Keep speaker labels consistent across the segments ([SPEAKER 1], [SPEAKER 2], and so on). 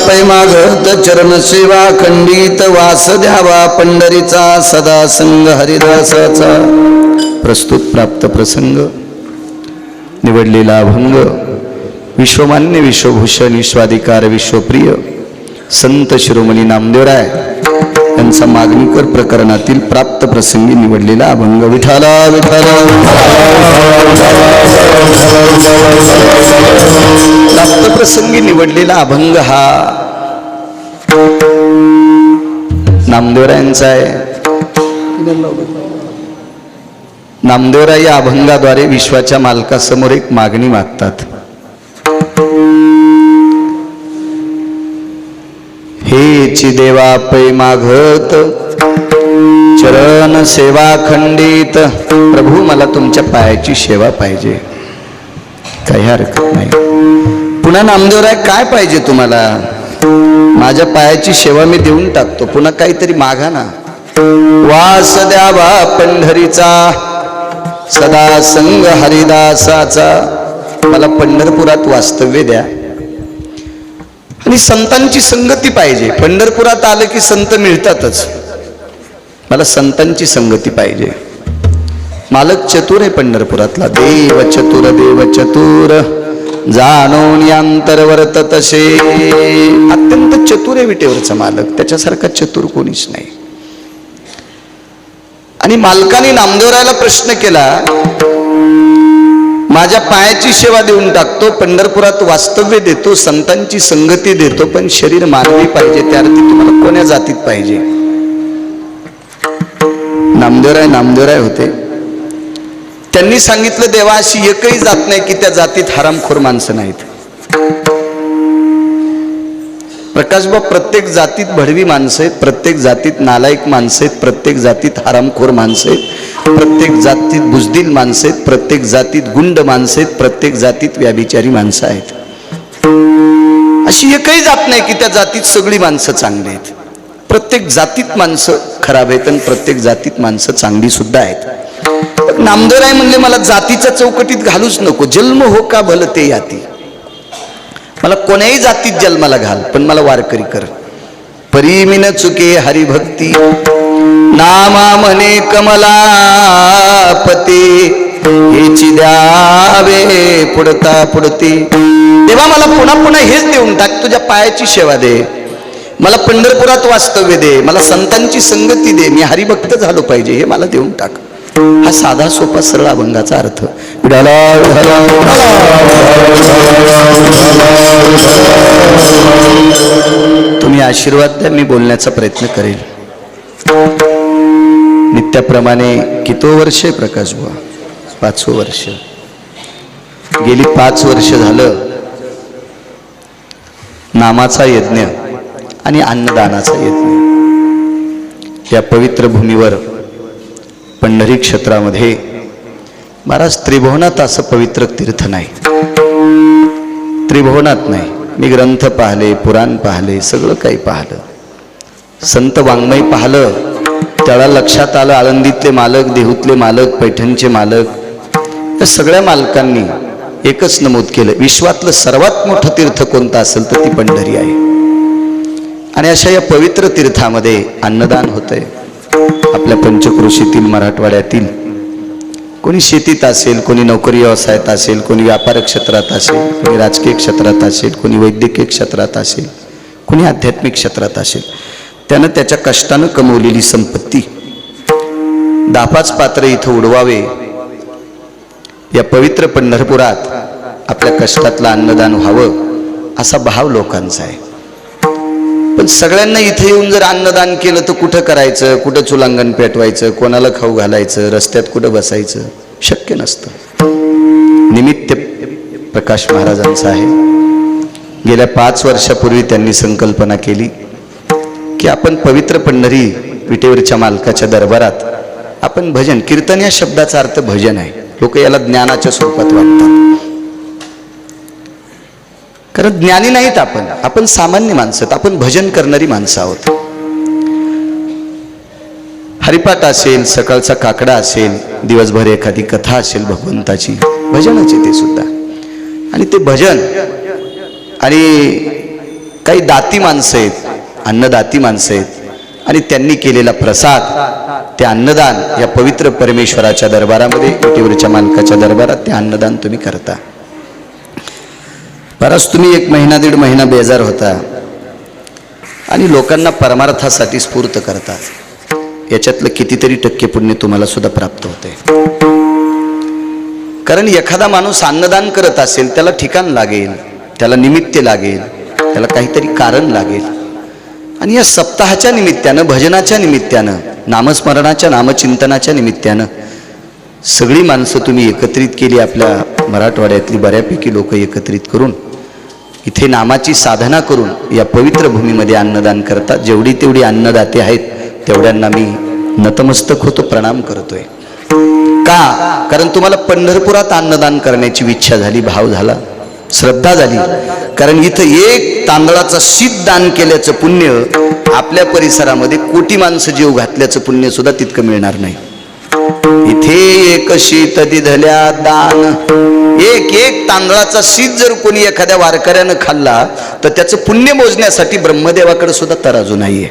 [SPEAKER 1] पै मागत चरण सेवा खंडित वास द्यावा पंढरीचा सदा संग हरिदासाचा प्रस्तुत प्राप्त प्रसंग निवडलेला अभंग विश्वमान्य विश्वभूषण विश्वाधिकार विश्वप्रिय संत शिरोमणी नामदेवराय यांचा मागणीकर प्रकरणातील प्राप्त प्रसंगी निवडलेला अभंग विठाला विठाला प्राप्त प्रसंगी निवडलेला अभंग हा नामदेवरायांचा आहे. नामदेवराय या अभंगाद्वारे विश्वाच्या मालकासमोर एक मागणी मागतात. हेची देवा पै मागत चरण सेवा खंडित. प्रभू मला तुमच्या पायाची सेवा पाहिजे, काही हरकत नाही. पुन्हा नामदेवराय काय पाहिजे तुम्हाला? माझ्या पायाची सेवा मी देऊन टाकतो, पुन्हा काहीतरी मागा ना. वास द्यावा पंढरीचा सदा संग हरिदासाचा. मला पंढरपुरात वास्तव्य द्या आणि संतांची संगती पाहिजे. पंढरपुरात आलं की संत मिळतातच, मला संतांची संगती पाहिजे. मालक चतुर आहे पंढरपुरातला. देव चतुर देव चतुर जाणून अंतर वर्ततसे. अत्यंत चतुर आहे विटेवरचा मालक, त्याच्यासारखा चतुर कोणीच नाही. आणि मालकाने नामदेवरायला प्रश्न केला, माझ्या पायाची सेवा देऊन टाकतो, पंढरपुरात वास्तव्य देतो, संतांची संगती देतो, पण शरीर मानवी पाहिजे. त्याअर्थी तुम्हाला कोण्या जातीत पाहिजे? नामदेवराय होते. त्यांनी सांगितलं, देवा अशी एकही जात नाही की त्या जातीत हरामखोर माणसं नाहीत. प्रकाशबा, प्रत्येक जातीत भडवी माणसं आहेत, प्रत्येक जातीत नालायक माणसं आहेत, प्रत्येक जातीत हरामखोर माणसं आहेत, प्रत्येक जातीत बुजदिल माणसं आहेत, प्रत्येक जातीत गुंड माणसं आहेत, प्रत्येक जातीत व्याभिचारी माणसं आहेत. अशी एकही जात नाही की त्या जातीत सगळी माणसं चांगली आहेत. प्रत्येक जातीत माणसं खराब आहेत आणि प्रत्येक जातीत माणसं चांगली सुद्धा आहेत. नामदेवराय म्हणले, मला जातीच्या चौकटीत घालूच नको. जन्म हो का भल ते याती. मला कोण्याही जातीत जन्माला घाल, पण मला वारकरी कर. परीमिन चुके हरिभक्ती नामा म्हणे कमलापती. हेची द्यावे पुढता पुढती. तेव्हा मला पुन्हा पुन्हा हेच देऊन टाक. तुझ्या पायाची सेवा दे, मला पंढरपुरात वास्तव्य दे, मला संतांची संगती दे, मी हरिभक्त झालो पाहिजे, हे मला देऊन टाक. हा साधा सोपा सरळ अभंगाचा अर्थ. तुम्ही आशीर्वाद द्या, मी बोलण्याचा प्रयत्न करेल. नित्याप्रमाणे किती वर्ष आहे प्रकाश बुवा? 5वं वर्ष. गेली 5 वर्ष झालं नामाचा यज्ञ आणि अन्नदानाचा यज्ञ या पवित्र भूमीवर पंढरी क्षेत्रामध्ये. महाराज, त्रिभुवनात असं पवित्र तीर्थ नाही, त्रिभुवनात नाही. मी ग्रंथ पाहिले, पुराण पाहिले, सगळं काही पाहिलं, संत वाङ्मय पाहिलं. त्याला लक्षात आलं, आळंदीतले मालक, देहूतले मालक, पैठणचे मालक, त्या सगळ्या मालकांनी एकच नमूद केलं, विश्वातलं सर्वात मोठं तीर्थ कोणतं असेल तर ती पंढरी आहे. आणि अशा या पवित्र तीर्थामध्ये अन्नदान होतंय. आपल्या पंचक्रोशीतील, मराठवाड्यातील कोणी शेतीत असेल, कोणी नोकरी व्यवसायात असेल, कोणी व्यापार क्षेत्रात असेल, कोणी राजकीय क्षेत्रात असेल, कोणी वैद्यकीय क्षेत्रात असेल, कोणी आध्यात्मिक क्षेत्रात असेल, त्यानं त्याच्या कष्टानं कमवलेली संपत्ती 10-5 पात्र इथं उडवावे. या पवित्र पंढरपुरात आपल्या कष्टातलं अन्नदान व्हावं असा भाव लोकांचा आहे. पण सगळ्यांना इथे येऊन जर अन्नदान केलं तर कुठं करायचं, कुठं चुलांगण पेटवायचं, कोणाला खाऊ घालायचं, रस्त्यात कुठं बसायचं, शक्य नसतं. निमित्त प्रकाश महाराजांचं आहे. गेल्या 5 वर्षापूर्वी त्यांनी संकल्पना केली की आपण पवित्र पंढरी विटेवरच्या मालकाच्या दरबारात आपण भजन, कीर्तन या शब्दाचा अर्थ भजन आहे. लोक याला ज्ञानाच्या स्वरूपात वाटतात, कारण ज्ञानी नाहीत आपण सामान्य माणसं, आपण भजन करणारी माणसं आहोत. हरिपाठ असेल, सकाळचा काकडा असेल, दिवसभर एखादी कथा असेल भगवंताची, भजनाची ते सुद्धा. आणि ते भजन आणि काही दाती माणसं आहेत, अन्नदाती माणसं आहेत, आणि त्यांनी केलेला प्रसाद, ते अन्नदान या पवित्र परमेश्वराच्या दरबारामध्ये, विटीवरच्या मालकाच्या दरबारात ते अन्नदान तुम्ही करता. बराच तुम्ही 1 महिना 1.5 महिना बेजार होता आणि लोकांना परमार्थासाठी स्फूर्त करता. याच्यातलं कितीतरी टक्के पुण्य तुम्हाला सुद्धा प्राप्त होते. कारण एखादा माणूस अन्नदान करत असेल, त्याला ठिकाण लागेल, त्याला निमित्त लागेल, त्याला काहीतरी कारण लागेल. आणि या सप्ताहाच्या निमित्तानं, भजनाच्या निमित्तानं, नामस्मरणाच्या, नामचिंतनाच्या निमित्तानं सगळी माणसं तुम्ही एकत्रित केली. आपल्या मराठवाड्यातली बऱ्यापैकी लोक एकत्रित करून इथे नामाची साधना करून या पवित्र भूमीमध्ये अन्नदान करतात. जेवढी तेवढी अन्नदाते आहेत तेवढ्यांना मी नतमस्तक होतो, प्रणाम करतोय. का? कारण तुम्हाला पंढरपुरात अन्नदान करण्याची इच्छा झाली, भाव झाला, श्रद्धा झाली. कारण इथं 1 तांदळाचा शीत दान केल्याचं पुण्य आपल्या परिसरामध्ये कोटी माणसं जीव घातल्याचं पुण्य सुद्धा तितकं मिळणार नाही. इथे 1 शीत दिधल्या दान, एक तांदळाचा शीत जर कोणी एखाद्या वारकऱ्यानं खाल्ला तर त्याचं पुण्य मोजण्यासाठी ब्रह्मदेवाकडे सुद्धा तराजू नाहीये.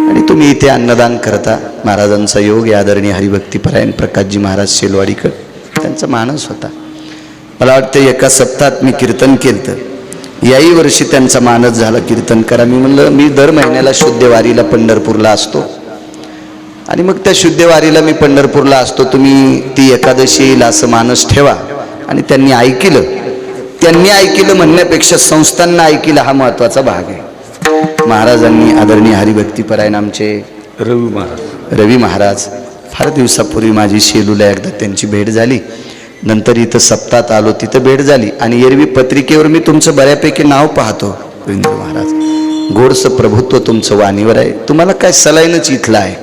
[SPEAKER 1] आणि तुम्ही इथे अन्नदान करता. महाराजांचा योग आहे. आदरणीय हरिभक्तीपरायण प्रकाशजी महाराज शेलवाडीकर, त्यांचा मानस होता. मला वाटतं 1 सप्ताहात मी कीर्तन केलं, तर याही वर्षी त्यांचा मानस झाला कीर्तन करा. मी म्हणलं मी दर महिन्याला शुद्धवारीला पंढरपूरला असतो आणि मग त्या शुद्धवारीला मी पंढरपूरला असतो, तुम्ही ती एकादशी येईल असं मानस ठेवा. आणि त्यांनी ऐकिलं म्हणण्यापेक्षा संस्थांना ऐकिलं हा महत्त्वाचा भाग आहे. महाराजांनी, आदरणीय हरिभक्तीपरायण आमचे रवी महाराज, फार दिवसापूर्वी माझी शेलूला एकदा त्यांची भेट झाली. नंतर इथं सप्ताहात आलो, तिथं भेट झाली. आणि एरवी पत्रिकेवर मी तुमचं बऱ्यापैकी नाव पाहतो, रवींद्र महाराज. गोडसं प्रभुत्व तुमचं वाणीवर आहे. तुम्हाला काय सलाईनच इथलं आहे.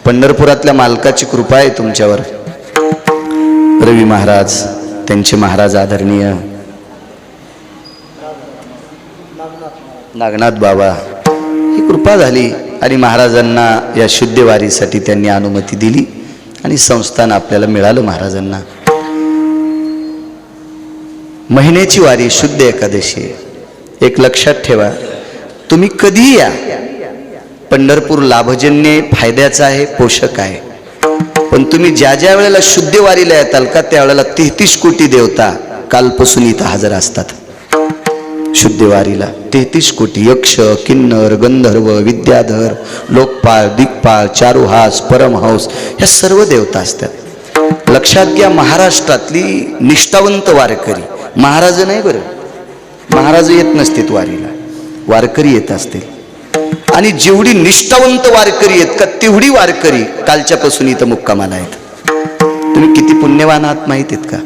[SPEAKER 1] पंढरपुरातल्या मालकाची कृपा आहे तुमच्यावर. रवी महाराज, त्यांचे महाराज आदरणीय नागनाथ बाबा, ही कृपा झाली. आणि महाराजांना या शुद्धवारीसाठी त्यांनी अनुमती दिली आणि संस्थान आपल्याला मिळालं. महाराजांना महिन्याची वारी, शुद्ध एकादशी. एक लक्षात ठेवा, तुम्ही कधीही या, पंढरपूर लाभजन्य फायद्याचा आहे, पोषक आहे. पण तुम्ही ज्या वेळेला शुद्ध वारीला येताल का, त्यावेळेला 33 कोटी देवता कालपासून इथं हजर असतात. शुद्ध वारीला 33 कोटी यक्ष, किन्नर, गंधर्व, विद्याधर, लोकपाळ, दिग्पाळ, चारुहास, परमहंस, ह्या सर्व देवता असतात. लक्षात घ्या, महाराष्ट्रातली निष्ठावंत वारकरी, महाराज नाही बरं, महाराज येत नसतील वारीला, वारकरी येत असतील. आणि जेवढी निष्ठावंत वारकरी आहेत का, तेवढी वारकरी कालच्यापासून इथं मुक्कामाला आहेत. तुम्ही किती पुण्यवान आहात माहित आहेत का?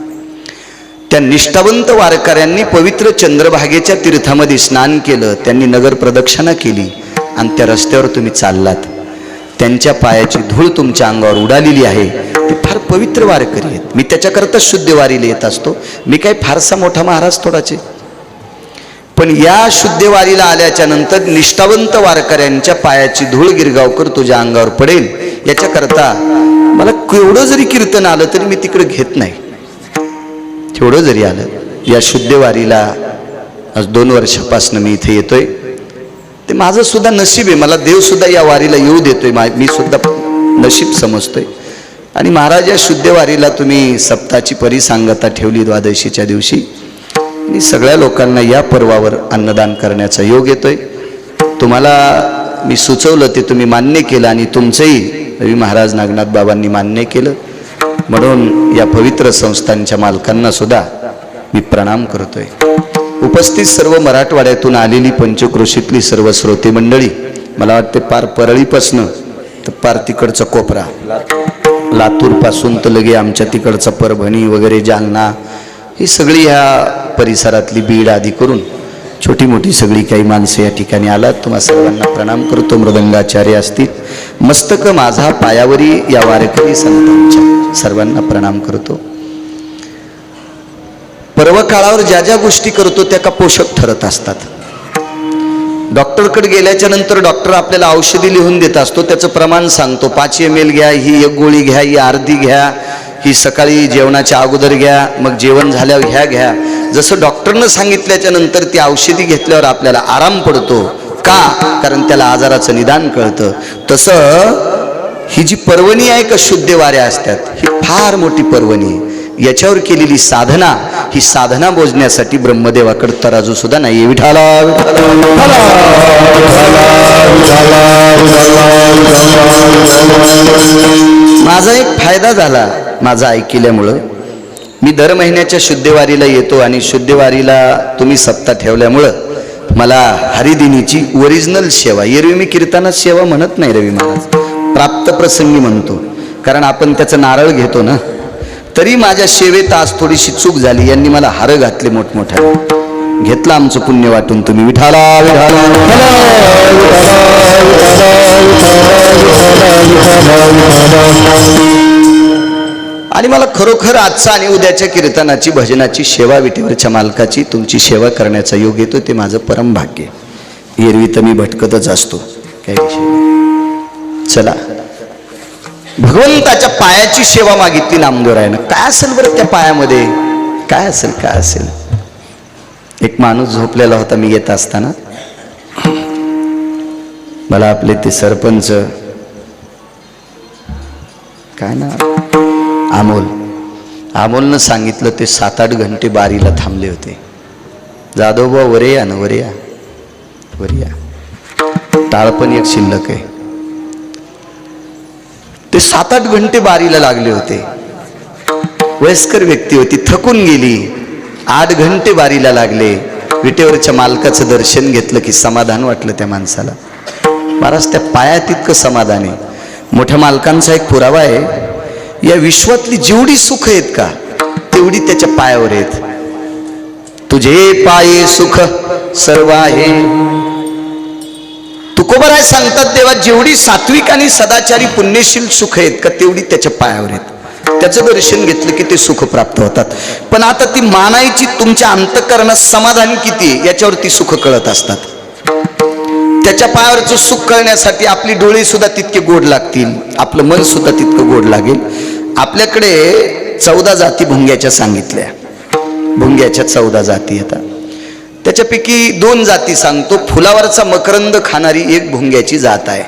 [SPEAKER 1] त्या निष्ठावंत वारकऱ्यांनी पवित्र चंद्रभागेच्या तीर्थामध्ये स्नान केलं, त्यांनी नगर प्रदक्षिणा केली आणि त्या रस्त्यावर तुम्ही चाललात. त्यांच्या पायाची धूळ तुमच्या अंगावर उडालेली आहे. ते फार पवित्र वारकरी आहेत. मी त्याच्याकरता शुद्ध वारीला येत असतो. मी काही फारसा मोठा महाराज थोडाचे. पण या शुद्ध वारीला आल्याच्या नंतर निष्ठावंत वारकऱ्यांच्या पायाची धूळ गिरगावकर तुझ्या अंगावर पडेल, याच्याकरता मला केवढं जरी कीर्तन आलं तरी मी तिकडे घेत नाही. तेवढं जरी आलं, या शुद्ध वारीला आज 2 वर्षापासून मी इथे येतोय. ते माझं सुद्धा नशीब आहे. मला देव सुद्धा या वारीला येऊ देतोय, मी सुद्धा नशीब समजतोय. आणि महाराज, या शुद्ध वारीला तुम्ही सप्ताची परिसांगता ठेवली द्वादशीच्या दिवशी. आणि सगळ्या लोकांना या पर्वावर अन्नदान करण्याचा योग येतोय. तुम्हाला मी सुचवलं ते तुम्ही मान्य केलं आणि तुमचंही रवी महाराज नागनाथ बाबांनी मान्य केलं. म्हणून या पवित्र संस्थांच्या मालकांना सुद्धा मी प्रणाम करतोय. उपस्थित सर्व मराठवाड्यातून आलेली पंचक्रोशीतली सर्व श्रोते मंडळी, मला वाटते पार परळीपासनं तर पार तिकडचा कोपरा, लातूरपासून तर लगे आमच्या तिकडचा परभणी वगैरे, जालना, ही सगळी ह्या परिसरातली बीड आदी करून छोटी मोठी सगळी काही माणसं या ठिकाणी आलात. तुम्हा सर्वांना प्रणाम करतो. मृदंगाचार्य असतील, मस्तक माझा पायावरी या वारकरी संतांच्या सर्वांना प्रणाम करतो. पर्व काळावर ज्या ज्या गोष्टी करतो त्या का पोषक ठरत असतात. डॉक्टरकडे गेल्याच्या नंतर डॉक्टर आपल्याला औषधी लिहून देत असतो, त्याचं प्रमाण सांगतो. 5 ml घ्या, ही 1 गोळी घ्या, ही अर्धी घ्या, ही सकाळी जेवणाच्या अगोदर घ्या, मग जेवण झाल्यावर ह्या घ्या. जसं डॉक्टरनं सांगितल्याच्या नंतर ती औषधी घेतल्यावर आपल्याला आराम पडतो. का? कारण त्याला आजाराचं निदान कळतं. तसं ही जी पर्वणी आहे का शुद्ध वाऱ्या असतात, ही फार मोठी पर्वणी आहे. याच्यावर केलेली साधना, ही साधना मोजण्यासाठी ब्रह्मदेवाकडे तराजू सुद्धा नाही. विठाला माझा एक फायदा झाला माझा ऐकल्यामुळं. मी दर महिन्याच्या शुद्धवारीला येतो आणि शुद्धवारीला तुम्ही सप्ताह ठेवल्यामुळं मला हरिदिनीची ओरिजिनल सेवा, एरवी मी कीर्तनात सेवा म्हणत नाही रवी महाराज, प्राप्त प्रसंगी म्हणतो. कारण आपण त्याचं नारळ घेतो ना. तरी माझ्या सेवेत आज थोडीशी चूक झाली. यांनी मला हार घातले मोठमोठ्या. घेतलं आमचं पुण्य वाटून तुम्ही. विठाला आणि मला खरोखर आजचा आणि उद्याच्या कीर्तनाची, भजनाची, सेवा, विठेवरच्या मालकाची तुमची सेवा करण्याचा योग येतो. ते माझं परम भाग्य. एरवी तर मी भटकतच असतो, काही विषय नाही. चला, भगवंताच्या पायाची सेवा मागितली नामदेवरायानं. काय असेल बरं त्या पायामध्ये? काय असेल, काय असेल? एक माणूस झोपलेला होता. मी येत असताना मला आपले ते सरपंच, काय ना, अमोलनं सांगितलं ते 7-8 घंटे बारीला थांबले होते. जाधवबा वरे या ना, वरे या, वरे या. टाळ पण एक शिल्लक आहे. ते 7-8 घंटे बारीला लागले होते. वयस्कर व्यक्ती होती, थकून गेली. 8 घंटे बारीला लागले. विटेवरच्या मालकाचं दर्शन घेतलं की समाधान वाटलं त्या माणसाला. महाराज, त्या पायात इतकं समाधान आहे. मोठ्या मालकांचा एक पुरावा आहे. या विश्वातली जेवढी सुख आहेत का, तेवढी त्याच्या पायावर आहेत. तुझे पाये सुख सर्व आहे. तुकोबराय सांगतात, देवा जेवढी सात्विक आणि सदाचारी पुण्यशील सुख आहेत का, तेवढी त्याच्या पायावर आहेत. त्याचं दर्शन घेतलं की ते सुख प्राप्त होतात. पण आता ती मानायची, तुमच्या अंतःकरणात समाधान किती आहे याच्यावर ती सुख कळत असतात. त्याच्या पायावरचं सुख कळण्यासाठी आपली डोळे सुद्धा तितके गोड लागतील, आपलं मन सुद्धा तितकं गोड लागेल. आपल्याकडे 14 जाती भुंग्याच्या सांगितल्या. भुंग्याच्या 14 जाती येतात. त्याच्यापैकी 2 जाती सांगतो. फुलावरचा मकरंद खाणारी एक भुंग्याची जात आहे,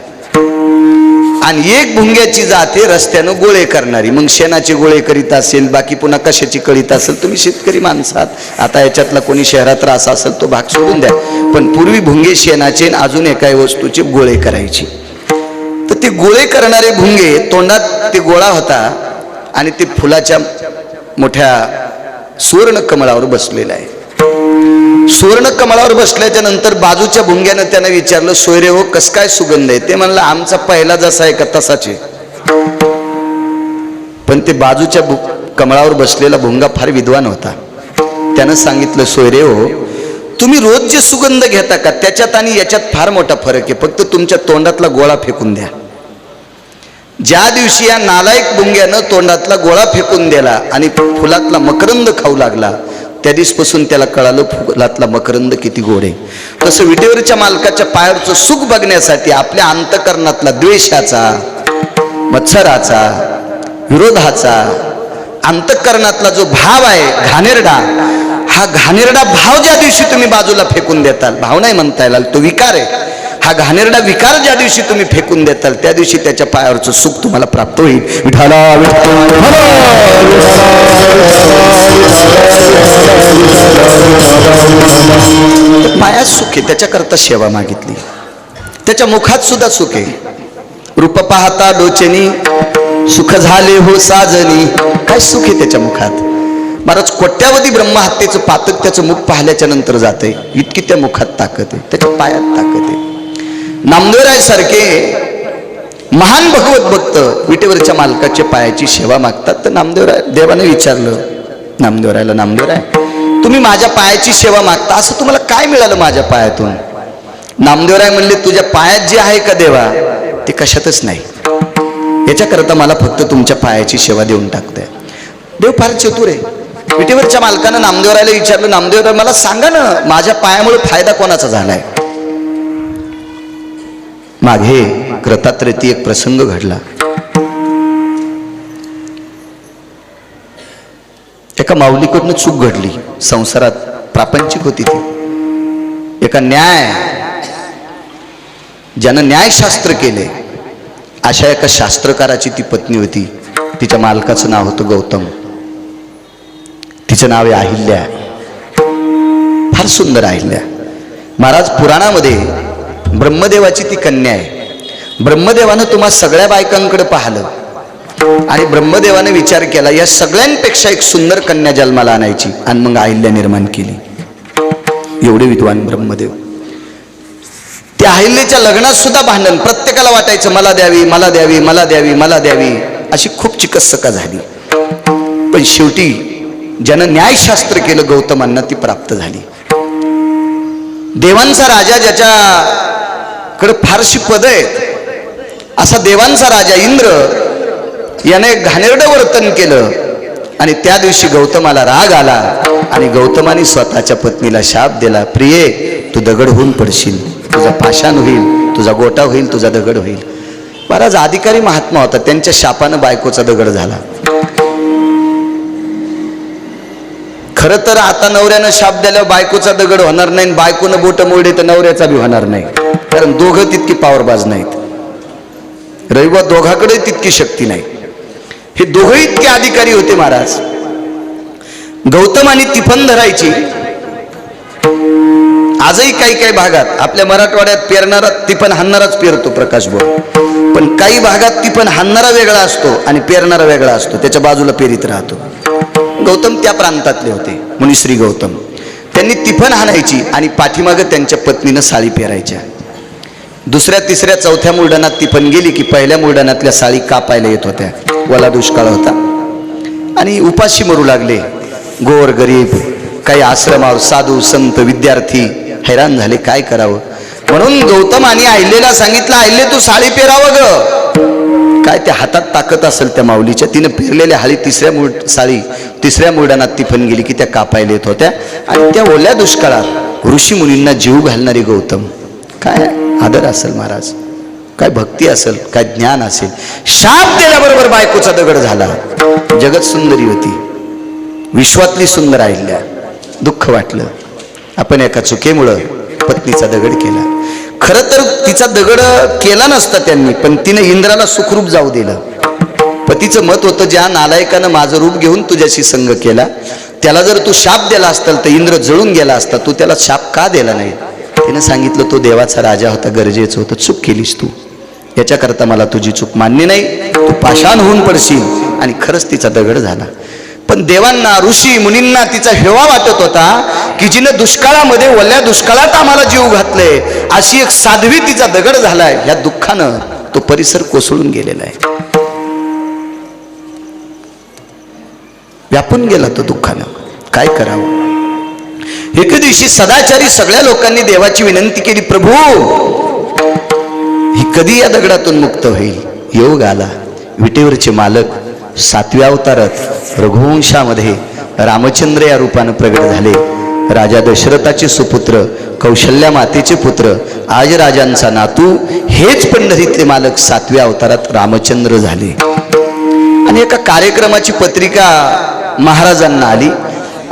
[SPEAKER 1] आणि एक भुंग्याची जात आहे रस्त्यानं गोळे करणारी. मग शेणाचे गोळे करीत असेल, बाकी पुन्हा कशाची करीत असेल. तुम्ही शेतकरी माणसात, आता याच्यातला कोणी शहरात राहत असेल तो भाग सोडून द्या. पण पूर्वी भुंगे शेणाचे अजून एका वस्तूचे गोळे करायची. तर ते गोळे करणारे भुंगे, तोंडात ते गोळा होता आणि ते फुलाच्या मोठ्या सुवर्ण कमळावर बसलेला आहे. सुवर्ण कमळावर बसल्याच्या नंतर बाजूच्या भुंग्यानं त्यानं विचारलं, सोयरे हो, कस काय सुगंध आहे? ते म्हणलं, आमचा पहिला जसा आहे का तसाच आहे. पण ते बाजूच्या कमळावर बसलेला भुंगा फार विद्वान होता. त्यानं सांगितलं, सोयरे हो, तुम्ही रोज जे सुगंध घेता का, त्याच्यात आणि याच्यात फार मोठा फरक आहे. फक्त तुमच्या तोंडातला गोळा फेकून द्या. ज्या दिवशी या नालायक भुंग्यानं तोंडातला गोळा फेकून दिला आणि फुलातला मकरंद खाऊ लागला, त्या दिवसपासून त्याला कळालं फुलातला मकरंद किती गोड आहे. तसं विटेवरच्या मालकाच्या पायावरचं सुख बघण्यासाठी आपल्या अंतःकरणातला द्वेषाचा, मत्सराचा, विरोधाचा, अंतःकरणातला जो भाव आहे घाणेरडा, हा घाणेरडा भाव ज्या दिवशी तुम्ही बाजूला फेकून देताल, भाव नाही म्हणता येईल, तो विकार आहे. हा घाणेरडा विकार ज्या दिवशी तुम्ही फेकून देताल, त्या दिवशी त्याच्या पायावरचं सुख तुम्हाला प्राप्त होईल. विठाला पायात सुख आहे, त्याच्याकरता सेवा मागितली. त्याच्या मुखात सुद्धा सुख आहे. रूप पाहता डोचेनी सुख झाले हो साजनी. काय सुख आहे त्याच्या मुखात. महाराज, कोट्यावधी ब्रह्महत्येचं पातक त्याचं मुख पाहिल्याच्या नंतर जाते. इतकी त्या मुखात ताकद आहे, त्याच्या पायात ताकद आहे. नामदेवराय सारखे महान भगवत भक्त विटेवरच्या मालकाच्या पायाची सेवा मागतात. तर नामदेवराय देवाने विचारलं नामदेवरायला, नामदेवराय, तुम्ही माझ्या पायाची सेवा मागता, असं तुम्हाला काय मिळालं माझ्या पायातून? नामदेवराय म्हणले, तुझ्या पायात जे आहे का देवा, ते कशातच नाही. याच्याकरता मला फक्त तुमच्या पायाची सेवा देऊन टाकते. देव फार चतुर आहे. विटेवरच्या मालकानं नामदेवरायला विचारलं, नामदेवराय मला सांगा ना, माझ्या पायामुळे फायदा कोणाचा झालाय? मागे कृतात्रेती एक प्रसंग घडला. एका माऊलीकडनं चूक घडली संसारात, प्रापंचिक होती ती. एका ज्यानं न्यायशास्त्र केले अशा एका शास्त्रकाराची ती पत्नी होती. तिच्या मालकाचं नाव होतं गौतम, तिचं नाव आहे अहिल्या. फार सुंदर अहिल्या. महाराज पुराणामध्ये ब्रह्मदेवाची ती कन्या आहे. ब्रह्मदेवानं तुम्हा सगळ्या बायकांकडे पाहिलं आणि ब्रह्मदेवाने विचार केला या सगळ्यांपेक्षा एक सुंदर कन्या जन्माला आणायची आणि मग अहिल्या निर्माण केली. एवढे विद्वान ब्रह्मदेव. त्या अहिल्याच्या लग्नात सुद्धा भांडण, प्रत्येकाला वाटायचं मला द्यावी, मला द्यावी, मला द्यावी, मला द्यावी, अशी खूप चिकत्सका झाली. पण शेवटी ज्यानं न्यायशास्त्र केलं गौतमांना ती प्राप्त झाली. देवांचा राजा ज्याच्याकडे फारशी पद आहेत असा देवांचा राजा इंद्र याने घाणेरडं वर्तन केलं आणि त्या दिवशी गौतमाला राग आला आणि गौतमाने स्वतःच्या पत्नीला शाप दिला, प्रिये तू दगड होऊन पडशील, तुझा पाषाण होईल, तुझा गोटा होईल, तुझा दगड होईल. महाराज अधिकारी महात्मा होता, त्यांच्या शापानं बायकोचा दगड झाला. खरं तर आता नवऱ्यानं शाप दिल्यावर बायकोचा दगड होणार नाही, बायकोनं बोट मोडे तर नवऱ्याचा बी होणार नाही, कारण दोघं तितकी पावरबाज नाहीत. रविवार दोघाकडे तितकी शक्ती नाही. हे दोघं इतके अधिकारी होते महाराज. गौतम आणि तिफन धरायची. आजही काही भागात आपल्या मराठवाड्यात पेरणारा तिफन हाणणाराच पेरतो प्रकाश भाऊ, पण काही भागात तिफन हाणणारा वेगळा असतो आणि पेरणारा वेगळा असतो, त्याच्या बाजूला पेरीत राहतो. गौतम त्या प्रांतातले होते, मुनिश्री गौतम. त्यांनी तिफन हाणायची आणि पाठीमागं त्यांच्या पत्नीनं साळी पेरायच्या. दुसऱ्या तिसऱ्या चौथ्या मुलडाणात तिफन गेली की पहिल्या मुलडाणातल्या साळी कापायला येत होत्या. वला दुष्काळ होता आणि उपाशी मरू लागले गोर गरीब. काही आश्रमावर साधू संत विद्यार्थी हैराण झाले, काय करावं. म्हणून गौतम आणि अहिल्याला सांगितलं, अहिल्या तू साळी पेरावं ग. काय त्या हातात ताकद असेल त्या माऊलीच्या. तिनं पेरलेल्या हाळी साळी तिसऱ्या मुलडाणात तिफन गेली की त्या कापायला येत होत्या. आणि त्या ओल्या दुष्काळात ऋषी मुनींना जीव घालणारे गौतम. काय आदर असेल महाराज, काय भक्ती असेल, काय ज्ञान असेल. शाप दिल्याबरोबर बायकोचा दगड झाला. जगत सुंदरी होती, विश्वातली सुंदर अहिल्या. दुःख वाटलं, आपण एका चुकीमुळं पत्नीचा दगड केला. खरं तर तिचा दगड केला नसता त्यांनी, पण तिने इंद्राला सुखरूप जाऊ दिलं. पतीचं मत होतं ज्या नालायकानं माझं रूप घेऊन तुझ्याशी संग केला त्याला जर तू शाप दिला असताल तर इंद्र जळून गेला असता, तू त्याला शाप का दिला नाही. तिने सांगितलं तो देवाचा राजा होता, गरजेचं होतं, चूक केलीस तू, याच्याकरता मला तुझी चूक मान्य नाही, तू पाषाण होऊन पडशील. आणि खरंच तिचा दगड झाला. पण देवांना ऋषी मुनींना तिचा हेवा वाटत होता की जिने दुष्काळामध्ये ओल्या दुष्काळात आम्हाला जीव घातले, अशी एक साध्वी तिचा दगड झालाय. या दुःखानं तो परिसर कोसळून गेलेला आहे, व्यापून गेला तो दुःखानं. काय करावं. एके दिवशी सदाचारी सगळ्या लोकांनी देवाची विनंती केली, प्रभू ही कधी या दगडातून मुक्त होईल. योग आला. विटेवरचे मालक 7व्या अवतारात रघुवंशामध्ये रामचंद्र या रूपानं प्रगट झाले. राजा दशरथाचे सुपुत्र, कौशल्या मातेचे पुत्र, आज राजांचा नातू, हेच पंढरीतले मालक 7व्या अवतारात रामचंद्र झाले. आणि एका कार्यक्रमाची पत्रिका महाराजांना आली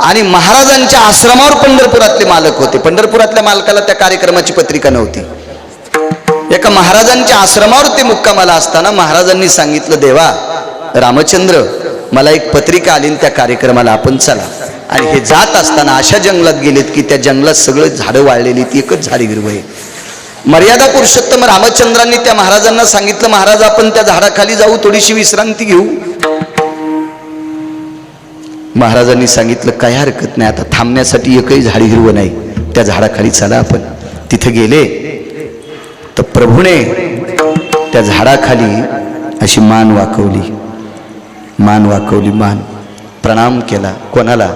[SPEAKER 1] आणि महाराजांच्या आश्रमावर पंढरपुरातले मालक होते. पंढरपुरातल्या मालकाला त्या कार्यक्रमाची पत्रिका नव्हती. एका महाराजांच्या आश्रमावर ते मुक्कामाला असताना महाराजांनी सांगितलं, देवा रामचंद्र मला एक पत्रिका आली, त्या कार्यक्रमाला आपण चला. आणि हे जात असताना अशा जंगलात गेलेत की त्या जंगलात सगळं झाडं वाळलेली, ती एकच झाडी हिरवं आहे. मर्यादा पुरुषोत्तम रामचंद्रांनी त्या महाराजांना सांगितलं, महाराज आपण त्या झाडाखाली जाऊ, थोडीशी विश्रांती घेऊ. महाराजांनी सांगितलं काय हरकत नाही, आता थांबण्यासाठी एकही झाडी हिरवं नाही, त्या झाडाखाली चला आपण. तिथे गेले तर प्रभूने त्या झाडाखाली अशी मान वाकवली, मान प्रणाम केला. कोणाला?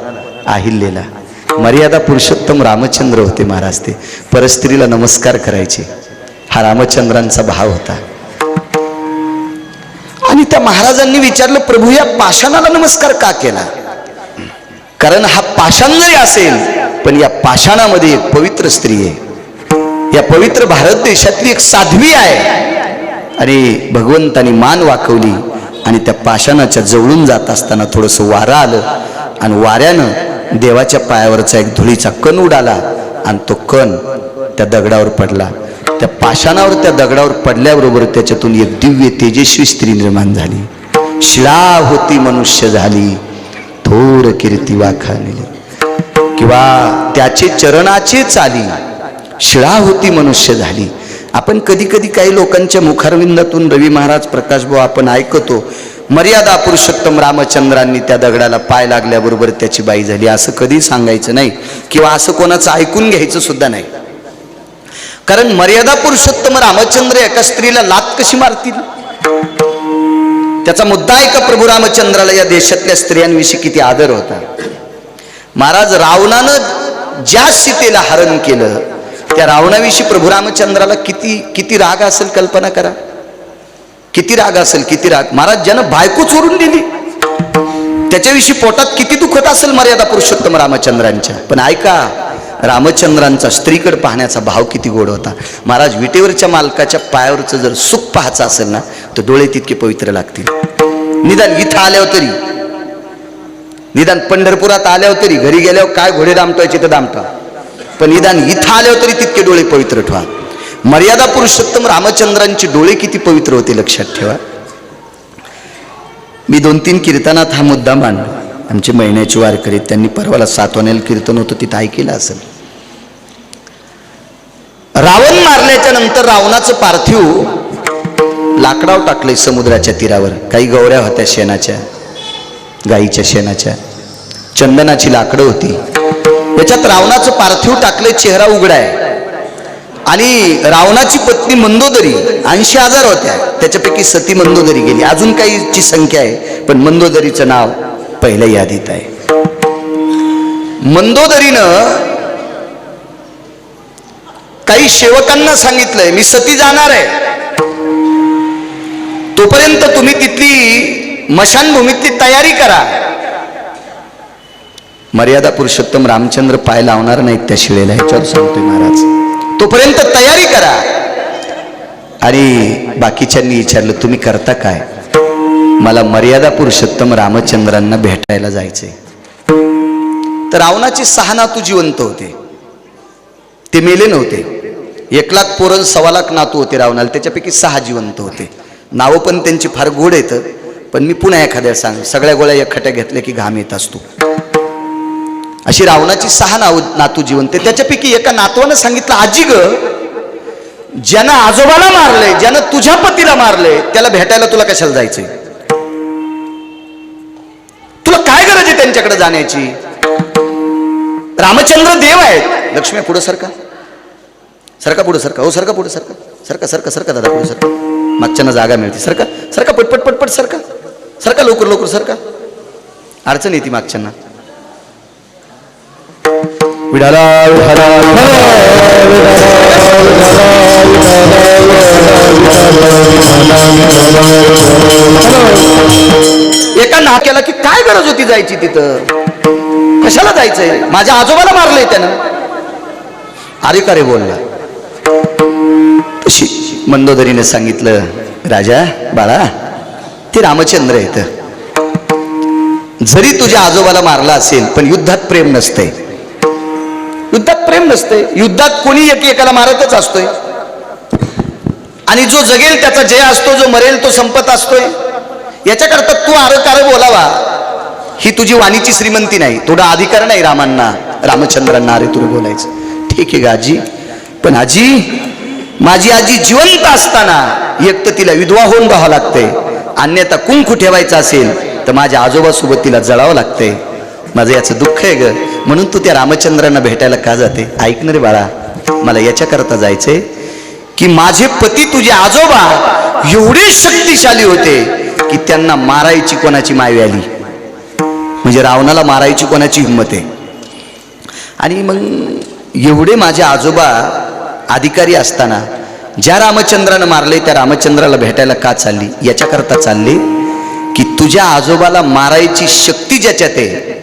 [SPEAKER 1] अहिल्याला. मर्यादा पुरुषोत्तम रामचंद्र होते महाराज. ते परस्त्रीला नमस्कार करायचे, हा रामचंद्रांचा भाव होता. आणि त्या महाराजांनी विचारलं, प्रभू या पाषाणाला नमस्कार का केला. कारण हा पाषाण जरी असेल पण या पाषाणामध्ये एक पवित्र स्त्री आहे, या पवित्र भारत देशातली एक साध्वी आहे. आणि भगवंतानी मान वाकवली आणि त्या पाषाणाच्या जवळून जात असताना थोडंसं वारं आलं आणि वाऱ्यानं देवाच्या पायावरचा एक धुळीचा कण उडाला आणि तो कण त्या दगडावर पडला. त्या पाषाणावर त्या दगडावर पडल्याबरोबर त्याच्यातून एक दिव्य तेजस्वी स्त्री निर्माण झाली. शिळा होती मनुष्य झाली, थोर कीर्ती वाखाणली. किंवा त्याचे चरणाचे चाली, शिळा होती मनुष्य झाली. आपण कधी कधी काही लोकांच्या मुखारविंदातून रवी महाराज प्रकाशभाऊ आपण ऐकतो, मर्यादा पुरुषोत्तम रामचंद्रांनी त्या दगडाला पाय लागल्याबरोबर त्याची बाई झाली. असं कधी सांगायचं नाही किंवा असं कोणाचं ऐकून घ्यायचं सुद्धा नाही. कारण मर्यादा पुरुषोत्तम रामचंद्र एका स्त्रीला लात कशी मारतील? त्याचा मुद्दा आहे का प्रभू रामचंद्राला या देशातल्या स्त्रियांविषयी किती आदर होता. महाराज रावणानं ज्या सीतेला हरण केलं त्या रावणाविषयी प्रभू रामचंद्राला किती किती राग असेल कल्पना करा. किती राग असेल, किती राग. महाराज ज्यानं बायको चोरून दिली त्याच्याविषयी पोटात किती दुखत असेल मर्यादा पुरुषोत्तम रामचंद्रांच्या. पण ऐका, रामचंद्रांचा स्त्रीकडे पाहण्याचा भाव किती गोड होता. महाराज विटेवरच्या मालकाच्या पायावरचं जर सुख पाहायचं असेल ना तर डोळे तितके पवित्र लागतील. निदान इथं आल्यावर तरी, निदान पंढरपुरात आल्यावर तरी, घरी गेल्यावर काय घोडे दामटवायचे तर दामटा, पण निदान इथं आल्यावर तरी तितके डोळे पवित्र ठेवा. मर्यादा पुरुषोत्तम रामचंद्रांचे डोळे किती पवित्र होते लक्षात ठेवा. मी 2-3 कीर्तनात हा मुद्दा मांडला. आमचे महिन्याची वारकरी त्यांनी परवाला सातवानेल कीर्तन होतं तिथं ऐकलं असेल. रावण मारल्याच्या नंतर रावणाचं पार्थिव लाकडावर टाकलंय समुद्राच्या तीरावर. काही गवऱ्या होत्या शेणाच्या, गाईच्या शेणाच्या, चंदनाची लाकडं होती. त्याच्यात रावणाचं पार्थिव टाकलंय, चेहरा उघडा आहे. आणि रावणाची पत्नी मंदोदरी 80,000 होत्या, त्याच्यापैकी सती मंदोदरी गेली. अजून काहीची संख्या आहे पण मंदोदरीचं नाव पहिल्या यादीत आहे. मंदोदरीनं काही सेवकांना सांगितलंय मी सती जाणार आहे, तोपर्यंत तुम्ही तिथली मशानभूमीतली तयारी करा. मर्यादा पुरुषोत्तम रामचंद्र पाय लावणार नाहीत त्या शिळेला, ह्याच्यावर सांगतोय महाराज. तोपर्यंत तयारी करा. आणि बाकीच्यांनी विचारलं तुम्ही करता काय? मला मर्यादा पुरुषोत्तम रामचंद्रांना भेटायला जायचंय. तर रावणाचे 6 नातू जिवंत होते, ते मेले नव्हते. 1 लाख पोरं 1.25 लाख नातू होते रावणाला, त्याच्यापैकी 6 जिवंत होते. नावं पण त्यांची फार गोड येतं. पण मी पुन्हा एखाद्या सांग, सगळ्या गोळ्या एकखट्या घेतल्या की घाम येत असतो. अशी रावणाची 6 नातू जिवंत. त्याच्यापैकी एका नातवानं सांगितलं, आजी ग, ज्यानं आजोबाला मारले, ज्यानं तुझ्या पतीला मारले, त्याला भेटायला तुला कशाला जायचंय? तुला काय गरज आहे त्यांच्याकडे जाण्याची? रामचंद्र देव आहेत. लक्ष्मी पुढे सरका, सरका पुढे सरका, हो सरका पुढे सरका, सरका सरका सरका दादा पुढे सरका, मागच्यानं जागा मिळते. सरका सरका, पटपट पटपट सरका, सरका लवकर लवकर सरका, अडचण येते मागच्यांना. विडाला एका नाक्याला की काय गरज होती जायची तिथं? कशाला जायचंय? माझ्या आजोबाला मारलंय त्यानं. अरे का रे बोलला? तशी मंदोदरीने सांगितलं, राजा बाळा, ते रामचंद्र आहेत. जरी तुझ्या आजोबाला मारला असेल पण युद्धात प्रेम नसते. युद्धात प्रेम नसते. युद्धात कोणी एकेकाला मारतच असतोय. आणि जो जगेल त्याचा जय असतो, जो मरेल तो संपत असतोय. याच्याकरता तू आरकार बोलावा ही तुझी वाणीची श्रीमंती नाही. थोडा अधिकार नाही रामांना, रामचंद्रांना अरे तुला बोलायचं. ठीक आहे आजी, पण आजी, माझी आजी जिवंत असताना एक तर तिला विधवा होऊन बहावं लागते, अन्यथा कुंकू ठेवायचं असेल तर माझ्या आजोबासोबत तिला जळावं लागते. माझं याचं दुःख आहे ग, म्हणून तू त्या रामचंद्रांना भेटायला का जाते? ऐक ना रे बाळा, मला याच्याकरता जायचंय की माझे पती तुझे आजोबा एवढे शक्तिशाली होते की त्यांना मारायची कोणाची माय आली, म्हणजे रावणाला मारायची कोणाची हिंमत आहे. आणि मग एवढे माझे आजोबा अधिकारी असताना ज्या रामचंद्रानं मारले त्या रामचंद्राला भेटायला का चालली? याच्याकरता चालली की तुझ्या आजोबाला मारायची शक्ती ज्याच्यात आहे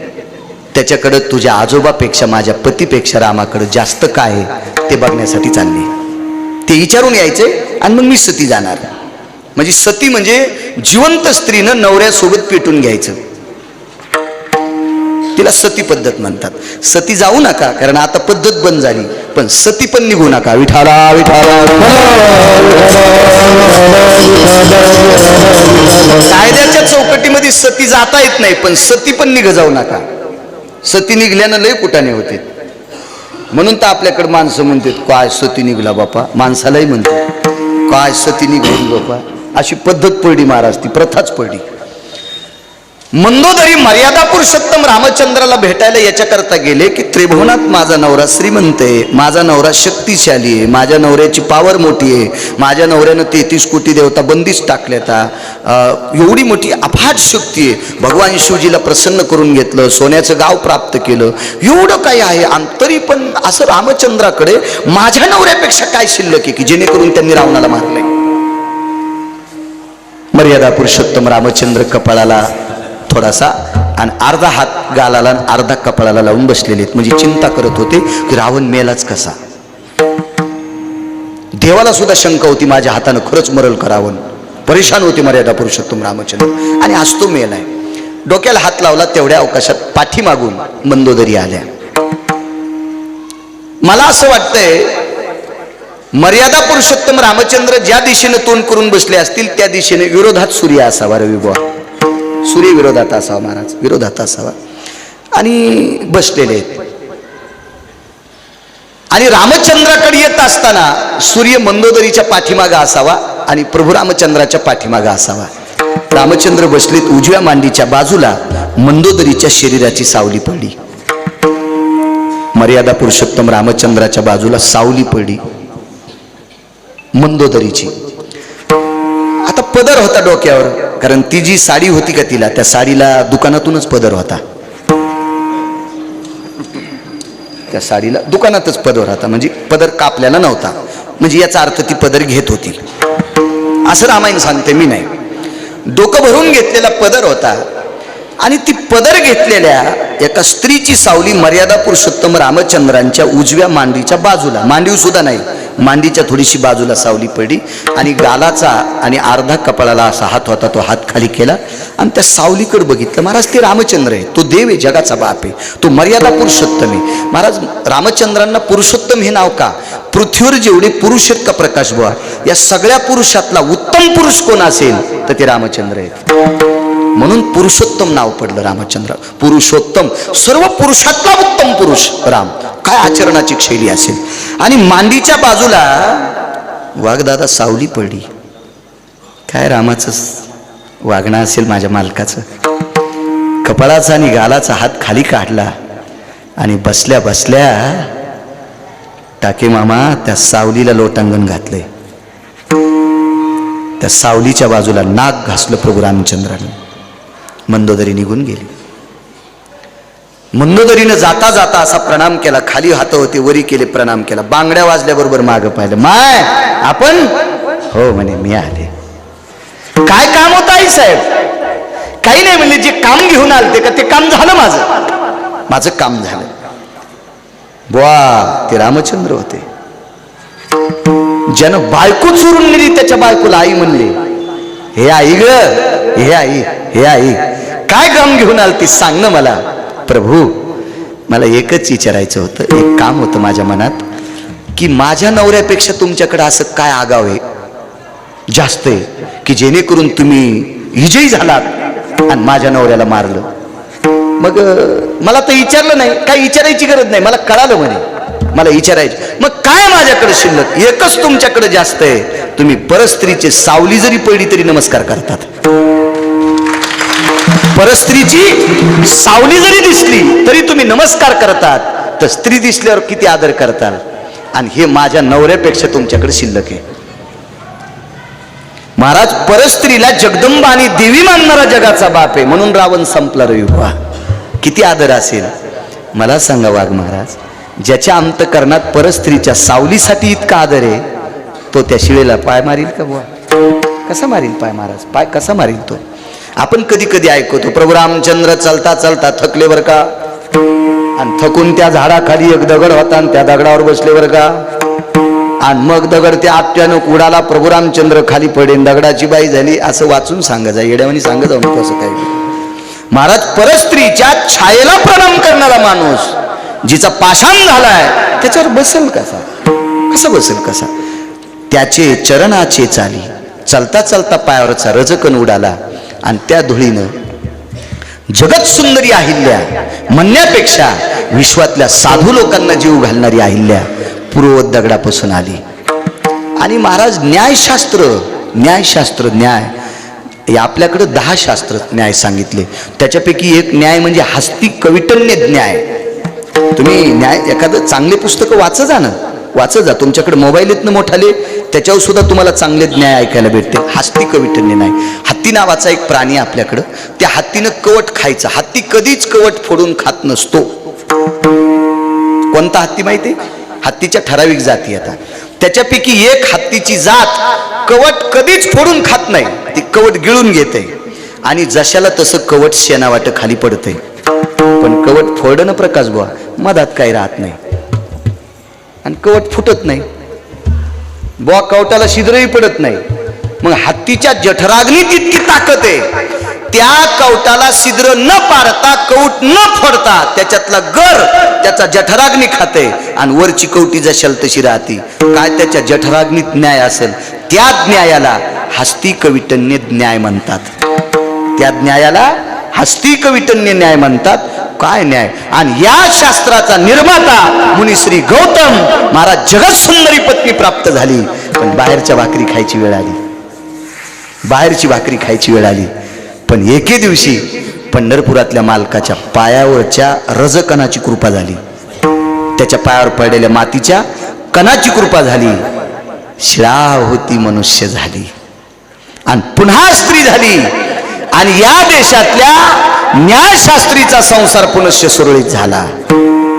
[SPEAKER 1] त्याच्याकडं तुझ्या आजोबापेक्षा माझ्या पतीपेक्षा रामाकडं जास्त काय आहे ते बघण्यासाठी चालली. ते विचारून यायचे आणि मग मी सती जाणार. म्हणजे सती म्हणजे जिवंत स्त्रीनं नवऱ्यासोबत पेटून घ्यायचं. तिला सती पद्धत म्हणतात. सती जाऊ नका कारण आता पद्धत बंद झाली, पण सती पण निघू नका. विठाला विठाला. कायद्याच्या चौकटीमध्ये सती जाता येत नाही, पण सती पण निघ जाऊ नका. सती निघल्यानं लय कुटाने होते. म्हणून तर आपल्याकडे माणसं म्हणतात काय सती निघला बापा. माणसालाही म्हणतात काय सती निघली बापा. अशी पद्धत पडली महाराज, ती प्रथाच पडली. मंदोदरी मर्यादा पुरुषोत्तम रामचंद्राला भेटायला याच्याकरता गेले की त्रिभुवनात माझा नवरा श्रीमंत आहे, माझा नवरा शक्तिशाली आहे, माझ्या नवऱ्याची पावर मोठी आहे, माझ्या नवऱ्यानं 33 कोटी देवता बंदिस्त टाकल्याता, एवढी मोठी अफाट शक्ती आहे, भगवान शिवजीला प्रसन्न करून घेतलं, सोन्याचं गाव प्राप्त केलं, एवढं काही आहे. आणि तरी पण असं रामचंद्राकडे माझ्या नवऱ्यापेक्षा काय शिल्लक आहे की जेणेकरून त्यांनी रावणाला मारलंय. मर्यादा पुरुषोत्तम रामचंद्र कपाळाला थोडासा आणि अर्धा हात गालाला आणि अर्धा कपाळाला लावून बसलेले आहेत. म्हणजे चिंता करत होते की रावण मेलाच कसा. देवाला सुद्धा शंका होती माझ्या हातानं खरंच मरल का रावण. परेशान होते मर्यादा पुरुषोत्तम रामचंद्र. आणि आज तो मेलाय. डोक्याला हात लावला तेवढ्या अवकाशात पाठीमागून मंदोदरी आल्या. मला असं वाटतंय मर्यादा पुरुषोत्तम रामचंद्र ज्या दिशेने तोंड करून बसले असतील त्या दिशेने विरोधात सूर्य असावा. रविबुवा सूर्य विरोधात असावा, महाराज विरोधात असावा. आणि बसलेले आहेत. आणि रामचंद्राकडे येत असताना सूर्य मंदोदरीच्या पाठीमागा असावा आणि प्रभू रामचंद्राच्या पाठीमागा असावा. रामचंद्र बसलेत उजव्या मांडीच्या बाजूला. मंदोदरीच्या शरीराची सावली पडली. मर्यादा पुरुषोत्तम रामचंद्राच्या बाजूला सावली पडली मंदोदरीची. आता पदर होता डोक्यावर, कारण ती जी साडी होती का तिला, त्या साडीला दुकानातूनच पदर होता. त्या साडीला दुकानातच पदर होता. म्हणजे पदर कापलेला नव्हता. म्हणजे याचा अर्थ ती पदर घेत होती असं रामायण सांगते, मी नाही. डोकं भरून घेतलेला पदर होता. आणि ती पदर घेतलेल्या एका स्त्रीची सावली मर्यादा पुरुषोत्तम रामचंद्रांच्या उजव्या मांडीच्या बाजूला, मांडीव सुद्धा नाही, मांडीच्या थोडीशी बाजूला सावली पडली. आणि गालाचा आणि अर्धा कपाळाला असा हात होता, तो हात खाली केला आणि त्या सावलीकडे बघितलं. महाराज ते रामचंद्र आहे, तो देव आहे, जगाचा बाप आहे, तो मर्यादा पुरुषोत्तम आहे. महाराज रामचंद्रांना पुरुषोत्तम हे नाव का? पृथ्वीवर जेवढे पुरुष आहेत का प्रकाश बुवा, या सगळ्या पुरुषातला उत्तम पुरुष कोण असेल तर ते रामचंद्र आहेत. म्हणून पुरुषोत्तम नाव पडलं रामचंद्र. पुरुषोत्तम, सर्व पुरुषातला उत्तम पुरुष राम. काय आचरणाची शैली असेल. आणि मांडीच्या बाजूला वाघदादा सावली पडली. काय रामाचं वागणं असेल माझ्या मालकाचं. कपाळाचा आणि गालाचा हात खाली काढला आणि बसल्या बसल्या टाके मामा त्या सावलीला लोटांगण घातले. त्या सावलीच्या बाजूला नाक घासलं प्रभू रामचंद्राने. मंदोदरी निघून गेली. मंदोदरीनं जाता जाता असा प्रणाम केला. खाली हात होते वरी केले, प्रणाम केला. बांगड्या वाजल्याबरोबर मागं पाहिलं. माय आपण? हो म्हणे मी आले. काय काम होतं आई साहेब? काही नाही म्हणले, जे काम घेऊन आलते का ते काम झालं, माझं काम झालं. बुवा ते रामचंद्र होते. ज्यानं बायको चोरून नेली त्याच्या बायकोला आई म्हणले. हे आई ग, हे आई, हे आई, काय काम घेऊन आलती सांग ना मला. प्रभू मला एकच विचारायचं होतं, एक काम होतं माझ्या मनात की माझ्या नवऱ्यापेक्षा तुमच्याकडे असं काय आगाव आहे जास्त आहे की जेणेकरून तुम्ही विजयी झालात आणि माझ्या नवऱ्याला मारलं. मग मला तर विचारलं नाही, काही विचारायची गरज नाही, मला कळालं म्हणे मला विचारायचं. मग काय माझ्याकडे शिल्लक? एकच तुमच्याकडे जास्त आहे, तुम्ही परस्त्रीचे सावली जरी पडली तरी नमस्कार करतात. परस्त्रीची सावली जरी दिसली तरी तुम्ही नमस्कार करतात. तर स्त्री दिसल्यावर किती आदर करतात. आणि हे माझ्या नवऱ्यापेक्षा तुमच्याकडे शिल्लक आहे. महाराज परस्त्रीला जगदंबा आणि देवी मानणारा जगाचा बाप आहे, म्हणून रावण संपला. रविवा किती आदर असेल मला सांगा वाघ महाराज. ज्याच्या अंतकरणात परस्त्रीच्या सावलीसाठी इतका आदर आहे तो त्या शिळेला पाय मारील का बुवा? कसा मारील पाय महाराज? पाय कसा मारील तो? आपण कधी कधी ऐकतो प्रभू रामचंद्र चालता चालता थकले बर का, आणि थकून त्या झाडाखाली एक दगड होता आणि त्या दगडावर बसले बर का, आणि मग दगड त्या आपट्यानं उडाला, प्रभू रामचंद्र खाली पडेन, दगडाची बाई झाली, असं वाचून सांगा जा. येड्यावानी सांगा जाऊ नको असं काही. महाराज परस्त्रीच्या छायेला प्रणाम करणारा माणूस जिचा पाषाण झालाय त्याच्यावर बसेल कसा? कसं बसेल कसा? त्याचे चरणाचे चाली चालता चालता पायावरचा रजकण उडाला आणि त्या धुळीनं जगत सुंदरी अहिल्या म्हणण्यापेक्षा विश्वातल्या साधू लोकांना जीव घालणारी अहिल्या पूर्ववत दगडापासून आली. आणि महाराज न्यायशास्त्र न्याय आपल्याकडे 10 शास्त्र न्याय सांगितले. त्याच्यापैकी एक न्याय म्हणजे हस्ती कविटन्य न्याय. तुम्ही न्याय एखादं चांगले पुस्तक वाचत जा. तुमच्याकडे मोबाईल येत ना मोठाले, त्याच्यावर सुद्धा तुम्हाला चांगले न्याय ऐकायला भेटते. हस्ती कविटन्य नाही. हत्ती नावाचा एक प्राणी आपल्याकडं, त्या हत्तीनं कवट खायचं. हत्ती कधीच कवट फोडून खात नसतो. कोणता हत्ती माहिती? हत्तीच्या ठराविक जाती येतात. त्याच्यापैकी एक हत्तीची जात कवट कधीच फोडून खात नाही. ती कवट गिळून घेते आणि जशाला तसं कवट शेणावाट खाली पडते. पण कवट फोडणं प्रकाश बुवा मधात काही राहत नाही आणि कवट फुटत नाही बुवा. कवटाला छिद्रही पडत नाही. मग हत्तीच्या जठराग्नीत इतकी ताकद आहे, त्या कवटाला छिद्र न पाडता कवट न फोडता त्याच्यातला गर त्याचा जठराग्नी खाते आणि वरची कवटी जशाल तशी राहते. काय त्याच्या जठराग्नीत न्याय असेल त्या न्यायाला हस्ती कविटन्य न्याय म्हणतात. त्या न्यायाला हस्ती कविटन्य न्याय म्हणतात. काय न्याय? आणि या शास्त्राचा निर्माता मुनिश्री गौतम महाराज जगत सुंदरी पत्नी प्राप्त झाली. पण बाहेरच्या भाकरी खायची वेळ आली. पण एके दिवशी पंढरपुरातल्या मालकाच्या पायावरच्या रजकणाची कृपा झाली. त्याच्या पायावर पडलेल्या मातीच्या कणाची कृपा झाली. शिळा होती मनुष्य झाली आणि पुन्हा स्त्री झाली. आणि या देशातल्या न्यायशास्त्रीचा संसार पुनश्च सुरळीत झाला.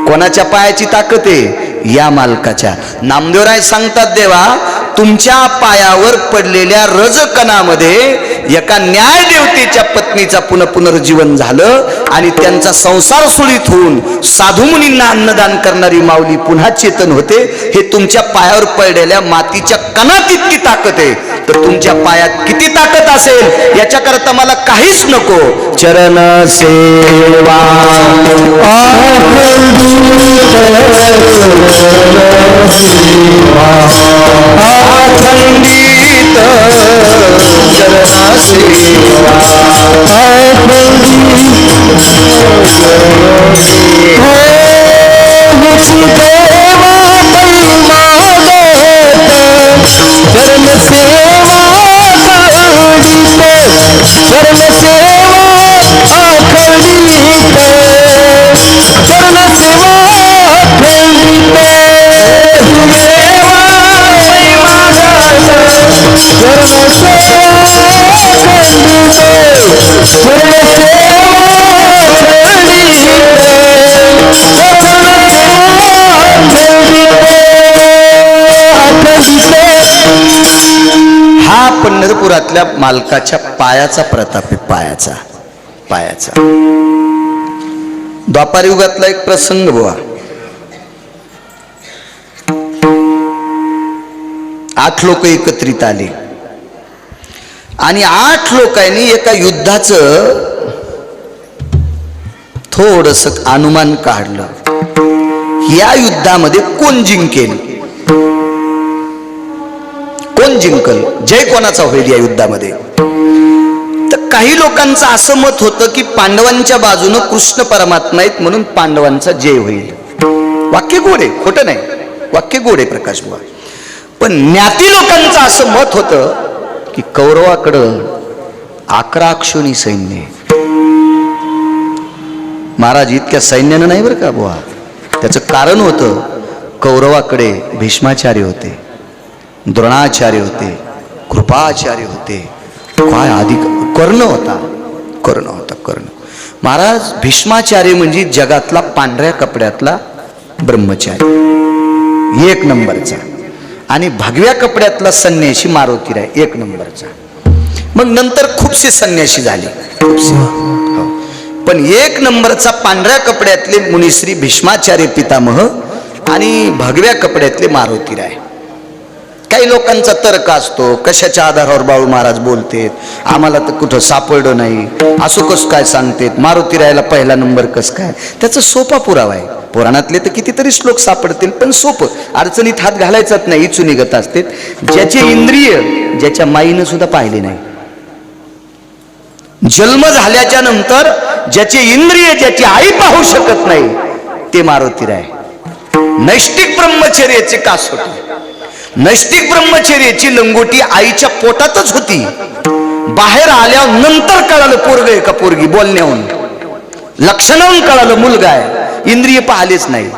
[SPEAKER 1] कोणाच्या पायाची ताकद आहे? या मालकाच्या. नामदेवराय सांगतात, देवा तुमच्या पायावर पडलेल्या रजकणामध्ये एका न्यायदेवतेच्या पत्नीचा पुनर्जीवन झालं आणि त्यांचा संसार सुरळीत होऊन साधू मुनींना अन्नदान करणारी माऊली पुन्हा चेतन होते. हे तुमच्या पायावर पडलेल्या मातीच्या कणात इतकी ताकद आहे. तर तुमच्या पायात किती ताकद असेल याच्याकरता मला काहीच नको. चरण सेवा अखंडित चरण सेवा हा पंढरपुरातल्या मालकाच्या पायाचा प्रताप आहे. पायाचा द्वापार युगातला एक प्रसंग बुवा. 8 लोक एकत्रित आले आणि 8 लोकांनी एका युद्धाचं थोडस अनुमान काढलं. या युद्धामध्ये कोण जिंकेल, कोण जिंकल, जय कोणाचा होईल या युद्धामध्ये. तर काही लोकांचं असं मत होतं की पांडवांच्या बाजूनं कृष्ण परमात्मा आहेत म्हणून पांडवांचा जय होईल. वाक्य गोड आहे, खोटं नाही, वाक्य गोड आहे प्रकाश बुवा. पण ज्ञाती लोकांचं असं मत होतं की कौरवाकडं 11 अक्षोणी सैन्य. महाराज इतक्या सैन्यानं नाही बरं का बुवा. त्याचं कारण होतं कौरवाकडे भीष्माचार्य होते, द्रोणाचार्य होते, कृपाचार्य होते, काय अधिक कर्ण होता. महाराज भीष्माचार्य म्हणजे जगातला पांढऱ्या कपड्यातला ब्रह्मचारी 1 नंबरचा आणि भगव्या कपड्यातला संन्यासी मारुतीराय 1 नंबरचा. मग नंतर खूपसे संन्यासी झाले, पण 1 नंबरचा पांढऱ्या कपड्यातले मुनिश्री भीष्माचार्य पितामह आणि भगव्या कपड्यातले मारुतीराय काही लोकांचा तर्क असतो, कशाच्या आधारावर बाळू महाराज बोलतेत, आम्हाला तर कुठं सापडलं नाही, असं कसं काय सांगतेत, मारुती रायाला पहिला नंबर कसं काय. त्याचा सोपा पुरावा आहे. पुराणातले तर कितीतरी श्लोक सापडतील, पण सोपं, अडचणीत हात घालायचाच नाही, इचू निघत असते. ज्याचे इंद्रिय ज्याच्या माईनं सुद्धा पाहिले नाही, जन्म झाल्याच्या नंतर ज्याचे इंद्रिय ज्याची आई पाहू शकत नाही, ते मारुती राय. नैष्टिक ब्रह्मचर्याचे कासोटी, नैष्टिक ब्रह्मचर्याची लंगोटी आईच्या पोटातच होती. बाहेर आल्यावर नंतर कळालं पोरग आहे का पोरगी, बोलण्याहून लक्षणाहून कळालं मुलगा आहे, इंद्रिय पाहिलेच नाही.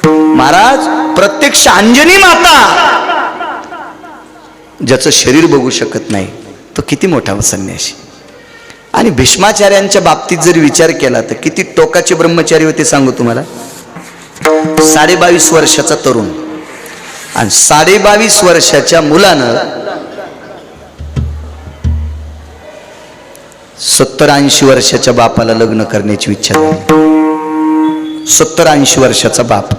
[SPEAKER 1] महाराज प्रत्यक्ष अंजनी माता ज्याचं शरीर बघू शकत नाही, तो किती मोठा संन्यासी. आणि भीष्माचार्यांच्या बाबतीत जर विचार केला तर किती टोकाचे ब्रह्मचारी होते सांगू तुम्हाला. 22.5 वर्षाचा तरुण आणि 22.5 वर्षाच्या मुलानं 70-80 वर्षाच्या बापाला लग्न करण्याची इच्छा झाली. 70-80 वर्षाचा बाप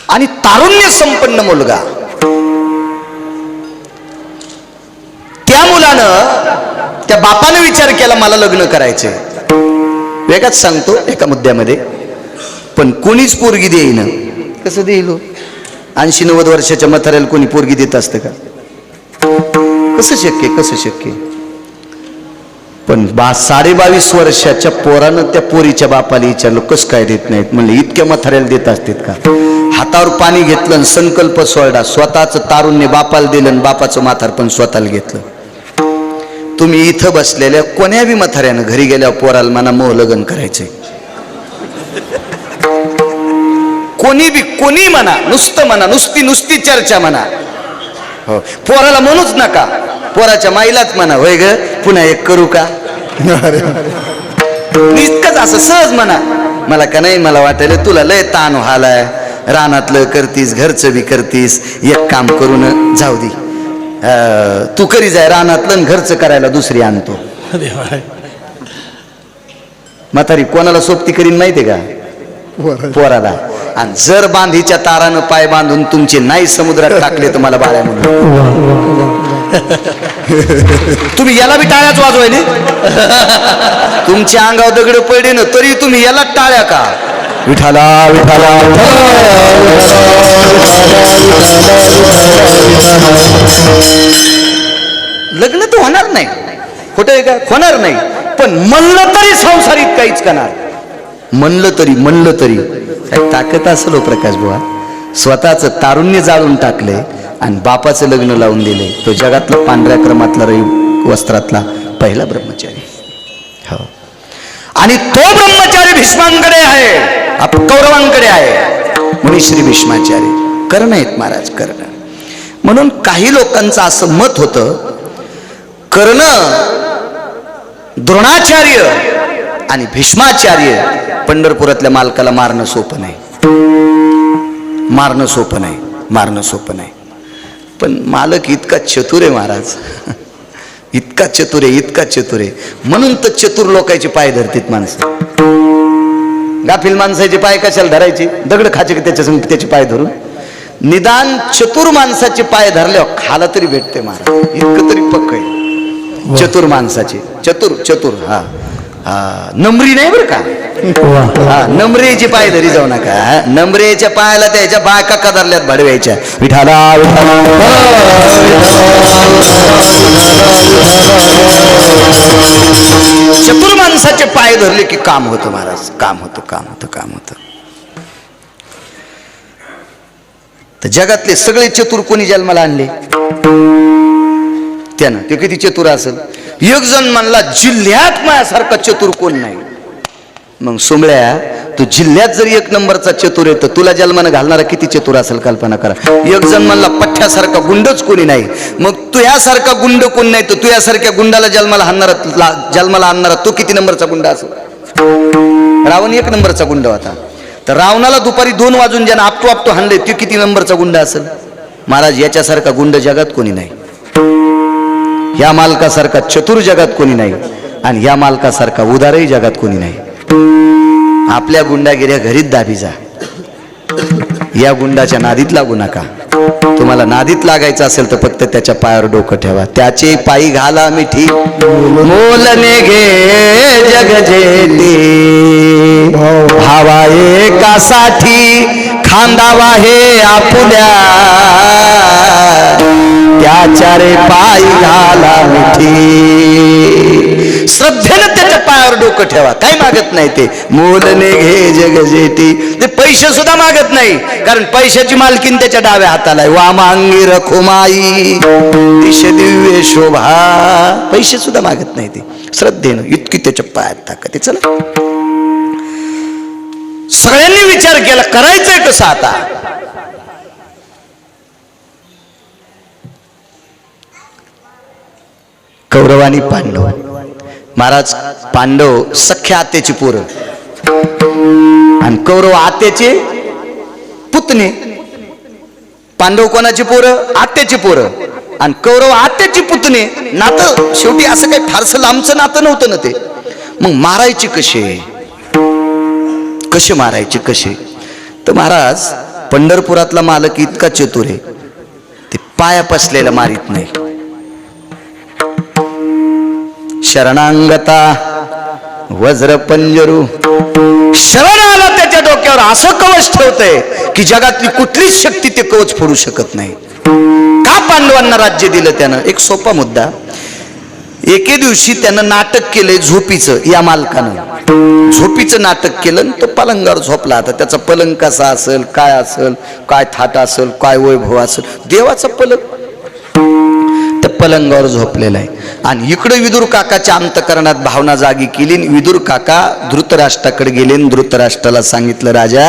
[SPEAKER 1] आणि तारुण्य संपन्न मुलगा. त्या मुलानं त्या बापानं विचार केला मला लग्न करायचंय. वेगळाच सांगतो एका मुद्द्यामध्ये, पण कोणीच पोरगी देईन. कसं देईल? 80-90 वर्षाच्या म्हाताऱ्याला कोणी पोरगी देत असतं का? कसं शक्य, कसं शक्य? पण 22.5 वर्षाच्या पोरानं त्या पोरीच्या बापाला विचारलं कसं काय देत नाहीत. म्हणले इतक्या म्हाताऱ्याला देत असतात का? हातावर पाणी घेतलं आणि संकल्प सोडला, स्वतःच तारुण्य बापाला दिलं आणि बापाचं म्हातारपण स्वतःला घेतलं. तुम्ही इथं बसलेल्या कोण्या बी म्हाताऱ्यानं घरी गेल्यावर पोराला म्हणा मोह लग्न करायचंय. कोणी म्हणा, नुसतं म्हणा, नुसती चर्चा म्हणा. हो, पोराला म्हणूच नका, पोराच्या माईलाच म्हणा होय ग पुन्हा एक करू का, इतकंच असं सहज म्हणा. मला का नाही, मला वाटायला तुला लय ताण व्हालाय, रानातलं करतीस, घरचं बी करतीस, एक काम करून जाऊ दे, तू करी जाय रानातलं, घरचं करायला दुसरी आणतो. म्हातारी कोणाला सोबती करीन माहितीये का? पोराला. आणि जर बांधीच्या तारानं पाय बांधून तुमचे नाही समुद्रात टाकले तर मला बाळ्या म्हणून तुम्ही याला बी टाळ्याच वाजवायले. तुमच्या अंगावर दगड पडले ना तरी तुम्ही याला टाळ्या का? विठाला विठाला लग्न तर होणार नाही, खोटं आहे का? होणार नाही. पण म्हणलं तरी संसारित काहीच करणार, म्हणलं तरी काही ताकद असेल हो प्रकाश बुवा. स्वतःच तारुण्य जाळून टाकले आणि बापाचं लग्न लावून दिले. तो जगातला पांढऱ्या क्रमातला वस्त्रातला पहिला ब्रह्मचारी. हो, आणि तो ब्रह्मचारी भीष्मांकडे आहे, कौरवांकडे आहे. म्हणून श्री भीष्माचार्य कर्ण आहेत महाराज, कर्ण. म्हणून काही लोकांचं असं मत होतं, कर्ण, द्रोणाचार्य आणि भीष्माचार्य पंढरपुरातल्या मालकाला मारणं सोपं नाही, मारणं सोपं नाही. पण मालक इतका चतुर आहे महाराज, इतका चतुर आहे. म्हणून तर चतुर लोकांचे पाय धरतात माणसं. गाफील माणसाचे पाय कशाला धरायचे? दगड खायचे का त्याचे पाय धरून? निदान चतुर माणसाचे पाय धरल्यावर खाला तरी भेटते महाराज. इतकं तरी पक्क आहे चतुर माणसाचे. चतुर हा नम्री नाही बरं का? हा, नम्रेचे पाय धरी जाऊ नका. नम्रेच्या पायाला त्याच्या बायका कदरल्यात भडवायच्या. विठाला चतुर माणसाचे पाय धरले की काम होतं महाराज, काम होतं. तर जगातले सगळे चतुर कोणी जन्माला आणले? त्यानं. ते किती चतुर असेल? एक जण म्हणला जिल्ह्यात माझ्यासारखा चतुर कोण नाही. मग सोमळ्या, तू जिल्ह्यात जर 1 नंबरचा चतुर आहे तर तुला जन्मानं घालणारा किती चतुर असेल कल्पना करा. एक जण म्हणला पठ्ठ्यासारखा गुंडच कोणी नाही. मग तू यासारखा गुंड कोण नाही, तर तू यासारख्या गुंडाला जन्माला आणणारा तो किती नंबरचा गुंड असेल? रावण 1 नंबरचा गुंड होता. तर रावणाला दुपारी 2 वाजून ज्यानं आपटो हाणले तो किती नंबरचा गुंड असेल? महाराज, याच्यासारखा गुंड जगात कोणी नाही. या मालकासारखा चतुर जगात कोणी नाही, आणि या मालकासारखा उदारही जगात कोणी नाही. आपल्या गुंडागिऱ्या घरीच दाबी जा, या गुंडाच्या नादीत लागू नका. तुम्हाला नादीत लागायचं असेल तर फक्त त्याच्या पायावर डोकं ठेवा. त्याचे पायी घाला मिठी मोलने घे जग जेती, भावा एकासाठी खांदावा हे आपुल्या, त्याच्या रे पायी घाला मिठी. श्रद्धेनं त्याच्या पायावर डोकं ठेवा. काय मागत नाही ते, मोलने घे जग जेती. ते पैसे सुद्धा मागत नाही, कारण पैशाची मालकीन त्याच्या डाव्या हाताला आहे. वामांगी रखुमाई दिश दिव्य शोभा. पैसे सुद्धा मागत नाही ते, श्रद्धेनं. इतकी त्याच्या पायात ताकद आहे. चला सगळ्यांनी विचार केला, करायचंय कसं आता. कौरव आणि पांडव. महाराज पांडव सख्या आत्याची पोरं आणि कौरव आत्याचे पुतणे. पांडव कोणाची पोरं? आत्याची पोरं. आणि कौरव आत्याची पुतणे. नातं शेवटी असं काही फारसं लांबचं नातं नव्हतं ना ते. मग मारायचे कसे मारायचे कसे? तर महाराज पंढरपुरातला मालक इतका चतुर आहे, ते पाया पसलेला मारित नाही. शरणांगता वज्र पंजरू. शरण आला त्याच्या डोक्यावर असं कवच ठेवतंय की जगातली कुठलीच शक्ती ते कवच फोडू शकत नाही. का पांडवांना राज्य दिलं त्यानं? एक सोपा मुद्दा. एके दिवशी त्यानं नाटक केलंय झोपीचं. या मालकानं झोपीचं नाटक केलं. तो पलंगावर झोपला. आता त्याचा पलंग कसा असेल, काय असेल, काय थाट असेल, काय वैभव असेल, देवाचा पलंग. तर पलंगावर झोपलेला आहे. आणि इकडे विदुर काकाच्या अंतकरणात भावना जागी केली. विदुर काका धृतराष्ट्राकडे गेले. धृतराष्ट्राला सांगितलं, राजा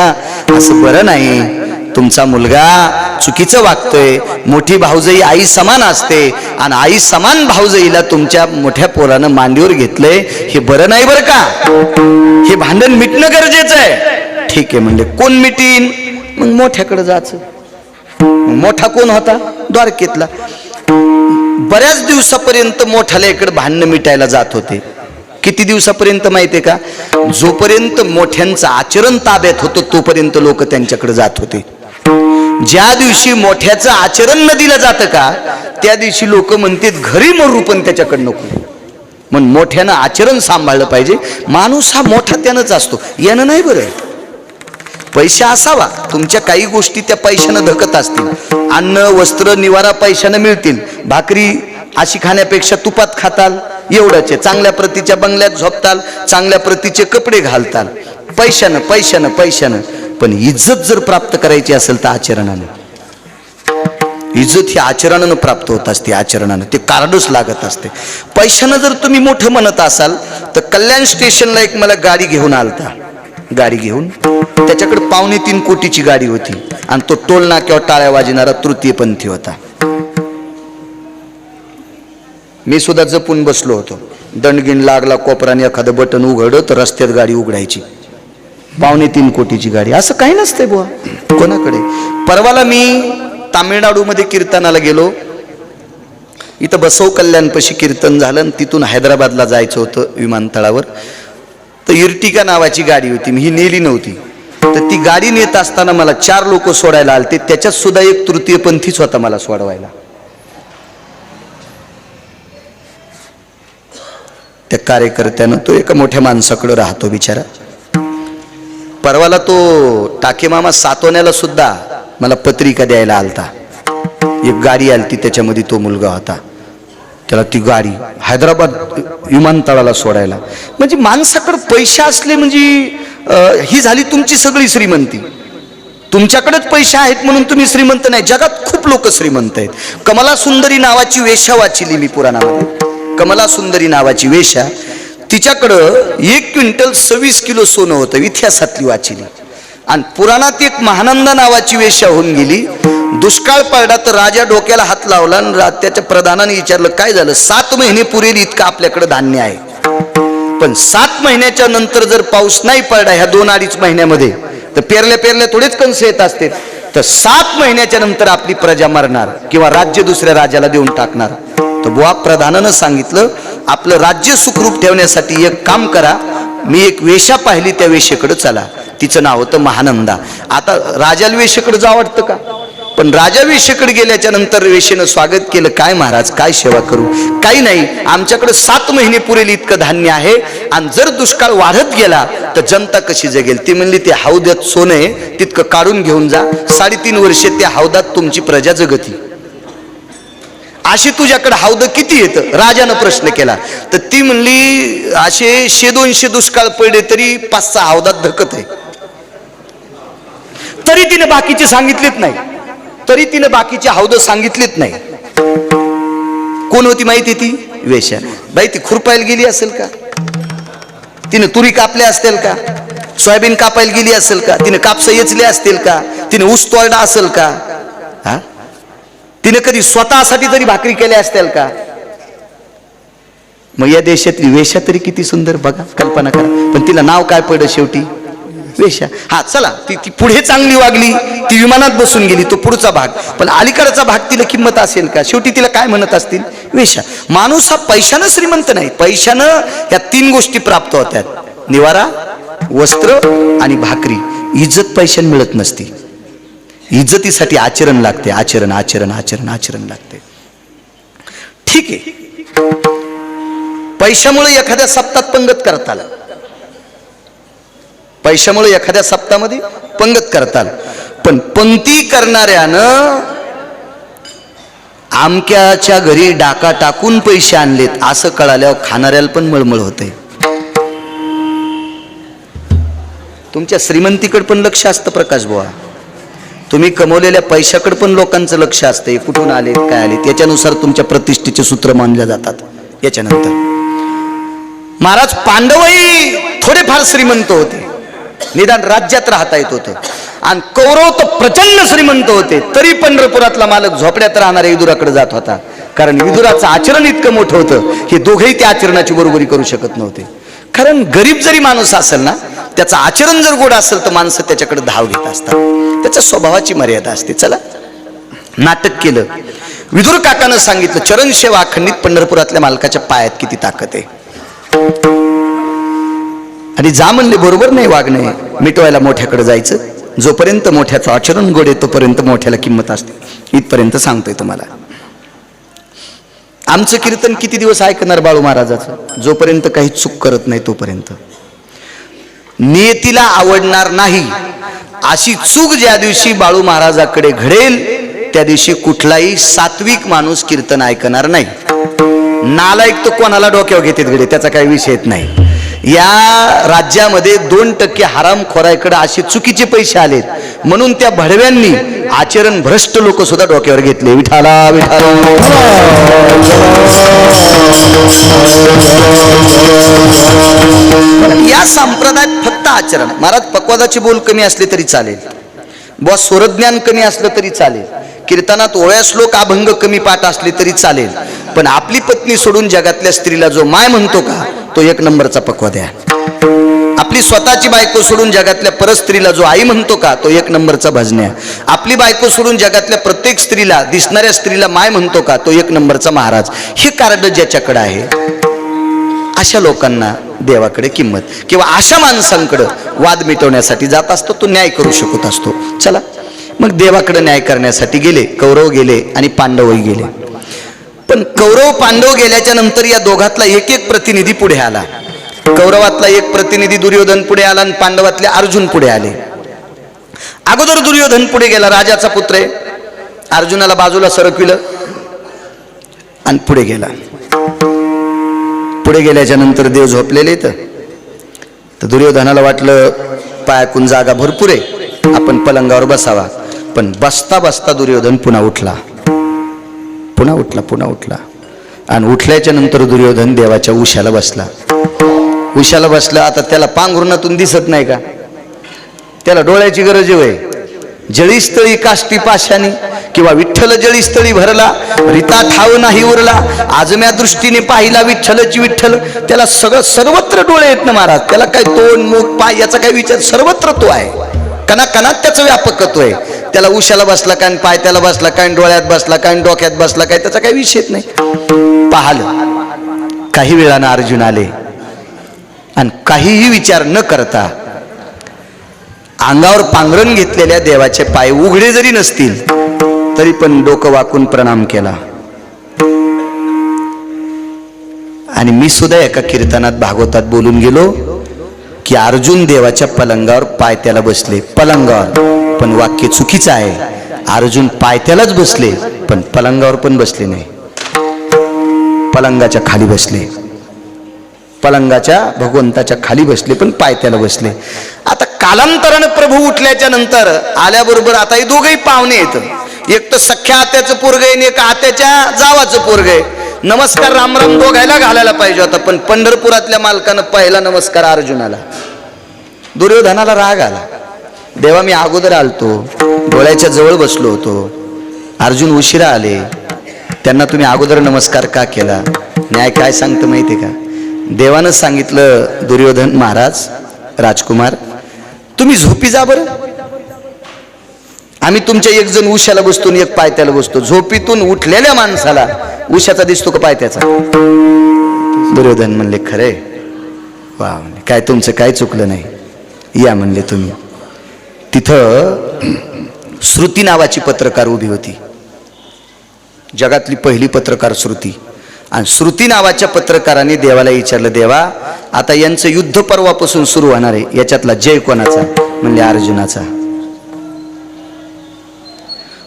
[SPEAKER 1] असं बरं नाही, तुमचा मुलगा चुकीचं वागतोय. मोठी भाऊजाई आई समान असते आणि आई समान भाऊजाईला तुमच्या मोठ्या पोरानं मांडीवर घेतलंय, हे बरं नाही बरं का. हे भांडण मिटणं गरजेचं आहे. ठीक आहे म्हणले. कोण मिटीन? मग मोठ्याकडे जायचं. मोठा कोण होता? द्वारकेतला. बऱ्याच दिवसापर्यंत मोठ्याला इकडे भांडणं मिटायला जात होते. किती दिवसापर्यंत माहितीये का? जोपर्यंत मोठ्यांचं आचरण ताब्यात होतं तोपर्यंत लोक त्यांच्याकडे जात होते. ज्या दिवशी मोठ्याचं आचरण न दिलं जातं का, त्या दिवशी लोक म्हणतात घरी मरू पण त्याच्याकडे नको. म्हणून मोठ्यानं आचरण सांभाळलं पाहिजे. माणूस हा मोठा त्यानंच असतो, यानं नाही. बरं पैसा असावा, तुमच्या काही गोष्टी त्या पैशानं धकत असतील. अन्न वस्त्र निवारा पैशानं मिळतील. भाकरी अशी खाण्यापेक्षा तुपात खाताल, एवढंच आहे. चांगल्या प्रतीच्या बंगल्यात झोपताल, चांगल्या प्रतीचे कपडे घालताल. पैशानं. पण इज्जत जर प्राप्त करायची असेल तर आचरणानं. इज्जत ही आचरणानं प्राप्त होत असते. आचरणानं ते कार्डच लागत असते. पैशानं जर तुम्ही मोठं म्हणत असाल तर कल्याण स्टेशनला एक मला गाडी घेऊन आलता. गाडी घेऊन त्याच्याकडे 2.25 कोटीची गाडी होती आणि तो टोल नाक्यावर टाळ्या वाजणारा तृतीयपंथी होता. मी सुद्धा जपून बसलो होतो. दंडगिण लागला कोपराने एखादं बटन उघडत तर रस्त्यात गाडी उघडायची. 2.25 कोटीची गाडी. असं काही नसतंय बुवा कोणाकडे. परवाला मी तामिळनाडूमध्ये कीर्तनाला गेलो. इथं बसव कल्याणपाशी कीर्तन झालं आणि तिथून हैदराबादला जायचं होतं विमानतळावर. तर इर्टिगा नावाची गाडी होती. मी ही नेली नव्हती. तर ती गाडी नेत असताना मला 4 लोक सोडायला आलते. त्याच्यात सुद्धा एक तृतीयपंथीच होता मला सोडवायला. त्या कार्यकर्त्यानं, तो एका मोठ्या माणसाकडे राहतो बिचारा. परवाला तो टाकेमामा सातवण्याला सुद्धा मला पत्रिका द्यायला आलता. एक गाडी आलती, त्याच्यामध्ये तो मुलगा होता. त्याला ती गाडी हैदराबाद विमानतळाला सोडायला. म्हणजे माणसाकडे पैसे असले म्हणजे ही झाली तुमची सगळी श्रीमंती. तुमच्याकडेच पैसे आहेत म्हणून तुम्ही श्रीमंत नाही. जगात खूप लोक श्रीमंत आहेत. कमला सुंदरी नावाची वेश्या वाचली मी पुराणामध्ये. कमला सुंदरी नावाची वेश्या, तिच्याकडं 1 क्विंटल 26 किलो सोनं होतं. इतिहासातली वाचली. आणि पुराणात एक महानंदा नावाची वेश्या होऊन गेली. दुष्काळ पडला तर राजा डोक्याला हात लावला आणि त्याच्या प्रधानाने विचारलं काय झालं. 7 महिने पुरेल इतकं आपल्याकडे धान्य आहे, पण 7 महिन्याच्या नंतर जर पाऊस नाही पडला ह्या 2-2.5 महिन्यामध्ये तर पेरल्या थोडेच कंस येत असते. तर 7 महिन्याच्या नंतर आपली प्रजा मरणार किंवा राज्य दुसऱ्या राजाला देऊन टाकणार. तर बुवा प्रधानानं सांगितलं आपलं राज्य सुखरूप ठेवण्यासाठी एक काम करा, मी एक वेश्या पाहिली, त्या वेश्येकडे चला. तिचं नाव होतं महानंदा. आता राजाला वेश्येकडे जावं वाटतं का? पण राजा वेश्येकडे गेल्याच्या नंतर वेश्येनं स्वागत केलं. काय महाराज, काय सेवा करू? काही नाही, आमच्याकडे 7 महिने पुरेल इतकं धान्य आहे, आणि जर दुष्काळ वाढत गेला तर जनता कशी जगेल? ती म्हणली, ते हौद्यात सोनं आहे, तितकं काढून घेऊन जा, 3.5 वर्षे त्या हौदात तुमची प्रजा जगती. अशी तुझ्याकडे हौद किती येतं? राजानं प्रश्न केला. तर ती म्हणली, असे 100-200 दुष्काळ पडले तरी 5-6 हौदात धकत आहे. तरी तिने बाकीचे सांगितलेत नाही, तरी तिने बाकीचे हौद सांगितलेत नाही. कोण होती माहिती? ती वेश्या. बाई, ती खुरपायला गेली असेल का? तिने तुरी कापल्या असतील का? सोयाबीन कापायला गेली असेल का? तिने कापसं येचले असतील का? तिने ऊस तोडला असेल का? हा, तिने कधी स्वतःसाठी तरी भाकरी केल्या असतील का? मग या देशातली वेश्या तरी किती सुंदर, बघा, कल्पना करा. पण तिला नाव काय पडलं शेवटी? वेश्या. हा, चला, ती पुढे चांगली वागली, ती विमानात बसून गेली, तो पुढचा भाग. पण अलीकडचा भाग तिला किंमत असेल का? शेवटी तिला काय म्हणत असतील? वेश्या. माणूस हा पैशानं श्रीमंत नाही. पैशानं या 3 गोष्टी प्राप्त होत्यात: निवारा, वस्त्र आणि भाकरी. इज्जत पैशाने मिळत नसती. इज्जतीसाठी आचरण लागते. आचरण आचरण आचरण आचरण लागते. ठीक आहे, पैशामुळे एखाद्या सप्ताहात पंगत करता आलं, पैशामुळे एखाद्या सप्ताहामध्ये पंगत करताल, पण पंक्ती करणाऱ्यानं आमक्याच्या घरी डाका टाकून पैसे आणलेत असं कळाल्यावर खाणाऱ्याला पण मळमळ होते. तुमच्या श्रीमंतीकडे पण लक्ष असतं प्रकाश बुवा. तुम्ही कमवलेल्या पैशाकडे पण लोकांचं लक्ष असते. कुठून आलेत, काय आलेत, याच्यानुसार तुमच्या प्रतिष्ठेचे सूत्र मानले जातात. याच्यानंतर महाराज पांडवही थोडेफार श्रीमंत होते, निदान राज्यात राहता येत होतं. आणि कौरव तर प्रचंड श्रीमंत होते, तरी पंढरपुरातला मालक झोपड्यात राहणाऱ्या विदुराकडे जात होता. कारण विदुराचं आचरण इतकं मोठं होतं, हे दोघेही त्या आचरणाची बरोबरी करू शकत नव्हते. कारण गरीब जरी माणूस असेल ना, त्याचं आचरण जर गोड असेल तर माणसं त्याच्याकडे धाव घेत असतात. त्याच्या स्वभावाची मर्यादा असते. चला, नाटक केलं. विदुर काकानं सांगितलं, चरणसेवा अखंडित पंढरपुरातल्या मालकाच्या पायात किती ताकद आहे. आणि जा म्हणले, बरोबर नाही वागणे, मिटवायला मोठ्याकडे जायचं. जोपर्यंत मोठ्याचं आचरण गोड आहे तोपर्यंत मोठ्याला किंमत असते. इथपर्यंत सांगतोय तुम्हाला. आमचं कीर्तन किती दिवस ऐकणार बाळू महाराजाचं? जोपर्यंत काही चूक करत नाही तोपर्यंत. नियतीला आवडणार नाही अशी चूक ज्या दिवशी बाळू महाराजाकडे घडेल त्या दिवशी कुठलाही सात्विक माणूस कीर्तन ऐकणार नाही. नालायक तो कोणाला डोक्यावर घेतात घडे, त्याचा काही विषय नाही. या राज्यामध्ये 2% हरामखोराकडे असे चुकीचे पैसे आलेत, म्हणून त्या भडव्यांनी आचरण भ्रष्ट लोक सुद्धा डोक्यावर घेतले. विठाला विठाला. या संप्रदायात फक्त आचरण. महाराज, पक्वादाचे बोल कमी असले तरी चालेल, बुवा स्वरज्ञान कमी असलं तरी चालेल, कीर्तनात ओळ्या श्लोक अभंग कमी पाठ असले तरी चालेल, पण आपली पत्नी सोडून जगातल्या स्त्रीला जो माय म्हणतो का तो 1 नंबरचा पक्वाद आहे. आपली स्वतःची बायको सोडून जगातल्या परस्त्रीला जो आई म्हणतो का तो 1 नंबरचा भजन्या. आपली बायको सोडून जगातल्या प्रत्येक स्त्रीला, दिसणाऱ्या स्त्रीला माय म्हणतो का तो 1 नंबरचा महाराज. हे कार्ड ज्याच्याकडे आहे अशा लोकांना देवाकडे किंमत, किंवा अशा माणसांकडे वाद मिटवण्यासाठी जात असतो, तो न्याय करू शकत असतो. चला, मग देवाकडे न्याय करण्यासाठी गेले. कौरव गेले आणि पांडवही गेले. पण कौरव पांडव गेल्याच्या नंतर या दोघातला एक प्रतिनिधी पुढे आला. कौरवातला एक प्रतिनिधी दुर्योधन पुढे आला आणि पांडवातले अर्जुन पुढे आले. अगोदर दुर्योधन पुढे गेला, राजाचा पुत्र आहे. अर्जुनाला बाजूला सरकविलं आणि पुढे गेला. पुढे गेल्याच्या नंतर देव झोपलेले तर दुर्योधनाला वाटलं पायाकून जागा भरपूर आहे, आपण पलंगावर बसावा. पण बसता बसता दुर्योधन पुन्हा उठला आणि उठल्याच्या नंतर दुर्योधन देवाच्या उशाला बसला. आता त्याला पांघरुणातून दिसत नाही का? त्याला डोळ्याची गरज आहे. जळीस्थळी काष्टी पाशानी, किंवा विठ्ठल जळीस्थळी भरला, रिता ठाव नाही उरला, आजम्या दृष्टीने पाहिला विठ्ठलची विठ्ठल. त्याला सगळं सर्वत्र डोळे आहेत ना महाराज. त्याला काय तोंड मुख पाय याचा काही विचार, सर्वत्र तो आहे. कणाकणात त्याचं व्यापकत्व आहे. त्याला उशाला बसला काय, पाय त्याला बसला काय, डोळ्यात बसला काय, डोक्यात बसला काय, त्याचा काही विषयच नाही. पाहिलं. काही वेळानं अर्जुन आले आणि काहीही विचार न करता अंगावर पांघरण घेतलेल्या देवाचे पाय उघडे जरी नसतील तरी पण डोकं वाकून प्रणाम केला. आणि मी सुद्धा एका कीर्तनात भागवतात बोलून गेलो की अर्जुन देवाच्या पलंगावर पायथ्याला बसले. पलंगावर, पण वाक्य चुकीचं आहे. अर्जुन पायथ्यालाच बसले पण पलंगावर पण बसले नाही, पलंगाच्या खाली बसले. पलंगाच्या भगवंताच्या खाली बसले पण पायथ्याला बसले. आता कालांतराने प्रभू उठल्याच्या नंतर आल्याबरोबर आता हे दोघेही पाहुणे येत. एक तर सख्या आत्याचं पोरग आहे आणि एक आत्याच्या जावाचं पोरग आहे. नमस्कार राम राम दोघायला घालायला पाहिजे होता, पण पंढरपुरातल्या मालकानं पहिला नमस्कार अर्जुनाला. दुर्योधनाला राग आला. देवा मी अगोदर आलतो, डोळ्याच्या जवळ बसलो होतो, अर्जुन उशिरा आले, त्यांना तुम्ही अगोदर नमस्कार का केला? न्याय काय सांगतं माहिती का? देवानं सांगितलं दुर्योधन महाराज राजकुमार तुम्ही झोपी जा बरं, आम्ही तुमच्या एक जण उशाला बसतो आणि एक पायथ्याला बसतो. झोपीतून उठलेल्या माणसाला उशाचा दिसतो का पायथ्याचा? दुर्योधन म्हणले खरे वा, काय तुमचं काय चुकलं नाही, या म्हणले तुम्ही. तिथं श्रुती नावाची पत्रकार उभी होती, जगातली पहिली पत्रकार श्रुती. आणि श्रुती नावाच्या पत्रकाराने देवाला विचारलं, देवा आता यांचं युद्ध पर्वापासून सुरू होणार आहे, याच्यातला जय कोणाचा? म्हणले अर्जुनाचा.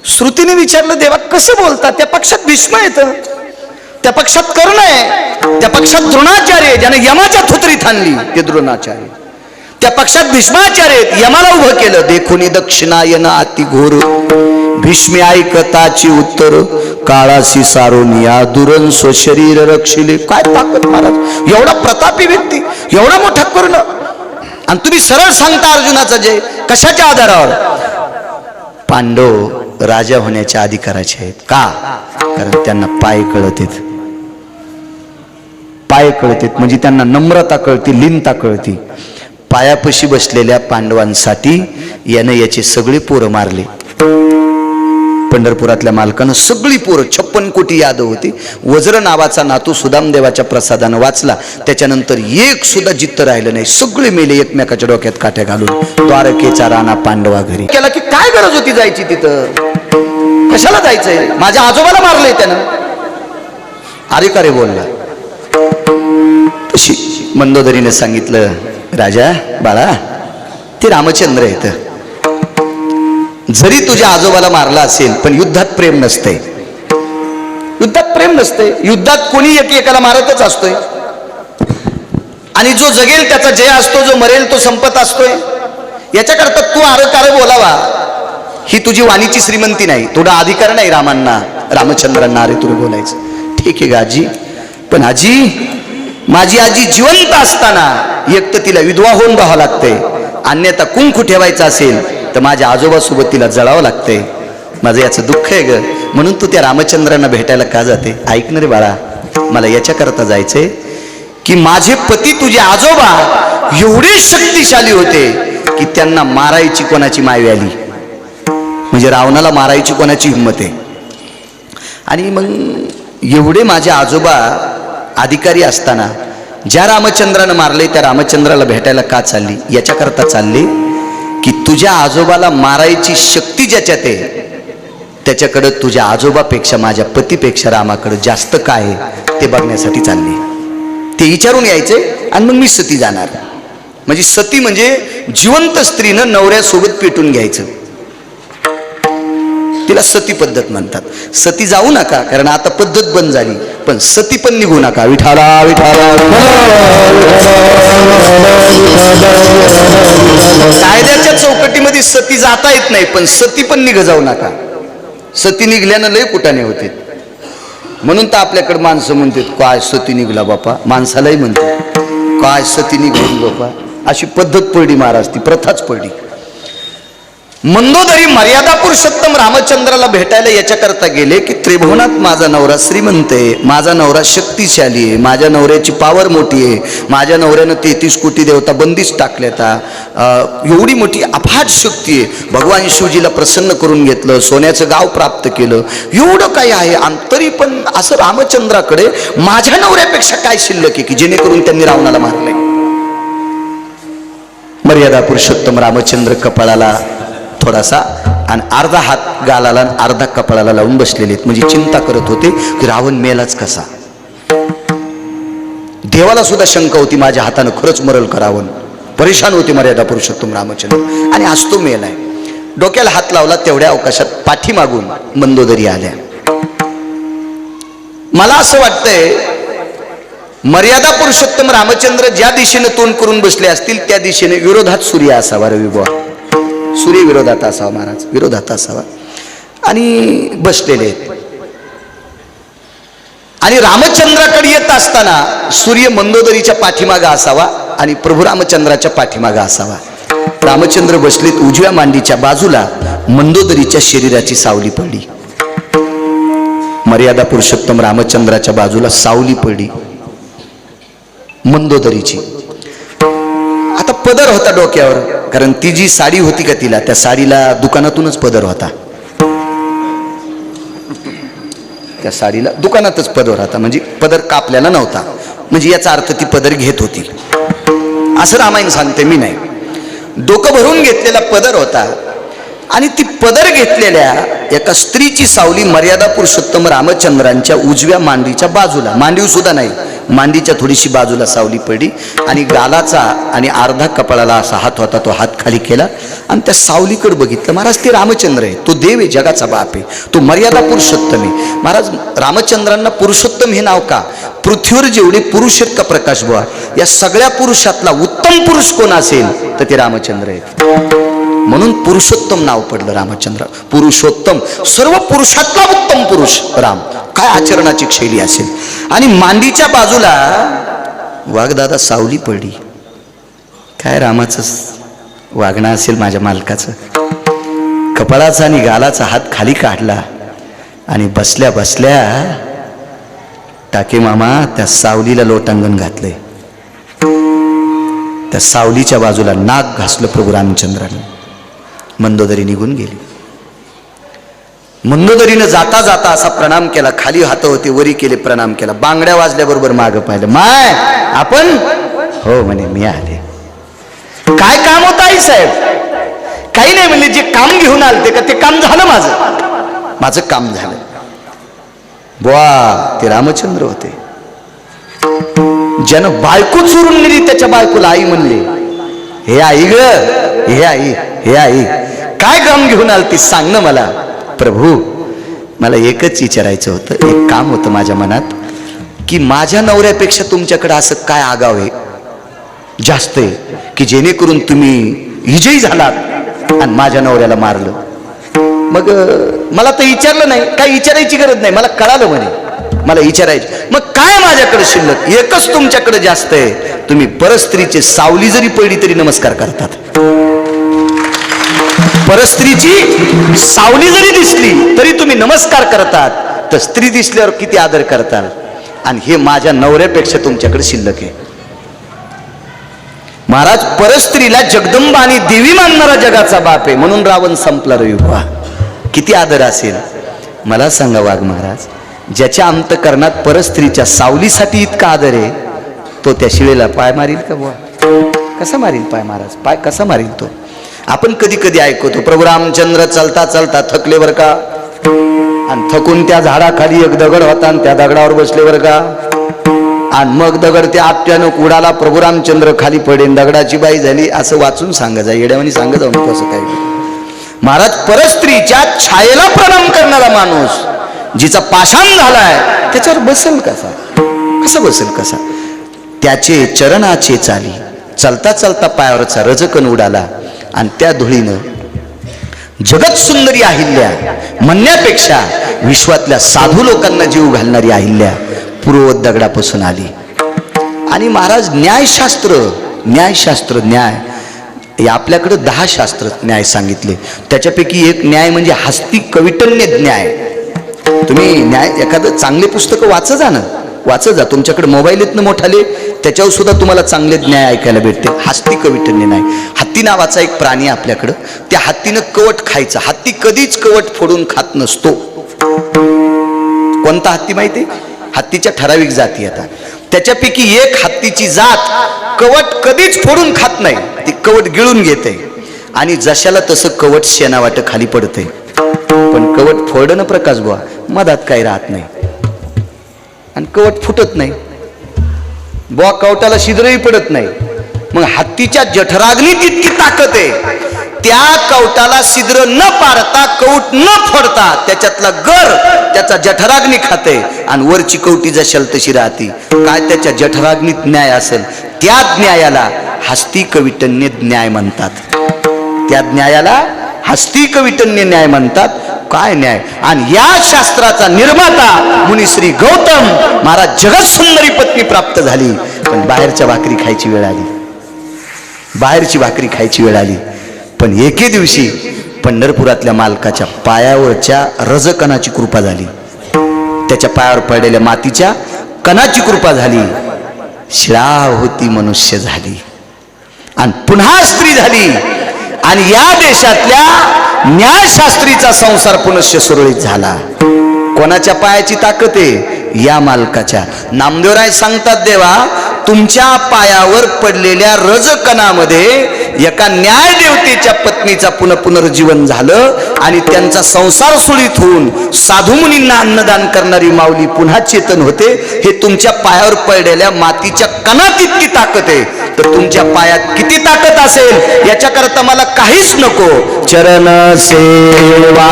[SPEAKER 1] श्रुतीने विचारलं, देवा कसं बोलता? त्या पक्षात भीष्म येतं, त्या पक्षात कर्ण आहे, त्या पक्षात द्रोणाचार्य ज्याने यमाच्या थुत्रीत आणली ते द्रोणाचार्य, त्या पक्षात भीष्माचार्य यमाला उभं केलं. देखुनी दक्षिणायन अति घोर भीष्मे ऐकताची उत्तर काळाशी सारोनिया दुरण स्वशरीर रक्षिले. काय ताकद महाराज, एवढा प्रतापी व्यक्ती, एवढा मोठा कर्ण, आणि तुम्ही सरळ सांगता अर्जुनाचा जय. कशाच्या आधारावर? पांडव राजा होण्याच्या अधिकाराचे आहेत. का? कारण त्यांना पाय कळतात, पाय कळतात म्हणजे त्यांना नम्रता कळती, लीनता कळती. पायापाशी बसलेल्या पांडवांसाठी यानं याचे सगळे पोरं मारले. पंढरपुरातल्या मालकानं सगळी पोरं 56 कोटी यादव होती. वज्र नावाचा नातू सुदामदेवाच्या प्रसादानं वाचला, त्याच्यानंतर एक सुद्धा जित्त राहिलं नाही, सगळे मेले एकमेकाच्या डोक्यात काठ्या घालून. द्वारकेचा राणा पांडवा घरी केला की काय गरज होती जायची तिथं? कशाला जायचंय? माझ्या आजोबाला मारलंय त्यानं. अरे का रे बोलला? तशी मंदोदरीने सांगितलं, राजा बाळा ते रामचंद्र आहेत, जरी तुझ्या आजोबाला मारला असेल पण युद्धात प्रेम नसते, युद्धात प्रेम नसते. युद्धात कोणी एकेकाला मारतच असतोय, आणि जो जगेल त्याचा जय असतो, जो मरेल तो संपत असतोय. याच्याकरता तू आरकार बोलावा ही तुझी वाणीची श्रीमंती नाही, थोडा अधिकार नाही रामांना रामचंद्रांना अरे तुला बोलायचं. ठीक आहे आजी, पण आजी माझी आजी जिवंत असताना एक तर तिला विधवा होऊन राहावं लागते, अन्यथा कुंकू ठेवायचं असेल तर माझ्या आजोबासोबत तिला जळावं लागते. माझं याचं दुःख आहे ग, म्हणून तू त्या रामचंद्रांना भेटायला का जाते? ऐक ना रे बाळा, मला याच्याकरता जायचंय की माझे पती तुझे आजोबा एवढे शक्तिशाली होते की त्यांना मारायची कोणाची माय आली, म्हणजे रावणाला मारायची कोणाची हिंमत आहे. आणि मग एवढे माझे आजोबा अधिकारी असताना ज्या रामचंद्रानं मारले त्या रामचंद्राला भेटायला का चालली? याच्याकरता चालली की तुझ्या आजोबाला मारायची शक्ती ज्याच्यात आहे त्याच्याकडं तुझ्या आजोबापेक्षा माझ्या पतीपेक्षा रामाकडं जास्त काय आहे ते बघण्यासाठी चालली. ते विचारून यायचे आणि मग मी सती जाणार. म्हणजे सती म्हणजे जिवंत स्त्रीनं नवऱ्यासोबत पेटून घ्यायचं, तिला सती पद्धत म्हणतात. सती जाऊ नका कारण आता पद्धत बंद झाली, पण सती पण निघू नका. विठाला विठाला. कायद्याच्या चौकटीमध्ये सती जाता येत नाही, पण सती पण निघ जाऊ नका. सती निघल्यानं लय कुटाने होते, म्हणून तर आपल्याकडे माणसं म्हणतात काय सती निघला बापा, माणसालाही म्हणतात काय सती निघली बापा. अशी पद्धत पडली महाराज, ती प्रथाच पडली. मंदोदरी मर्यादा पुरुषोत्तम रामचंद्राला भेटायला याच्याकरता गेले की त्रिभुवनात माझा नवरा श्रीमंत आहे, माझा नवरा शक्तिशाली आहे, माझ्या नवऱ्याची पावर मोठी आहे, माझ्या नवऱ्यानं 33 कोटी देवता बंदिस्त टाकल्याता, एवढी मोठी अफाट शक्ती आहे. भगवान शिवजीला प्रसन्न करून घेतलं, सोन्याचं गाव प्राप्त केलं, एवढं काही आहे. आणि तरी पण असं रामचंद्राकडे माझ्या नवऱ्यापेक्षा काय शिल्लक आहे की जेणेकरून त्यांनी रावणाला मारले. मर्यादा पुरुषोत्तम रामचंद्र कपाळाला थोडासा आणि अर्धा हात गालाला आणि अर्धा कपाळाला लावून बसलेले आहेत. म्हणजे चिंता करत होते की रावण मेलाच कसा. देवाला सुद्धा शंका होती माझ्या हातानं खरंच मरल का रावण. परेशान होते मर्यादा पुरुषोत्तम रामचंद्र. आणि आज तो मेलाय. डोक्याला हात लावला तेवढ्या अवकाशात पाठीमागून मंदोदरी आल्या. मला असं वाटतंय मर्यादा पुरुषोत्तम रामचंद्र ज्या दिशेने तोंड करून बसले असतील त्या दिशेने विरोधात सूर्य असावा. रविबुवा सूर्य विरोधात असावा. महाराज विरोधात असावा आणि बसलेले आहेत. आणि रामचंद्राकडे येत असताना सूर्य मंदोदरीच्या पाठीमागा असावा आणि प्रभू रामचंद्राच्या पाठीमागा असावा. रामचंद्र बसलेत उजव्या मांडीच्या बाजूला. मंदोदरीच्या शरीराची सावली पडली. मर्यादा पुरुषोत्तम रामचंद्राच्या बाजूला सावली पडली मंदोदरीची. आता पदर होता डोक्यावर, कारण ती जी साडी होती का तिला, त्या साडीला दुकानातूनच पदर होता. त्या साडीला दुकानातच पदर होता. म्हणजे पदर कापलेला नव्हता. म्हणजे याचा अर्थ ती पदर घेत होती असं रामायण सांगते, मी नाही. डोकं भरून घेतलेला पदर होता. आणि ती पदर घेतलेल्या एका स्त्रीची सावली मर्यादा पुरुषोत्तम रामचंद्रांच्या उजव्या मांडीच्या बाजूला, मांडीव सुद्धा नाही, मांडीच्या थोडीशी बाजूला सावली पडली. आणि गालाचा आणि अर्धा कपाळाला असा हात होता. तो हात खाली केला आणि त्या सावलीकडे बघितलं. महाराज ते रामचंद्र आहे. तो देव आहे, जगाचा बाप आहे. तो मर्यादा पुरुषोत्तम आहे. महाराज रामचंद्रांना पुरुषोत्तम हे नाव का? पृथ्वीवर जेवढे पुरुष आहेत का प्रकाश बुवा, या सगळ्या पुरुषातला उत्तम पुरुष कोण असेल तर ते रामचंद्र आहेत. म्हणून पुरुषोत्तम नाव पडलं रामचंद्र. पुरुषोत्तम, सर्व पुरुषातला उत्तम पुरुष राम. काय आचरणाची शैली असेल. आणि मांडीच्या बाजूला वाघदादा सावली पडली. काय रामाचं वागणं असेल माझ्या मालकाचं. कपाळाचा आणि गालाचा हात खाली काढला आणि बसल्या बसल्या टाके मामा त्या सावलीला लोटांगण घातलंय. त्या सावलीच्या बाजूला नाक घासलं प्रभू रामचंद्राने. मंदोदरी निघून गेली. मंदोदरीनं जाता जाता असा प्रणाम केला. खाली हात होते वरी केले, प्रणाम केला. बांगड्या वाजल्याबरोबर मागं पाहिलं. माय आपण? हो म्हणे मी आले. काय काम होतं आई साहेब? काही नाही म्हणले. जे काम घेऊन आलते का ते काम झालं. माझं काम झालं. बुवा ते रामचंद्र होते. ज्यानं बायको चोरून नेली त्याच्या बायकोला आई म्हणले. हे आई ग, हे आई, हे आई, काय काम घेऊन आलती सांग ना मला. प्रभू मला एकच विचारायचं होतं. एक काम होतं माझ्या मनात की माझ्या नवऱ्यापेक्षा तुमच्याकडे असं काय आगाव आहे जास्त आहे की जेणेकरून तुम्ही विजयी झालात आणि माझ्या नवऱ्याला मारलं. मग मला तर विचारलं नाही. काही विचारायची गरज नाही. मला कळालं म्हणे मला विचारायचं. मग काय माझ्याकडे शिल्लक? एकच तुमच्याकडे जास्त आहे. तुम्ही परस्त्रीचे सावली जरी पडली तरी नमस्कार करतात. परस्त्रीची सावली जरी दिसली तरी तुम्ही नमस्कार करतात. तर स्त्री दिसल्यावर किती आदर करतात. आणि हे माझ्या नवऱ्यापेक्षा तुमच्याकडे शिल्लक आहे. महाराज परस्त्रीला जगदंबा आणि देवी मानणारा जगाचा बाप आहे. म्हणून रावण संपला. रविवा किती आदर असेल मला सांगा वाघ महाराज. ज्याच्या अंतकरणात परस्त्रीच्या सावलीसाठी इतका आदर आहे तो त्या शिवेला पाय मारील का बुवा? कसा मारील पाय महाराज? पाय कसा मारील तो? आपण कधी कधी ऐकतो प्रभू रामचंद्र चालता चालता थकले बर का, आणि थकून त्या झाडाखाली एक दगड होता आणि त्या दगडावर बसले बर का, आणि मग दगड त्या आपट्यानं उडाला, प्रभू रामचंद्र खाली पडेन, दगडाची बाई झाली. असं वाचून सांगा जा, येड्यावानी सांगत जाऊ नको असं काही. महाराज परस्त्रीच्या छायेला प्रणाम करणारा माणूस जिचा पाषाण झालाय त्याच्यावर बसेल कसा? कसं बसेल कसा? त्याचे चरणाचे चाली चलता चलता पायावरचा रजकण उडाला आणि त्या धुळीनं जगत सुंदरी अहिल्या म्हणण्यापेक्षा विश्वातल्या साधू लोकांना जीव घालणारी अहिल्या पूर्ववत दगडापासून आली. आणि महाराज न्यायशास्त्र न्याय आपल्याकडे 10 शास्त्र न्याय सांगितले. त्याच्यापैकी एक न्याय म्हणजे हस्ती कविटन्य न्याय. तुम्ही न्याय एखादं चांगले पुस्तक वाचत जा. तुमच्याकडे मोबाईल येत ना मोठाले, त्याच्यावर सुद्धा तुम्हाला चांगले न्याय ऐकायला भेटते. हस्ती कविटन्य न्याय. हत्ती नावाचा एक प्राणी आपल्याकडं, त्या हत्तीनं कवट खायचं. हत्ती कधीच कवट फोडून खात नसतो. कोणता हत्ती माहिती? हत्तीच्या ठराविक जाती येतात. त्याच्यापैकी एक हत्तीची जात कवट कधीच फोडून खात नाही, ती कवट गिळून घेते. आणि जशाला तसं कवट शेणा वाट खाली पडतंय, पण कवट फोडणं प्रकाश बुवा मधात काही राहत नाही आणि कवट फुटत नाही बुवा, कवटाला छिद्रही पडत नाही. मग हत्तीच्या जठराग्नीत इतकी ताकद आहे, त्या कवटाला छिद्र न पाडता कवट न फोडता त्याच्यातला गर त्याचा जठराग्नी खाते आणि वरची कवटी जशाल तशी राहते. काय त्याच्या जठराग्नीत न्याय असेल, त्या न्यायाला हस्तिकविटन्य न्याय म्हणतात. त्या न्यायाला हस्तिकविटन्य न्याय म्हणतात. काय न्याय? आणि या शास्त्राचा निर्माता मुनिश्री गौतम महाराज जगत सुंदरी पत्नी प्राप्त झाली, पण बाहेरच्या भाकरी खायची वेळ आली, बाहेरची भाकरी खायची वेळ आली. पण एके दिवशी पंढरपुरातल्या मालकाच्या पायावरच्या रजकणाची कृपा झाली, त्याच्या पायावर पडलेल्या मातीच्या कणाची कृपा झाली. शिळा होती मनुष्य झाली आणि पुन्हा स्त्री झाली. आणि या देशातल्या न्यायशास्त्रीचा संसार पुनश्च सुरळीत झाला. कोणाच्या पायाची ताकद आहे? या मालकाच्या. नामदेवराय सांगतात, देवा तुमच्या पायावर पडलेल्या रजकणामध्ये एका न्यायदेवतेच्या पत्नीचा पुनर्जीवन झालं आणि त्यांचा संसार सुरळीत होऊन साधू मुनींना अन्नदान करणारी माऊली पुन्हा चेतन होते. हे तुमच्या पायावर पडलेल्या मातीच्या कणात इतकी ताकद आहे, तर तुमच्या पायात किती ताकद असेल याच्याकरता मला काहीच नको. चरण सेवा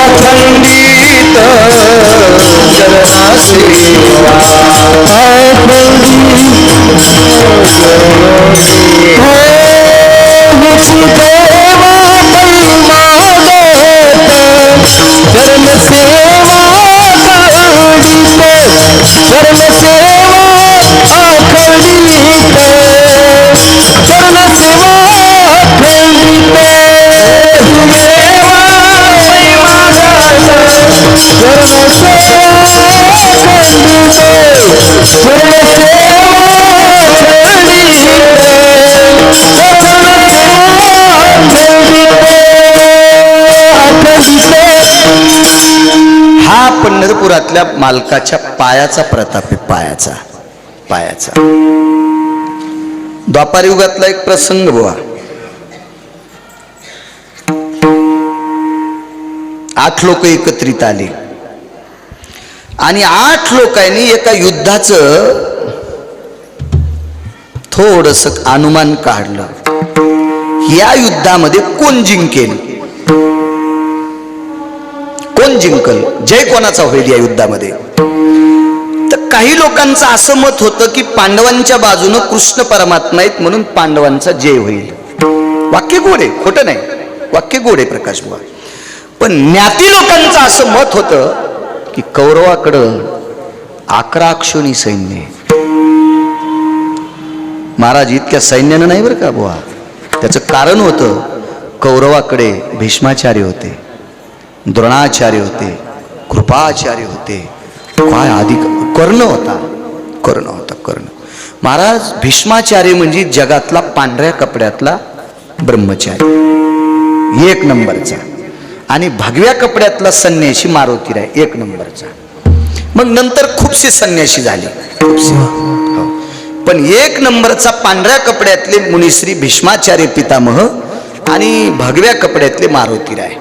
[SPEAKER 1] अखंडित चरणा सेवा हा पंढरपुरातल्या मालकाच्या पायाचा प्रताप आहे. पायाचा द्वापार युगातला एक प्रसंग बुवा. 8 लोक एकत्रित आले आणि 8 लोकांनी एका युद्धाचं थोडस अनुमान काढलं. या युद्धामध्ये कोण जिंकेल, कोण जिंकल, जय कोणाचा होईल या युद्धामध्ये. तर काही लोकांचं असं मत होतं की पांडवांच्या बाजूनं कृष्ण परमात्मा आहेत म्हणून पांडवांचा जय होईल. वाक्य गोड आहे, खोटं नाही, वाक्य गोड आहे प्रकाश बुवा. पण ज्ञाती लोकांचं असं मत होतं की कौरवाकडं 11 अक्षोणी सैन्य. महाराज इतक्या सैन्यानं नाही बरं का बुवा. त्याचं कारण होतं, कौरवाकडे भीष्माचार्य होते, द्रोणाचार्य होते, कृपाचार्य होते, काय अधिक कर्ण होता. महाराज भीष्माचार्य म्हणजे जगातला पांढऱ्या कपड्यातला ब्रह्मचारी 1 नंबरचा, आणि भगव्या कपड्यातला संन्यासी मारुतीराय 1 नंबरचा. मग नंतर खूपसे संन्यासी झाले, पण 1 नंबरचा पांढऱ्या कपड्यातले मुनिश्री भीष्माचार्य पितामह आणि भगव्या कपड्यातले मारुतीराय.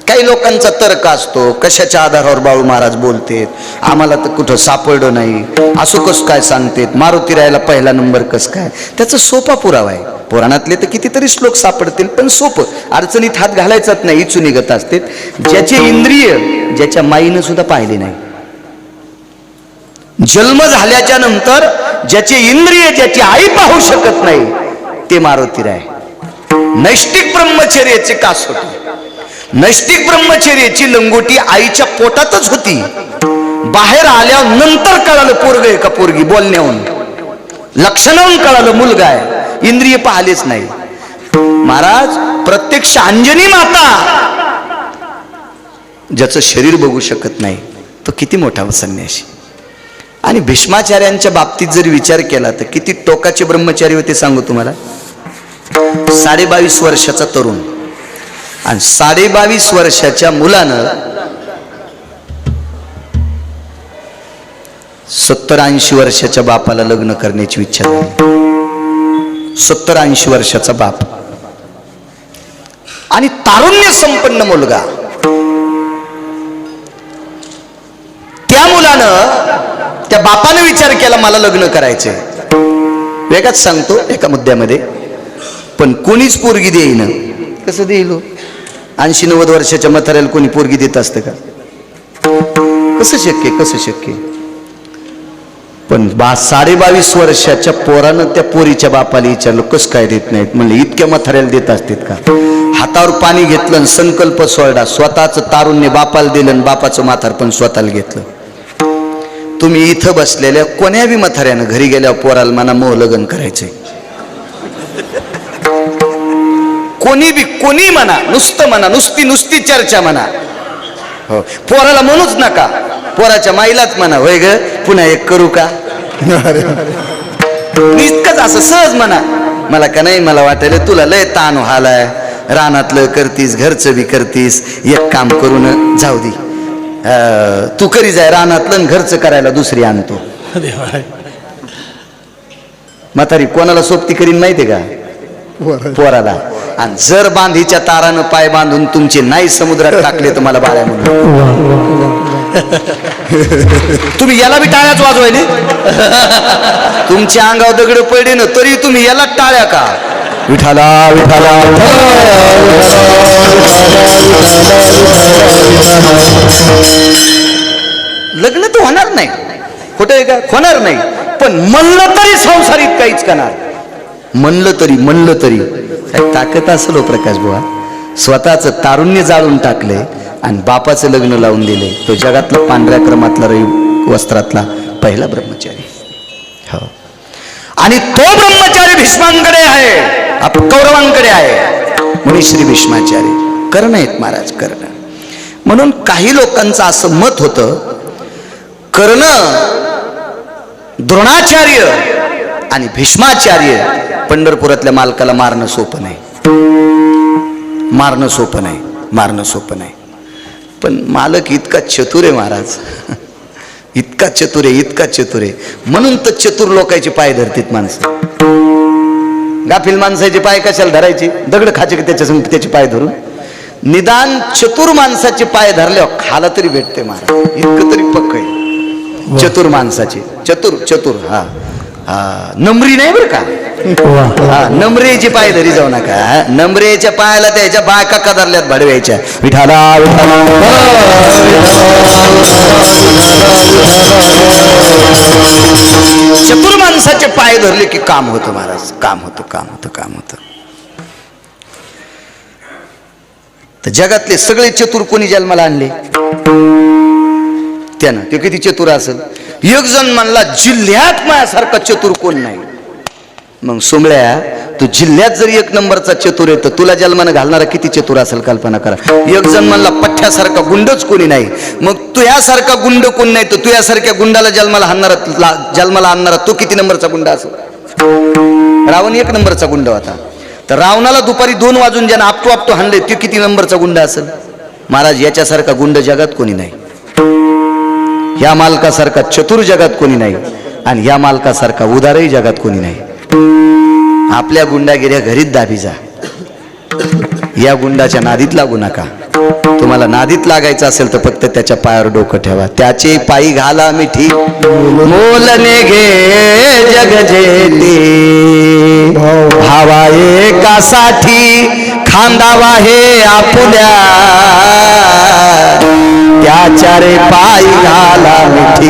[SPEAKER 1] काही लोकांचा तर्क असतो, कशाच्या आधारावर बाळू महाराज बोलतेत, आम्हाला तर कुठं सापडलं नाही, असं कसं काय सांगतेत, मारुतीरायला पहिला नंबर कसं काय. त्याचा सोपा पुरावा आहे. पुराणातले तर कितीतरी श्लोक सापडतील, पण सोपं, अडचणीत हात घालायचाच नाही, इचू निघत असते. ज्याचे इंद्रिय ज्याच्या माईनं सुद्धा पाहिले नाही, जन्म झाल्याच्या नंतर ज्याचे इंद्रिय ज्याची आई पाहू शकत नाही, ते मारुतीराय. नैष्टिक ब्रह्मचर्याचे कासोटी, नैष्टिक ब्रह्मचर्याची लंगोटी आईच्या पोटातच होती. बाहेर आल्यावर नंतर कळालं पोरग आहे का पोरगी, बोलण्याहून लक्षणाहून कळालं मुलगा आहे, इंद्रिय पाहिलेच नाही. महाराज प्रत्यक्ष अंजनी माता ज्याचं शरीर बघू शकत नाही, तो किती मोठा संन्यासी. आणि भीष्माचार्यांच्या बाबतीत जर विचार केला तर किती टोकाचे ब्रह्मचारी होते सांगू तुम्हाला. 22.5 वर्षाचा तरुण आणि 22.5 वर्षाच्या मुलानं 70-80 वर्षाच्या बापाला लग्न करण्याची इच्छा झाली. 70-80 वर्षाचा बाप आणि तारुण्य संपन्न मुलगा. त्या मुलानं त्या बापानं विचार केला मला लग्न करायचंय. वेगळाच सांगतो एका मुद्द्यामध्ये, पण कोणीच पोरगी देईन. कसं देईल? 80-90 वर्षाच्या म्हाताऱ्याला कोणी पोरगी देत असतं का? कसं शक्य, कसं शक्य? पण 22 वर्षाच्या पोरानं त्या पोरीच्या बापाला विचारलं कसं काय देत नाहीत. म्हणले इतक्या म्हाताऱ्याला देत असतात का? हातावर पाणी घेतलं आणि संकल्प सोडला. स्वतःच तारुण्य बापाला दिलं आणि बापाचं म्हातारपण स्वतःला घेतलं. तुम्ही इथं बसलेल्या कोण्या बी म्हाताऱ्यानं घरी गेल्यावर पोराला म्हणा मोह लग्न करायचंय. कोणी म्हणा, नुसतं म्हणा, नुसती चर्चा म्हणा. हो, पोराला म्हणूच नका, पोराच्या माईलाच म्हणा होय ग पुन्हा एक करू का. इतकंच असं सहज म्हणा. मला का नाही, मला वाटायला तुला लय ताण व्हालाय, रानातलं करतीस, घरचं बी करतीस, एक काम करून जाऊ दे, तू करी जाय रानातलं, घरचं करायला दुसरी आणतो. म्हातारी कोणाला सोबती करीन माहितीये का? पोराला. आणि जर बांधीच्या तारानं पाय बांधून तुमचे नाही समुद्रात टाकले तर मला बाळ्या म्हणून. तुम्ही याला बी टाळ्याच वाजवायले. तुमच्या अंगावर दगड पडले ना तरी तुम्ही याला टाळ्या का? विठाला विठाला. लग्न तर होणार नाही, खोटं आहे का? होणार नाही. पण म्हणलं तरी संसारित काहीच करणार. म्हणलं तरी ताकद असेल हो प्रकाश बुवा. स्वतःच तारुण्य जाळून टाकले आणि बापाचं लग्न लावून दिले. तो जगातला पांढऱ्या क्रमातला वस्त्रातला पहिला ब्रह्मचारी. हो, आणि तो ब्रह्मचारी भीष्मांकडे आहे, कौरवांकडे आहे. म्हणून श्री भीष्माचार्य कर्ण आहेत महाराज, कर्ण. म्हणून काही लोकांचं असं मत होतं, कर्ण, द्रोणाचार्य आणि भीष्माचार्य पंढरपुरातल्या मालकाला मारणं सोपं नाही. मारणं सोपं नाही. पण मालक इतका चतुर आहे महाराज, इतका चतुर आहे. म्हणून तर चतुर लोकांचे पाय धरतात माणसं. गाफील माणसाचे पाय कशाला धरायचे? दगड खायचे की त्याचे पाय धरून? निदान चतुर माणसाचे पाय धरल्यावर खाला तरी भेटते महाराज. इतकं तरी पक्क आहे चतुर माणसाचे. चतुर. हा, नमरी नाही बरं का? हा, नमरेचे पाय धरी जाऊ नका. नमरेच्या पायाला त्याच्या बायका कदरल्यात भडव्याच्या. विठाला चतुर माणसाचे पाय धरले की काम होतं महाराज, काम होतं. तर जगातले सगळे चतुर कोणी जन्माला आणले? त्यानं. ते किती चतुर असेल? एक जण म्हणला जिल्ह्यात माझ्यासारखा चतुर कोण नाही. मग सोमळ्या, तू जिल्ह्यात जरी एक नंबरचा चतुर आहे तर तुला जन्मानं घालणारा किती चतुर असेल कल्पना करा. एक जण म्हणला पठ्ठ्यासारखा गुंडच कोणी नाही. मग तुझ्यासारखा गुंड कोण नाही तर तुझ्यासारख्या गुंडाला जन्माला आणणारा तो किती नंबरचा गुंड असेल? रावण एक नंबरचा गुंड होता. तर रावणाला दुपारी 2 वाजून ज्यानं आपटो हाणले ते किती नंबरचा गुंड असेल? महाराज, याच्यासारखा गुंड जगात कोणी नाही. या मालकासारखा चतुर जगात कोणी नाही आणि या मालकासारखा उदारही जगात कोणी नाही. आपल्या गुंडागिऱ्या घरीच दाबी जा. या गुंडाच्या नादीत लागू नका. तुम्हाला नादीत लागायचं असेल तर फक्त त्याच्या पायावर डोकं ठेवा. त्याचे पायी घाला मिठी मोलने घे जग जेती, भावा एकासाठी खांदावा हे आपुल्या, त्याच्या रे पायी घाला मिठी.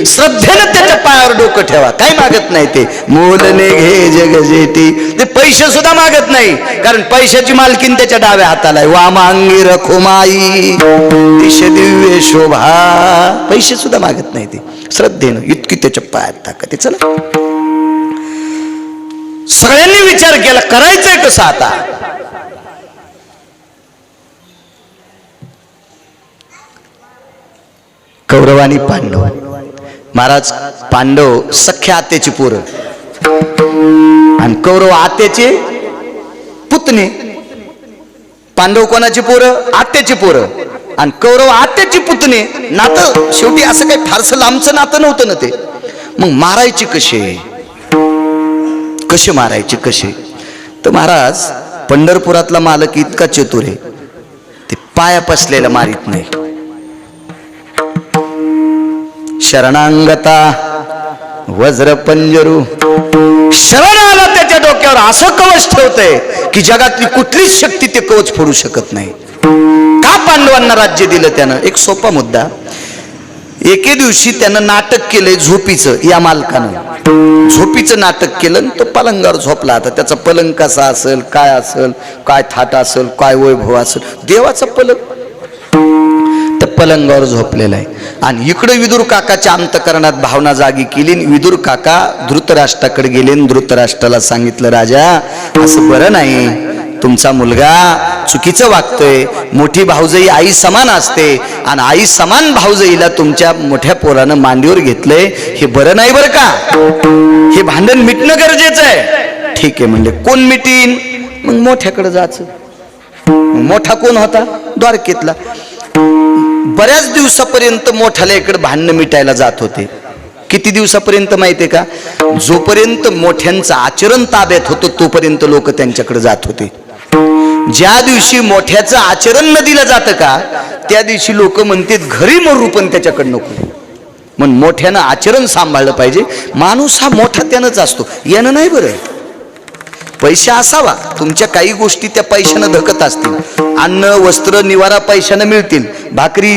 [SPEAKER 1] श्रद्धेनं त्याच्या पायावर डोकं ठेवा. काही मागत नाही ते. मोलने घे जग जेती. ते पैसे सुद्धा मागत नाही, कारण पैशाची मालकीन त्याच्या डाव्या हाताला आहे. वामांगी रखुमाई दिश दिव्य शोभा. पैसे सुद्धा मागत नाही ते. श्रद्धेनं इतकी त्याच्या पायात ताकद. चला, सगळ्यांनी विचार केला करायचंय कसं आता? कौरव आणि पांडव. महाराज, पांडव सख्या आत्याची पोरं आणि कौरव आत्याचे पुतणे. पांडव कोणाची पोरं? आत्याची पोरं. आणि कौरव आत्याची पुतणे, नातं शेवटी असं काही फारसं लांबचं नातं नव्हतं ना ते. मग मारायचे कसे मारायचे कसे? तर महाराज पंढरपुरातला मालक इतका चतुर आहे, ते पाया पसलेला मारित नाही. शरणांगता वज्र पंजरू, शरण आला त्याच्या डोक्यावर असं कवच ठेवतंय की जगातली कुठलीच शक्ती ते कवच फोडू शकत नाही. का पांडवांना राज्य दिलं त्यानं? एक सोपा मुद्दा. एके दिवशी त्यानं नाटक केलंय झोपीचं, या मालकानं झोपीचं नाटक केलं. तो पलंगावर झोपला. आता त्याचा पलंग कसा असेल, काय थाट असेल, काय वैभव असेल, देवाचा पलंग. तर पलंगावर झोपलेला आहे. आणि इकडे विदुर काकाच्या अंतकरणात भावना जागी केली. विदुर काका धृतराष्ट्राकडे गेले. धृतराष्ट्राला सांगितलं, राजा असं बरं नाही, तुमचा मुलगा चुकीचं वागतोय. मोठी भाऊजाई आई समान असते आणि आई समान भाऊजाईला तुमच्या मोठ्या पोरानं मांडीवर घेतलंय, हे बरं नाही बरं का. हे भांडण मिटणं गरजेचं आहे. ठीक आहे म्हणले. कोण मिटीन? मग मोठ्याकडे जायचं. मोठा कोण होता? द्वारकेतला. बऱ्याच दिवसापर्यंत मोठ्याला इकडे भांडणं मिटायला जात होते. किती दिवसापर्यंत माहितीये का? जोपर्यंत मोठ्यांचं आचरण ताब्यात होतं तोपर्यंत लोक त्यांच्याकडे जात होते. ज्या दिवशी मोठ्याचं आचरण न दिलं जातं का, त्या दिवशी लोक म्हणतात घरी मरू पण त्याच्याकडे नको. मग मोठ्यानं आचरण सांभाळलं पाहिजे. माणूस हा मोठा त्यानंच असतो, यानं नाही. बरं पैसा असावा, तुमच्या काही गोष्टी त्या पैशानं धकत असतील. अन्न वस्त्र निवारा पैशानं मिळतील. भाकरी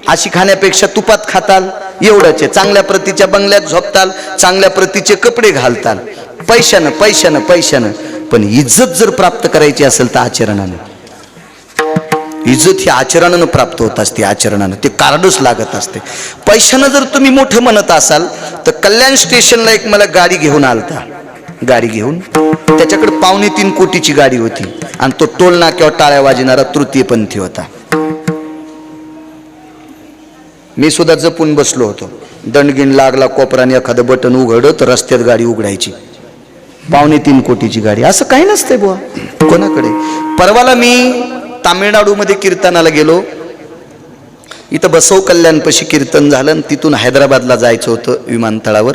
[SPEAKER 1] अशी खाण्यापेक्षा तुपात खाताल, एवढंच आहे. चांगल्या प्रतीच्या बंगल्यात झोपताल, चांगल्या प्रतीचे कपडे घालताल, पैशानं. पण इज्जत जर प्राप्त करायची असेल तर आचरणानं. इज्जत ही आचरणानं प्राप्त होत असते. आचरणानं ते कार्डच लागत असते. पैशानं जर तुम्ही मोठं म्हणत असाल तर कल्याण स्टेशनला एक मला गाडी घेऊन आलता. गाडी घेऊन त्याच्याकडे 2.25 कोटीची गाडी होती आणि तो टोल नाक्यावर टाळ्या वाजणारा तृतीयपंथी होता. मी सुद्धा जपून बसलो होतो. दंडगिण लागला कोपराने एखादं बटन उघडत तर रस्त्यात गाडी उघडायची. 2.25 कोटीची गाडी. असं काही नसतंय बुवा कोणाकडे. परवाला मी तामिळनाडूमध्ये कीर्तनाला गेलो. इथं बसव कल्याणपाशी कीर्तन झालं आणि तिथून हैदराबादला जायचं होतं विमानतळावर.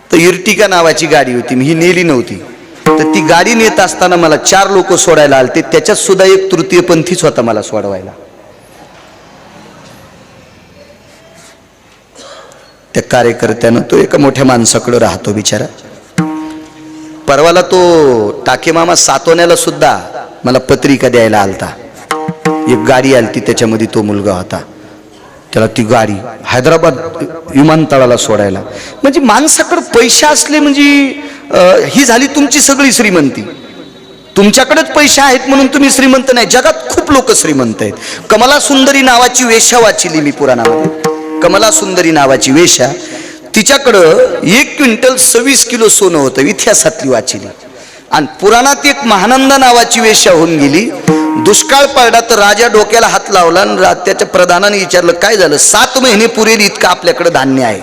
[SPEAKER 1] तर इर्टिका नावाची गाडी होती, मी ही नेली नव्हती. तर ती गाडी नेत असताना मला 4 लोक सोडायला आलते. त्याच्यात सुद्धा एक तृतीयपंथीच होता मला सोडवायला. त्या कार्यकर्त्यानं, तो एका मोठ्या माणसाकडे राहतो बिचारा. परवाला तो टाकेमामा सातोण्याला सुद्धा मला पत्रिका द्यायला आलता. एक गाडी आलती, त्याच्यामध्ये तो मुलगा होता. त्याला ती गाडी हैदराबाद विमानतळाला सोडायला. म्हणजे माणसाकडे पैसे असले म्हणजे ही झाली तुमची सगळी श्रीमंती. तुमच्याकडेच पैसे आहेत म्हणून तुम्ही श्रीमंत नाही. जगात खूप लोक श्रीमंत आहेत. कमला सुंदरी नावाची वेश्या वाचली मी पुराणामध्ये. कमला सुंदरी नावाची वेश्या, तिच्याकडं 1 क्विंटल 26 किलो सोनं होतं. इतिहासातली वाचली. आणि पुराणात एक महानंदा नावाची वेश्या होऊन गेली. दुष्काळ पडला तर राजा डोक्याला हात लावला आणि त्याच्या प्रधानाने विचारलं काय झालं. 7 महिने पुरेल इतकं आपल्याकडे धान्य आहे,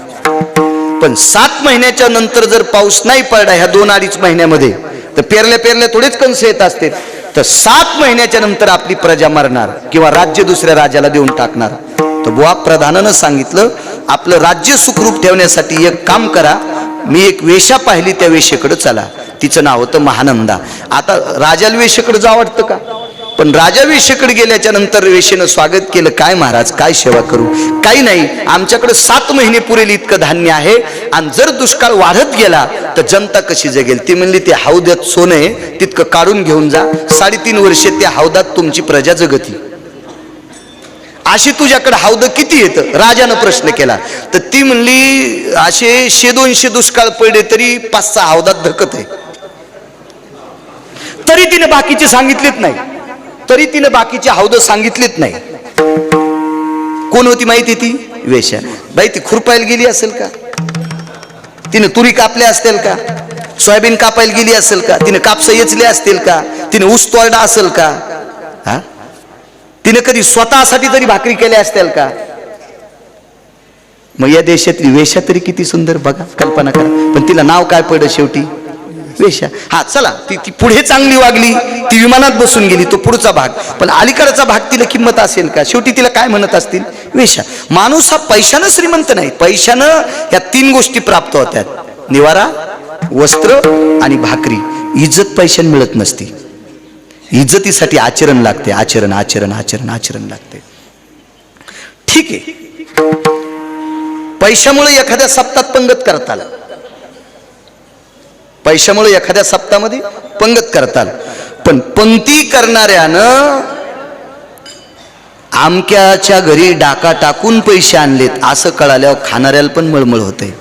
[SPEAKER 1] पण 7 महिन्याच्या नंतर जर पाऊस नाही पडला ह्या 2-2.5 महिन्यामध्ये तर पेरल्या थोडेच कंस येत असते. तर 7 महिन्याच्या नंतर आपली प्रजा मरणार किंवा राज्य दुसऱ्या राजाला देऊन टाकणार. तर बुवा प्रधानानं सांगितलं आपलं राज्य सुखरूप ठेवण्यासाठी एक काम करा, मी एक वेश्या पाहिली, त्या वेश्येकडे चला. तिचं नाव होतं महानंदा. आता राजाला वेश्येकडे जावं वाटतं का? पण राजा वेश्येकडे गेल्याच्या नंतर वेश्येनं स्वागत केलं. काय महाराज, काय सेवा करू? काही नाही, आमच्याकडे 7 महिने पुरेल इतकं धान्य आहे आणि जर दुष्काळ वाढत गेला तर जनता कशी जगेल? ती म्हणली ते हौदात सोनं आहे, तितकं काढून घेऊन जा. 3.5 वर्षे त्या हौदात तुमची प्रजा जगती. अशी तुझ्याकडे हौद किती येतं? राजानं प्रश्न केला. तर ती म्हणली असे 100-200 दुष्काळ पडले तरी 5-6 हौदात धकत आहे. तरी तिने बाकीचे सांगितलेत नाही. तरी तिने बाकीचे हौद सांगितलेत नाही. कोण होती माहिती? ती वेश्या. बाई ती खुरपायला गेली असेल का? तिने तुरी कापल्या असतील का? सोयाबीन कापायला गेली असेल का? तिने कापसं येचले असतील का? तिने ऊस तोडला असेल का? हा, तिने कधी स्वतःसाठी तरी भाकरी केल्या असतील का? मग या देशातली वेश्या तरी किती सुंदर बघा, कल्पना करा. पण तिला नाव काय पडलं शेवटी? वेश्या. हा चला, ती पुढे चांगली वागली, ती विमानात बसून गेली, तो पुढचा भाग. पण अलीकडचा भाग तिला किंमत असेल का? शेवटी तिला काय म्हणत असतील? वेश्या. माणूस हा पैशानं श्रीमंत नाही. पैशानं या 3 गोष्टी प्राप्त होत्यात: निवारा, वस्त्र आणि भाकरी. इज्जत पैशाने मिळत नसती. इज्जतीसाठी आचरण लागते. आचरण आचरण आचरण आचरण लागते. ठीक आहे, पैशामुळे एखाद्या सप्ताहात पंगत करताल, पैशामुळे एखाद्या सप्ताहामध्ये पंगत करताल, पण पंक्ती करणाऱ्यानं आमक्याच्या घरी डाका टाकून पैसे आणलेत असं कळाल्यावर खाणाऱ्याला पण मळमळ होते.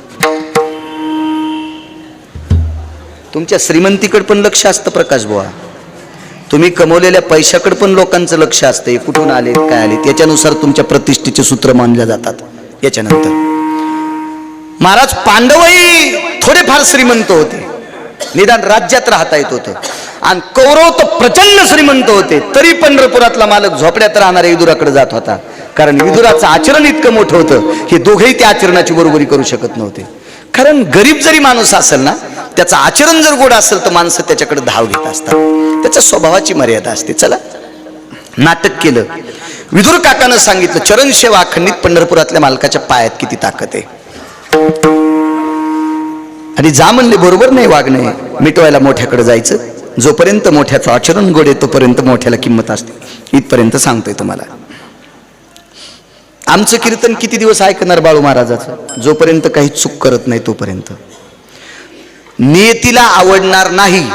[SPEAKER 1] तुमच्या श्रीमंतीकडे पण लक्ष असतं प्रकाश बुवा. तुम्ही कमवलेल्या पैशाकडे पण लोकांचं लक्ष असतं. कुठून आले, काय आले, त्याच्यानुसार तुमच्या प्रतिष्ठेचे सूत्र मानले जातात. याच्यानंतर महाराज पांडवही थोडेफार श्रीमंत होते, निदान राज्यात राहता येत होतं. आणि कौरव तर प्रचंड श्रीमंत होते, तरी पंढरपुरातला मालक झोपड्यात राहणाऱ्या विदुराकडे जात होता. कारण विदुराचं आचरण इतकं मोठं होतं की दोघेही त्या आचरणाची बरोबरी करू शकत नव्हते. कारण गरीब जरी माणूस असेल ना, त्याचं आचरण जर गोड असेल तर माणसं त्याच्याकडे धाव घेत असतात. त्याच्या स्वभावाची मर्यादा असते. चला, नाटक केलं. विदुर काकानं सांगितलं, चरण सेवा अखंडित पंढरपुरातल्या मालकाच्या पायात किती ताकद आहे. आणि जा म्हणले, बरोबर नाही वागणे, मिटवायला मोठ्याकडे जायचं. जोपर्यंत मोठ्याचं आचरण गोड आहे तोपर्यंत मोठ्याला किंमत असते. इथपर्यंत सांगतोय तुम्हाला. आमचं कीर्तन किती दिवस ऐकणार बाळू महाराजाचं? जोपर्यंत काही चूक करत नाही तोपर्यंत. नियतीला आवडणार नाही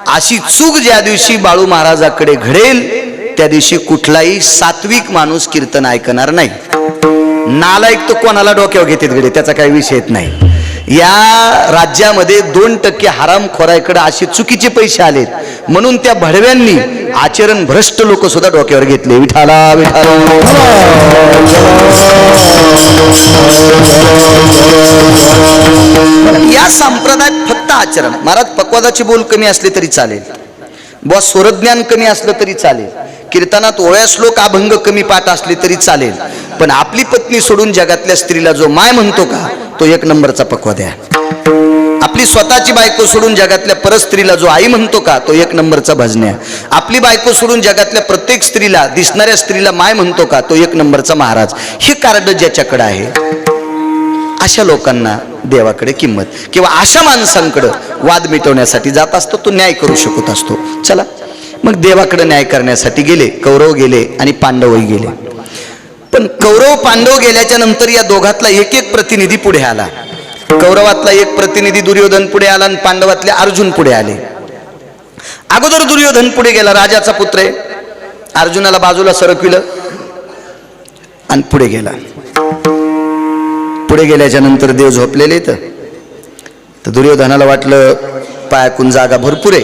[SPEAKER 1] अशी चूक ज्या दिवशी बाळू महाराजाकडे घडेल त्या दिवशी कुठलाही सात्विक माणूस कीर्तन ऐकणार नाही. नालायक तो कोणाला डोक्यावर घेतात घडे, त्याचा काही विषय नाही. या राज्यामध्ये 2% हरामखोराकडे असे चुकीचे पैसे आलेत म्हणून त्या भडव्यांनी आचरण भ्रष्ट लोक सुद्धा डोक्यावर घेतले. विठाला विठाला. या संप्रदायात फक्त आचरण. महाराज पक्वादाचे बोल कमी असले तरी चालेल, बुवा स्वरज्ञान कमी असलं तरी चालेल, कीर्तनात ओळ्या श्लोक अभंग कमी पाठ असले तरी चालेल, पण आपली पत्नी सोडून जगातल्या स्त्रीला जो माय म्हणतो का तो 1 नंबरचा पक्वाद आहे. आपली स्वतःची बायको सोडून जगातल्या परस्त्रीला जो आई म्हणतो का तो 1 नंबरचा भजन्या. आपली बायको सोडून जगातल्या प्रत्येक स्त्रीला, दिसणाऱ्या स्त्रीला माय म्हणतो का तो 1 नंबरचा महाराज. हे कार्ड ज्याच्याकडे आहे अशा लोकांना देवाकडे किंमत, किंवा अशा माणसांकडे वाद मिटवण्यासाठी जात असतो, तो न्याय करू शकत असतो. चला मग देवाकडे न्याय करण्यासाठी गेले. कौरव गेले आणि पांडवही गेले. पण कौरव पांडव गेल्याच्या नंतर या दोघातला एक प्रतिनिधी पुढे आला. कौरवातला एक प्रतिनिधी दुर्योधन पुढे आला आणि पांडवातले अर्जुन पुढे आले. अगोदर दुर्योधन पुढे गेला, राजाचा पुत्र आहे. अर्जुनाला बाजूला सरकविलं आणि पुढे गेला. पुढे गेल्याच्या नंतर देव झोपलेले तर दुर्योधनाला वाटलं पायाकून जागा भरपूर आहे,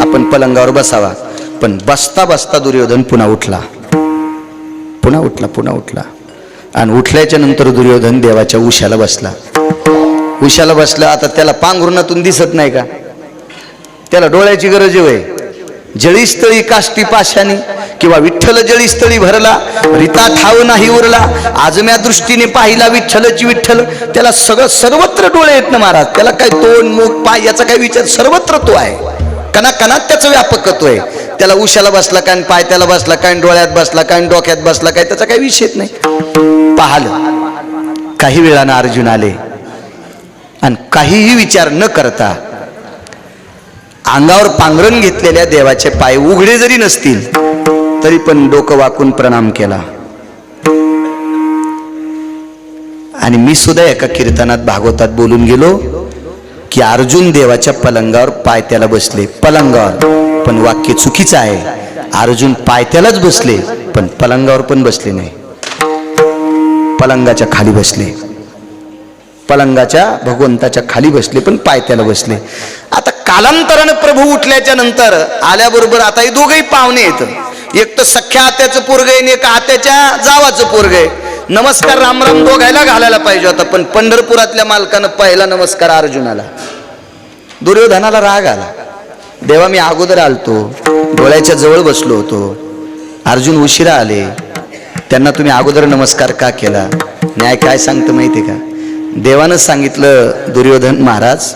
[SPEAKER 1] आपण पलंगावर बसावा. पण बसता बसता दुर्योधन पुन्हा उठला आणि उठल्याच्या नंतर दुर्योधन देवाच्या उशाला बसला. आता त्याला पांघरुणातून दिसत नाही का? त्याला डोळ्याची गरज आहे. जळीस्थळी काष्टी पाशानी किंवा विठ्ठल जळीस्थळी भरला, रीता ठाव नाही उरला, आजम्या दृष्टीने पाहिला विठ्ठलची विठ्ठल. त्याला सगळं सर्वत्र डोळे आहेत ना महाराज. त्याला काय तोंड मुख पाय याचा काही विचार, सर्वत्र तो आहे. कणाकणात त्याचं व्यापकत्व आहे. त्याला उशाला बसला काय, पाय त्याला बसला काय, डोळ्यात बसला काय, डोक्यात बसला काय, त्याचा काही विषयच नाही. पाहिलं. काही वेळानं अर्जुन आले आणि काहीही विचार न करता अंगावर पांघरण घेतलेल्या देवाचे पाय उघडे जरी नसतील तरी पण डोकं वाकून प्रणाम केला. आणि मी सुद्धा एका कीर्तनात भागवतात बोलून गेलो की अर्जुन देवाच्या पलंगावर पायथ्याला बसले. पलंगावर, पण वाक्य चुकीचं आहे. अर्जुन पायथ्यालाच बसले पण पलंगावर पण बसले नाही, पलंगाच्या खाली बसले. पलंगाच्या भगवंताच्या खाली बसले पण पायथ्याला बसले. आता कालांतरानं प्रभू उठल्याच्या नंतर आल्याबरोबर आता हे दोघेही पाहुणे येत. एक तर सख्या आत्याचं पोरग आहे, एक आत्याच्या जावाचं पोरग आहे. नमस्कार राम राम दोघायला घालायला पाहिजे होता, पण पंढरपुरातल्या मालकानं पहिला नमस्कार अर्जुनाला. दुर्योधनाला राग आला. देवा मी अगोदर आलतो, डोळ्याच्या जवळ बसलो होतो, अर्जुन उशिरा आले, त्यांना तुम्ही अगोदर नमस्कार का केला? न्याय काय सांगतं माहिती का? देवानं सांगितलं, दुर्योधन महाराज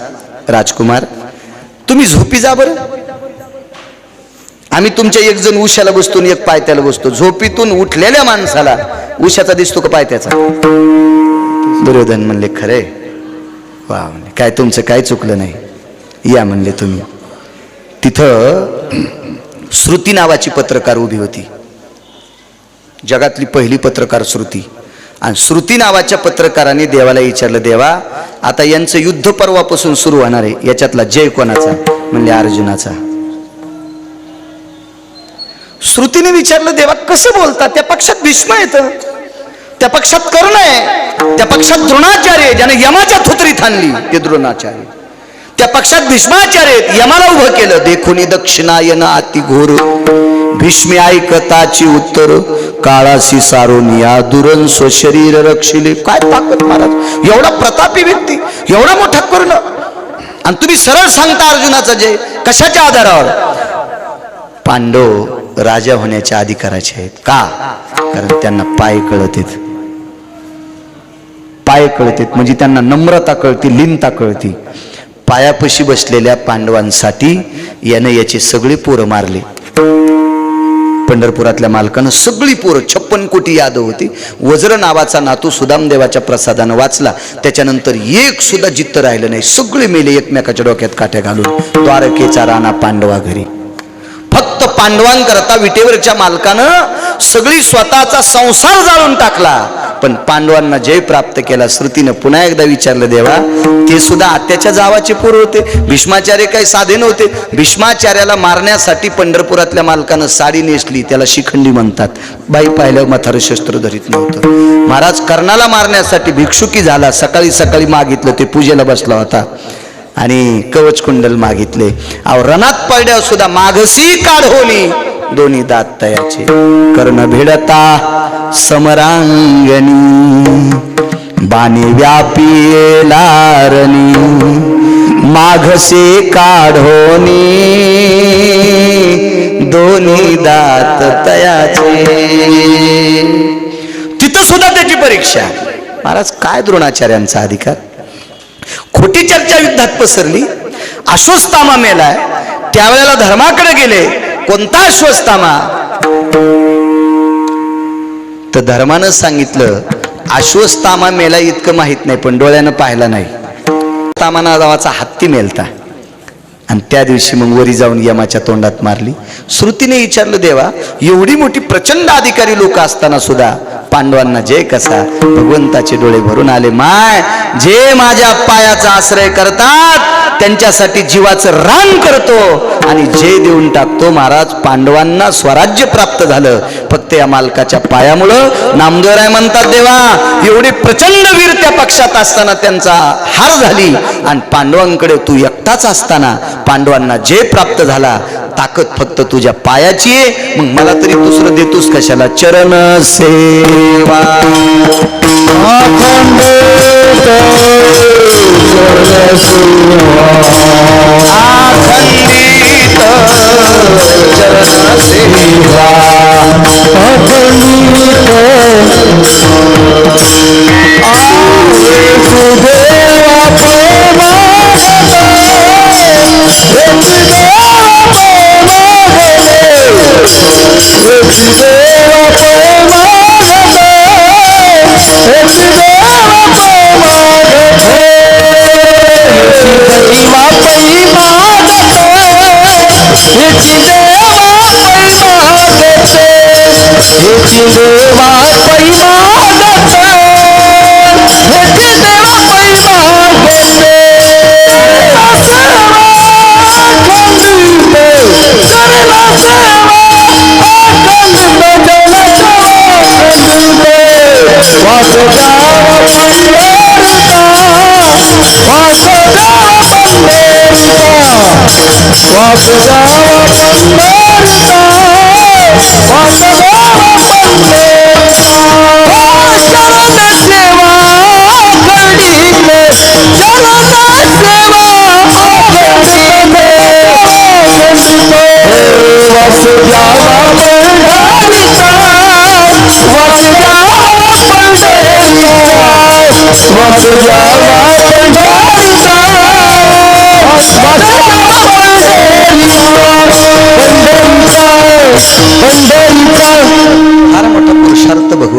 [SPEAKER 1] राजकुमार तुम्ही झोपी जा बरं. आम्ही तुमच्या एक जण उशाला बसतो आणि एक पायथ्याला बसतो. झोपीतून उठलेल्या माणसाला उशाचा दिसतो का पायथ्याचा? दुर्योधन म्हणले खरे वा, म्हणले काय तुमचं काय चुकलं नाही, या म्हणले तुम्ही. तिथं श्रुती नावाची पत्रकार उभी होती, जगातली पहिली पत्रकार श्रुती. आणि श्रुती नावाच्या पत्रकाराने देवाला विचारलं, देवा आता यांचं युद्ध पर्वापासून सुरू होणार आहे, याच्यातला जय कोणाचा? म्हणले अर्जुनाचा. श्रुतीने विचारलं, देवा कसं बोलता? त्या पक्षात भीष्म येतं, त्या पक्षात कर्ण आहे, त्या पक्षात द्रोणाचार्य ज्याने यमाच्या थुत्रीत आणली ते द्रोणाचार्य, त्या पक्षात भीष्माचार्य यमाला उभं केलं. देखुनी दक्षिणायन अति घोर भीष्मी ऐकताची उत्तर काळाशी सारोनिया दुरण स्वशरीर रक्षिले. काय ताकद महाराज, एवढा प्रतापी व्यक्ती, एवढा मोठा कर्ण, आणि तुम्ही सरळ सांगता अर्जुनाचा जय. कशाच्या आधारावर? पांडव राजा होण्याच्या अधिकाराचे आहेत. का? कारण त्यांना पाय कळतेत, पाय कळतेत म्हणजे त्यांना नम्रता कळती, लीनता कळती. पायापशी बसलेल्या पांडवांसाठी यानं याचे सगळे पोरं मारले. पंढरपुरातल्या मालकानं सगळी पोरं 56 कोटी यादव होती. वज्र नावाचा नातू सुदामदेवाच्या प्रसादानं वाचला, त्याच्यानंतर एक सुद्धा जित्त राहिलं नाही. सगळे मेले एकमेकाच्या डोक्यात काठ्या घालून. द्वारकेचा राणा पांडवा घरी. फक्त पांडवांकरता विटेवरच्या मालकानं सगळी स्वतःचा संसार जाळून टाकला, पण पांडवांना जय प्राप्त केला. श्रुतीनं पुन्हा एकदा विचारलं, देवा ते सुद्धा आत्याच्या जावाचे पोर होते, भीष्माचार्य काही साधे नव्हते. भीष्माचार्याला मारण्यासाठी पंढरपुरातल्या मालकानं साडी नेसली, त्याला शिखंडी म्हणतात. बाई पाहिलं म्हातारं शस्त्र धरीत नव्हतं. महाराज कर्णाला मारण्यासाठी भिक्षुकी झाला, सकाळी सकाळी मागितलं, ते पूजेला बसला होता आणि कवच कुंडल मागितले. अहो रणात पडल्यावर सुद्धा माघसी काढोनी दोन्ही दात तयाचे. कर्ण भिडता समरांगणी बाणी व्यापी लारणी माघसे काढोनी दोन्ही दात तयाचे. तिथं सुद्धा त्याची परीक्षा. महाराज काय द्रोणाचार्यांचा अधिकार? खोटी चर्चा युद्धात पसरली. अश्वत्थामा मेलाय, त्यावेळेला धर्माकडे गेले. कोणता अश्वत्थामा? तर धर्मानं सांगितलं अश्वत्थामा मेला इतकं माहित नाही, पण डोळ्यानं पाहिला नाही. तामा नावाचा हत्ती मेलता, आणि त्या दिवशी मग वरी जाऊन यमाच्या तोंडात मारली. श्रुतीने विचारलं, देवा एवढी मोठी प्रचंड अधिकारी लोक असताना सुद्धा पांडवांना जय कसा? भगवंताचे डोळे भरून आले. माय जे माझ्या पायाचा आश्रय करतात त्यांच्यासाठी जीवाचं रान करतो आणि जय देऊन टाकतो. महाराज पांडवांना स्वराज्य प्राप्त झालं फक्त या मालकाच्या पायामुळं. नामदेवराय म्हणतात, देवा एवढे प्रचंड वीर त्या पक्षात असताना त्यांचा हार झाली, आणि पांडवांकडे तू एकटाच असताना पांडवांना जय प्राप्त झाला. ताकद फक्त तुझ्या पायाची आहे, मग मला तरी दुसरं देतोस कशाला? चरण सेवा
[SPEAKER 2] वासुदेवा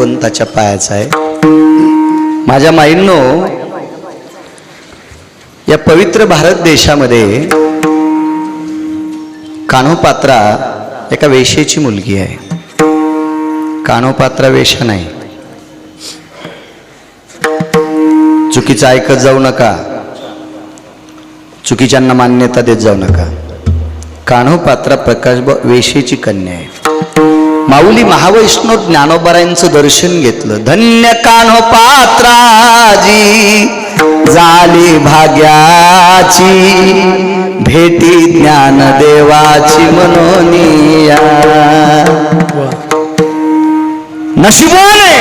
[SPEAKER 1] भगवंताच्या पायाचा आहे. माझ्या माईंनो, या पवित्र भारत देशामध्ये कान्होपात्रा एका वेश्येची मुलगी आहे. कान्होपात्रा वेश्या नाही. चुकीचं ऐकत जाऊ नका, चुकीच्यांना मान्यता देत जाऊ नका. कान्होपात्रा प्रकाश वेश्येची कन्या आहे. माऊली महावैष्णव ज्ञानोबारायांचं दर्शन घेतलं. धन्य कान्होपात्राजी झाली भाग्याची, भेटी ज्ञानदेवाची मनोनिया. नशिबाने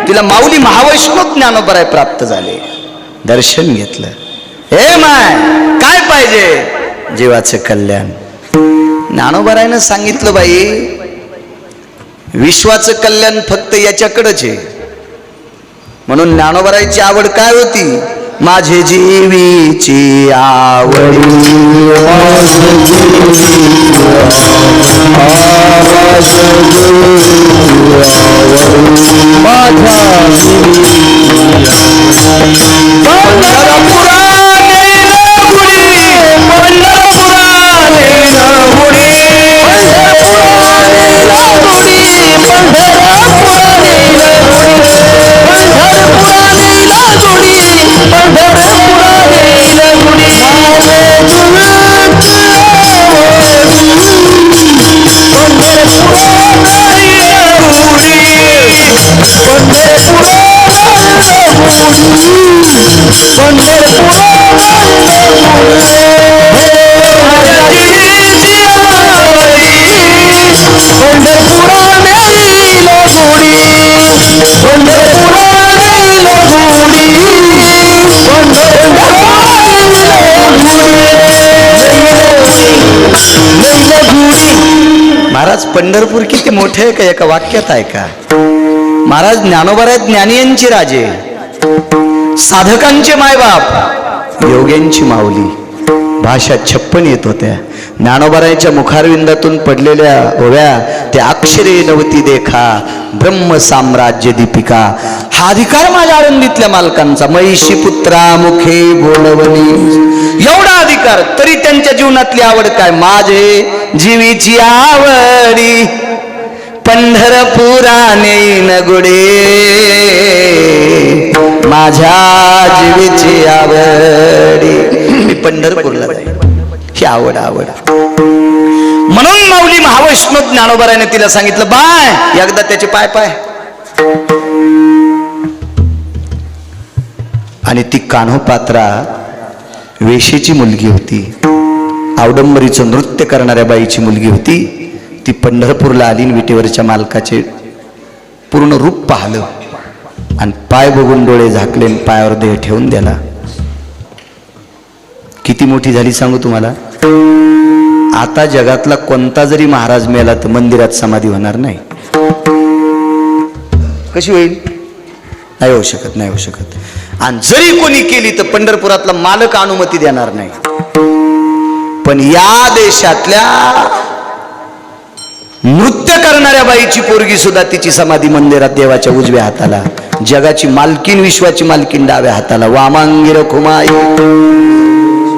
[SPEAKER 1] तिला माऊली महावैष्णव ज्ञानोबराय प्राप्त झाले. दर्शन घेतलं. हे माय, काय पाहिजे? जीवाचं कल्याण. ज्ञानोबरायनं सांगितलं, बाई विश्वाचं कल्याण फक्त याच्याकडेच आहे. म्हणून ज्ञानोबरायची आवड काय होती? माझे जीवीची आवड, महाराज पंढरपूर किती मोठे आहे का एका वाक्यात आहे का? महाराज ज्ञानोबराय ज्ञानियांचे राजे, साधकांचे मायबाप, योग्यांची माऊली. भाषा 56 येत होत्या. ज्ञानोबरायच्या मुखारविंदातून पडलेल्या ओव्या, त्या अक्षरे नवती देखा ब्रह्म साम्राज्य दीपिका. हा अधिकार माझ्या आळंदीतल्या मालकांचा. महिषी पुत्रा मुखे बोलवली, एवढा अधिकार. तरी त्यांच्या जीवनातली आवड काय? माझे जीवीची आवडी पंढरपुराने नगुडे, माझ्या जीवीची आवडी. मी पंढरपूरला जाईल, ही आवड. म्हणून माऊली महावैष्णव ज्ञानोबरायने तिला सांगितलं, बाय एकदा त्याचे पाय पाय. आणि ती कान्होपात्रा वेशीची मुलगी होती. आवडंबरीचं नृत्य करणाऱ्या बाईची मुलगी होती. ती पंढरपूरला आली, विटेवरच्या मालकाचे पूर्ण रूप पाहिलं आणि पाय बघून डोळे झाकले, पायावर देह ठेवून दिला. किती मोठी झाली सांगू तुम्हाला. आता जगातला कोणता जरी महाराज मेला तर मंदिरात समाधी होणार नाही. कशी होईल? नाही होऊ शकत, नाही होऊ शकत. आणि जरी कोणी केली तर पंढरपुरातला मालक अनुमती देणार नाही. पण या देशातल्या नृत्य करणाऱ्या बाईची पोरगी सुद्धा तिची समाधी मंदिरात देवाच्या उजव्या हाताला, जगाची मालकीन विश्वाची मालकीन डाव्या हाताला, वामांगिर खुमाई.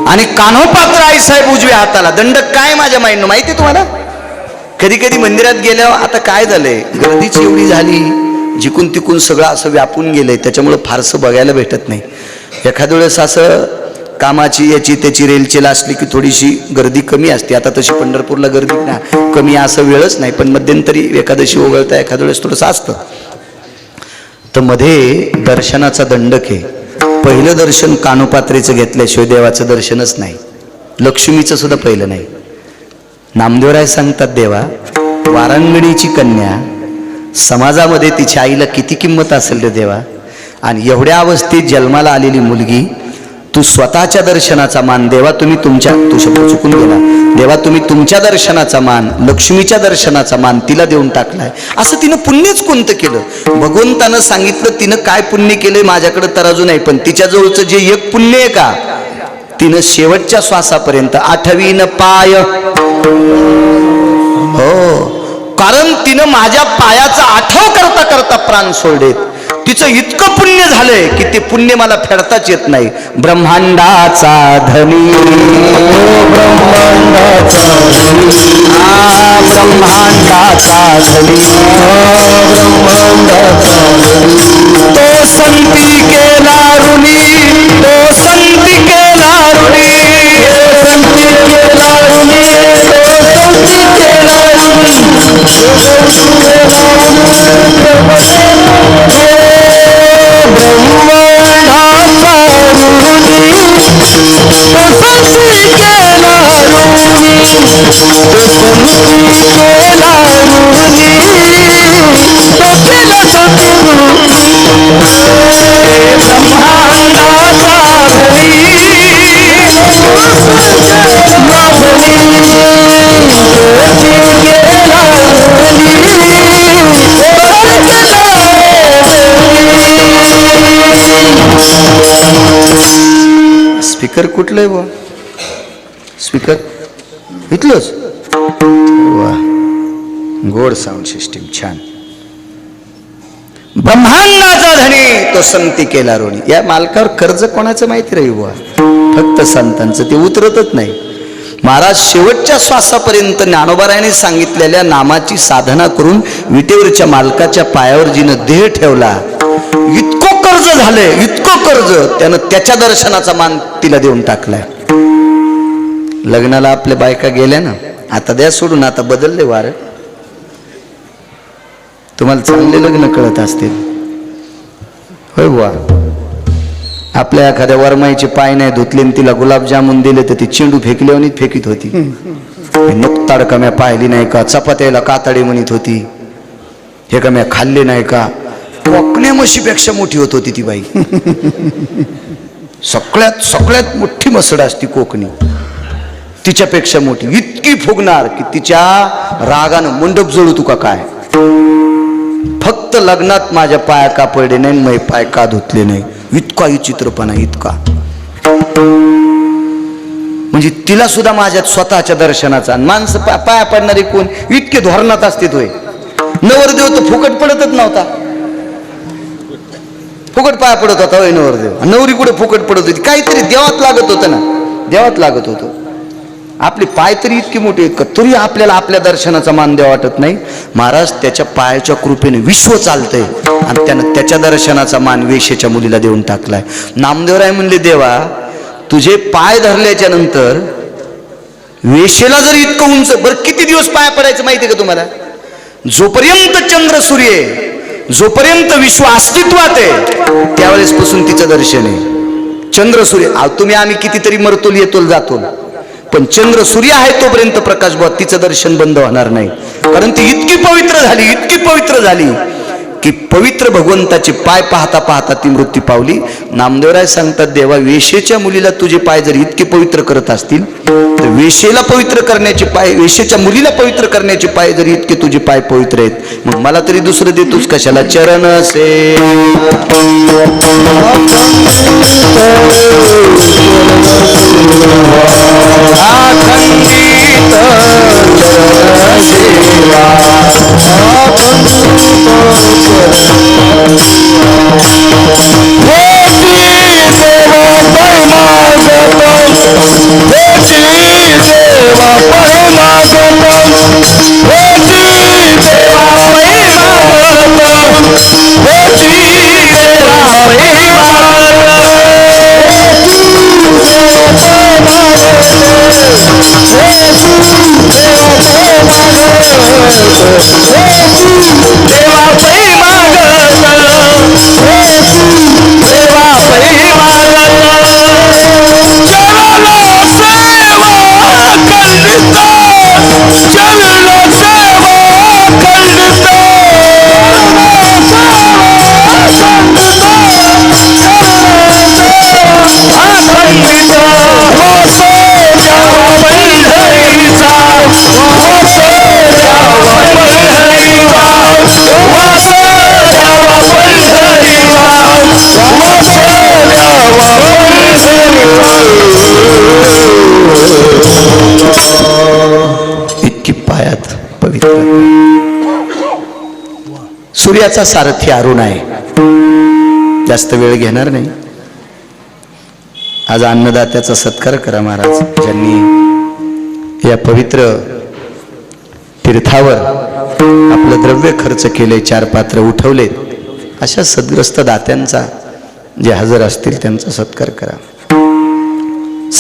[SPEAKER 1] आणि कान्होपात्र आई साहेब उजव्या हाताला. दंडक काय माझ्या माईंनो माहिती तुम्हाला? कधी कधी मंदिरात गेल्यावर आता काय झालंय, गर्दीच एवढी झाली, जिकून तिकून सगळं असं व्यापून गेलंय, त्याच्यामुळं फारसं बघायला भेटत नाही. एखाद्या वेळेस असं कामाची याची त्याची रेलचेल असली की थोडीशी गर्दी कमी असते. आता तशी पंढरपूरला गर्दी ना कमी असं वेळच नाही, पण मध्यंतरी एकादशी वगळता एखाद्या वेळेस थोडंसं असतं. तर मध्ये दर्शनाचा दंडक आहे. पहिलं दर्शन कान्होपात्रेचं घेतल्याशिवाय देवाचं दर्शनच नाही. लक्ष्मीचं सुद्धा पहिलं नाही. नामदेवराय सांगतात, देवा वारांगणीची कन्या, समाजामध्ये तिच्या आईला किती किंमत असेल रे देवा. आणि एवढ्या अवस्थेत जन्माला आलेली मुलगी, तू स्वतःच्या दर्शनाचा मान देवा तुम्ही तुमच्या, तू शब्द चुकून गेला, देवा तुम्ही तुमच्या दर्शनाचा मान, लक्ष्मीच्या दर्शनाचा मान तिला देऊन टाकलाय. असं तिनं पुण्यच कोणतं केलं? भगवंतानं सांगितलं तिनं काय पुण्य केलंय माझ्याकडे तराजू नाही, पण तिच्या जवळचं जे एक पुण्य आहे का, तिनं शेवटच्या श्वासापर्यंत 8वीनं पाय, हो कारण तिनं माझ्या पायाचा आठव करता करता प्राण सोडलेत. तिचं इतकं पुण्य झालंय की ते पुण्य मला फेडताच येत नाही. ब्रह्मांडाचा धनी, ब्रह्मांडाचा धनी, ब्रह्मांडाचा धनी, ब्रह्मांडाचा धनी, तो संती केला ऋणी, तो संती केला ऋणी, संती केला ऋणी, तो संती केला ऋणी, स्पीकर कुठलंय बा? स्पीकर इथलंच. वा, गोड साऊंड सिस्टीम छान. ब्रह्मांडाचा धनी तो संती केला ऋणी. या मालकावर कर्ज कोणाचं माहिती राही बुवा? फक्त संतांचं. ते उतरतच नाही. महाराज शेवटच्या श्वासापर्यंत ज्ञानोबारायाने सांगितलेल्या नामाची साधना करून विटेवरच्या मालकाच्या पायावर जिनं देह ठेवला, इतकं कर्ज झालंय, इतकं कर्ज, त्यानं त्याच्या दर्शनाचा मान तिला देऊन टाकलाय. लग्नाला आपल्या बायका गेल्या ना, आता द्या सोडून, आता बदलले वार. तुम्हाला चांगले लग्न कळत असतील होय बुवा. आपल्या एखाद्या वरमाईचे पाय नाही धुतले, तिला गुलाबजामुन दिले तर ती चेंडू फेकली आणि फेकीत होती. नुकताड का म्या पाहिली नाही का, चपात्याला कातडी म्हणत होती, हे का म्या खाल्ले नाही का. कोकण्या म्हशीपेक्षा मोठी होत होती ती बाई. सगळ्यात सगळ्यात मोठी मसड असती कोकणी, तिच्यापेक्षा मोठी. इतकी फुगणार की तिच्या रागानं मंडप जळू तुका काय. फक्त लग्नात माझ्या पाया का पडले नाही, मै पाय का धुतले नाही. इतका विचित्रपणा, इतका. म्हणजे तिला सुद्धा माझ्या स्वतःच्या दर्शनाचा. माणसं पाया पडणारी कोण इतके धोरणात असते होय. नवरदेव तर फुकट पडतच नव्हता, फुकट पाया पडत होता होय नवरदेव. नवरी कुठे फुकट पडत होती, काहीतरी देवात लागत होतं ना, देवात लागत होतं. आपले पाय तरी इतके मोठे आहेत का, तरी आपल्याला आपल्या दर्शनाचा मान द्यावा वाटत नाही. महाराज त्याच्या पायाच्या कृपेने विश्व चालतंय आणि त्यानं त्याच्या दर्शनाचा मान वेश्येच्या मुलीला देऊन टाकलाय. नामदेवराय म्हणले, देवा तुझे पाय धरल्याच्या नंतर वेश्येला जर इतकं उंच, बरं किती दिवस पाया पडायचं माहिती का तुम्हाला? जोपर्यंत चंद्र सूर्य आहे, जोपर्यंत विश्व अस्तित्वात आहे, त्यावेळेस पासून तिचं दर्शन आहे. चंद्र सूर्य, तुम्ही आम्ही कितीतरी मरतोल येतोल जातो, पण चंद्र सूर्य आहे तोपर्यंत प्रकाश बुवा तिचं दर्शन बंद होणार नाही. कारण ती इतकी पवित्र झाली, इतकी पवित्र झाली की पवित्र भगवंताचे पाय पाहता पाहता ती मृत्यू पावली. नामदेवराय सांगतात, देवा वेश्येच्या मुलीला तुझे पाय जर इतके पवित्र करत असतील तर वेश्येला पवित्र करण्याचे पाय, वेश्येच्या मुलीला पवित्र करण्याचे पाय जर इतके तुझे पाय पवित्र आहेत, मग मला तरी दुसरं देतोस कशाला. चरण से इतकी पायात पवित्र सूर्याचा सारथी अरुण आहे. जास्त वेळ घेणार नाही. आज अन्नदात्याचा सत्कार करा महाराज, ज्यांनी या पवित्र तीर्थावर आपलं द्रव्य खर्च केले, 4 पात्र उठवले, अशा सद्ग्रस्त दात्यांचा जे हजर असतील त्यांचा सत्कार करा.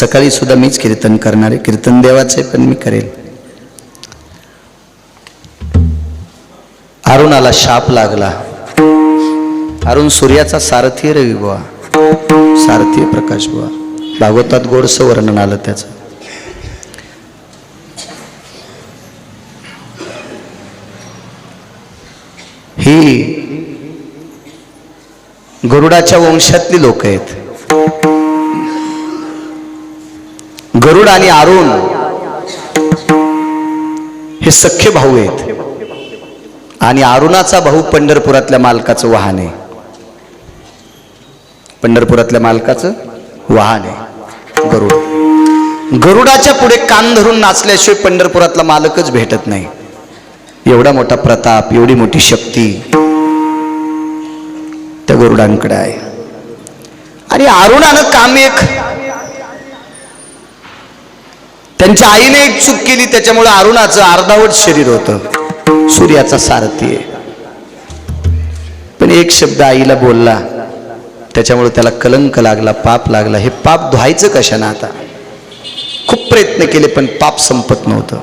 [SPEAKER 1] सकाळी सुद्धा मीच कीर्तन करणार आहे. कीर्तन देवाचे पण मी करेल. अरुणाला शाप लागला. अरुण सूर्याचा सारथी रवी बुवा, सारथी प्रकाश बुवा. भागवतात गोडसं वर्णन आलं त्याचं. ही गरुडाच्या वंशातली लोक आहेत. गरुड आणि अरुण हे सख्खे भाऊ आहेत. आणि अरुणाचा भाऊ पंढरपुरातल्या मालकाचं वाहन आहे. पंढरपुरातल्या मालकाचं वाहन आहे गरुड. गरुडाच्या पुढे कान धरून नाचल्याशिवाय पंढरपुरातला मालकच भेटत नाही. एवढा मोठा प्रताप, एवढी मोठी शक्ती त्या गरुडांकडे आहे. आणि अरुणानं काम एक, त्यांच्या आईने एक चूक केली, त्याच्यामुळे अरुणाचं अर्धावट शरीर होतं. सूर्याचा सारथी आहे, पण एक शब्द आईला बोलला, त्याच्यामुळे त्याला कलंक लागला, पाप लागला. हे पाप धुवायचं कशानं? आता खूप प्रयत्न केले पण पाप संपत नव्हतं.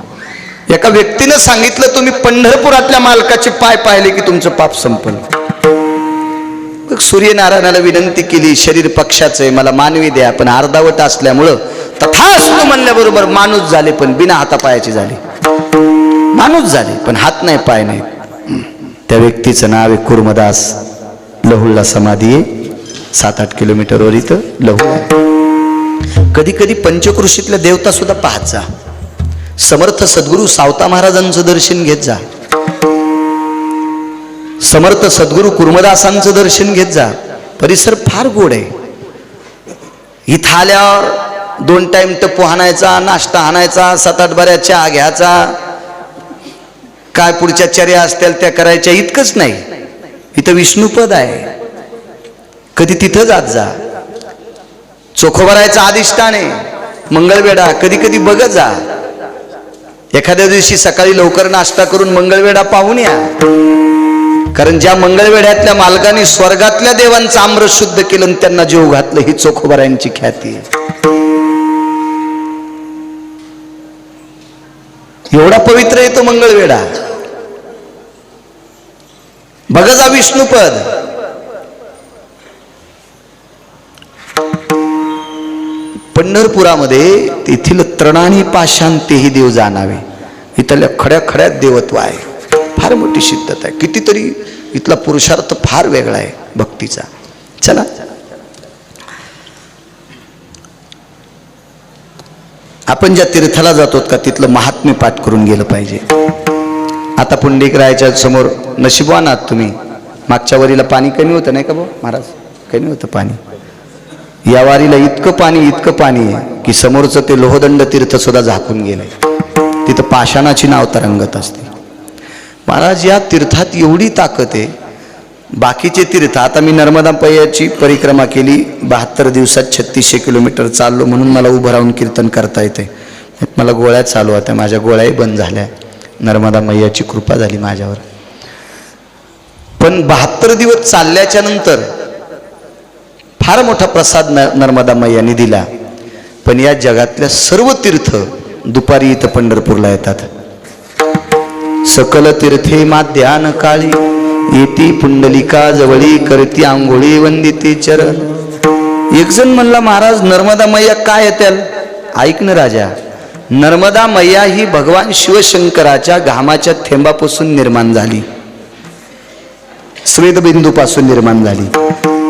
[SPEAKER 1] एका व्यक्तीनं सांगितलं, तुम्ही पंढरपुरातल्या मालकाचे पाय पाहिले की तुमचं पाप संपल. सूर्यनारायणाला विनंती केली, शरीर पक्षाचं आहे, मला मानवी द्या. पण अर्धावट असल्यामुळं तथास्तु म्हणल्याबरोबर माणूस झाले, पण बिना हातापायाचे झाले. माणूस झाले पण हात नाही, पाय नाही. त्या व्यक्तीचं नाव आहे कुर्मदास. लहुळला समाधी आहे, 7-8 किलोमीटरवर इथं लहुळ. कधी कधी पंचकृषीतल्या देवता सुद्धा पाहत जा. समर्थ सद्गुरू सावता महाराजांचं दर्शन घेत जा. समर्थ सद्गुरू कुर्मदासांचं दर्शन घेत जा. परिसर फार गोड आहे. इथं आल्यावर 2 टाइम टप्पू हाणायचा, नाश्ता हाणायचा, 7-8 बऱ्या चहा घ्यायचा, काय पुढच्या चर्या असतील त्या करायच्या. इतकंच नाही, इथं विष्णुपद आहे. कधी तिथं जात जा. चोखोबरायचं अधिष्ठान आहे. मंगळवेढा कधी कधी बघत जा. एखाद्या दिवशी सकाळी लवकर नाश्ता करून मंगळवेढा पाहून या. कारण ज्या मंगळवेढ्यातल्या मालकाने स्वर्गातल्या देवांचं अमृत शुद्ध केलं आणि त्यांना जीव घातलं, ही चोखोबरायांची ख्याती आहे. एवढा पवित्र आहे तो मंगळवेढा. बघा जा विष्णुपद. पंढरपुरामध्ये तेथील तृणानी पाषाण तेही देव जाणावे. इथल्या खड्या खड्यात देवत्व आहे. फार मोठी सिद्धता आहे. कितीतरी इथला पुरुषार्थ फार वेगळा आहे भक्तीचा. चला आपण ज्या तीर्थाला जातो का तिथलं महात्म्य पाठ करून गेलं पाहिजे. आता पुंडलिकरायाच्या समोर नशिबवान आहात तुम्ही. मागच्या वारीला पाणी कमी होतं नाही का भाऊ महाराज? कमी होतं पाणी. या वारीला इतकं पाणी आहे की समोरचं ते लोहदंड तीर्थ सुद्धा झाकून गेलंय. तिथं पाषाणाची नाव तरंगत असते. महाराज या तीर्थात एवढी ताकद आहे. बाकीचे तीर्थ, आता मी नर्मदा पैयाची परिक्रमा केली 72 दिवसात 3600 किलोमीटर चाललो, म्हणून मला उभं राहून कीर्तन करता येते. मला गोळ्या चालू होत्या, माझ्या गोळ्याही बंद झाल्या. नर्मदा मैयाची कृपा झाली माझ्यावर. पण 72 दिवस चालल्याच्या नंतर फार मोठा प्रसाद नर्मदा मैयाने दिला. पण या जगातल्या सर्व तीर्थ दुपारी इथं पंढरपूरला येतात. सकल तीर्थे माध्यान काळी येती पुंडलिका जवळी करती आंघोळी वंदिते चरण. एक जण म्हणला, महाराज नर्मदा मैया काय येत्याल? ऐक न राजा, नर्मदा मैया ही भगवान शिवशंकराच्या घामाच्या थेंबापासून निर्माण झाली, स्वेदबिंदूपासून निर्माण झाली.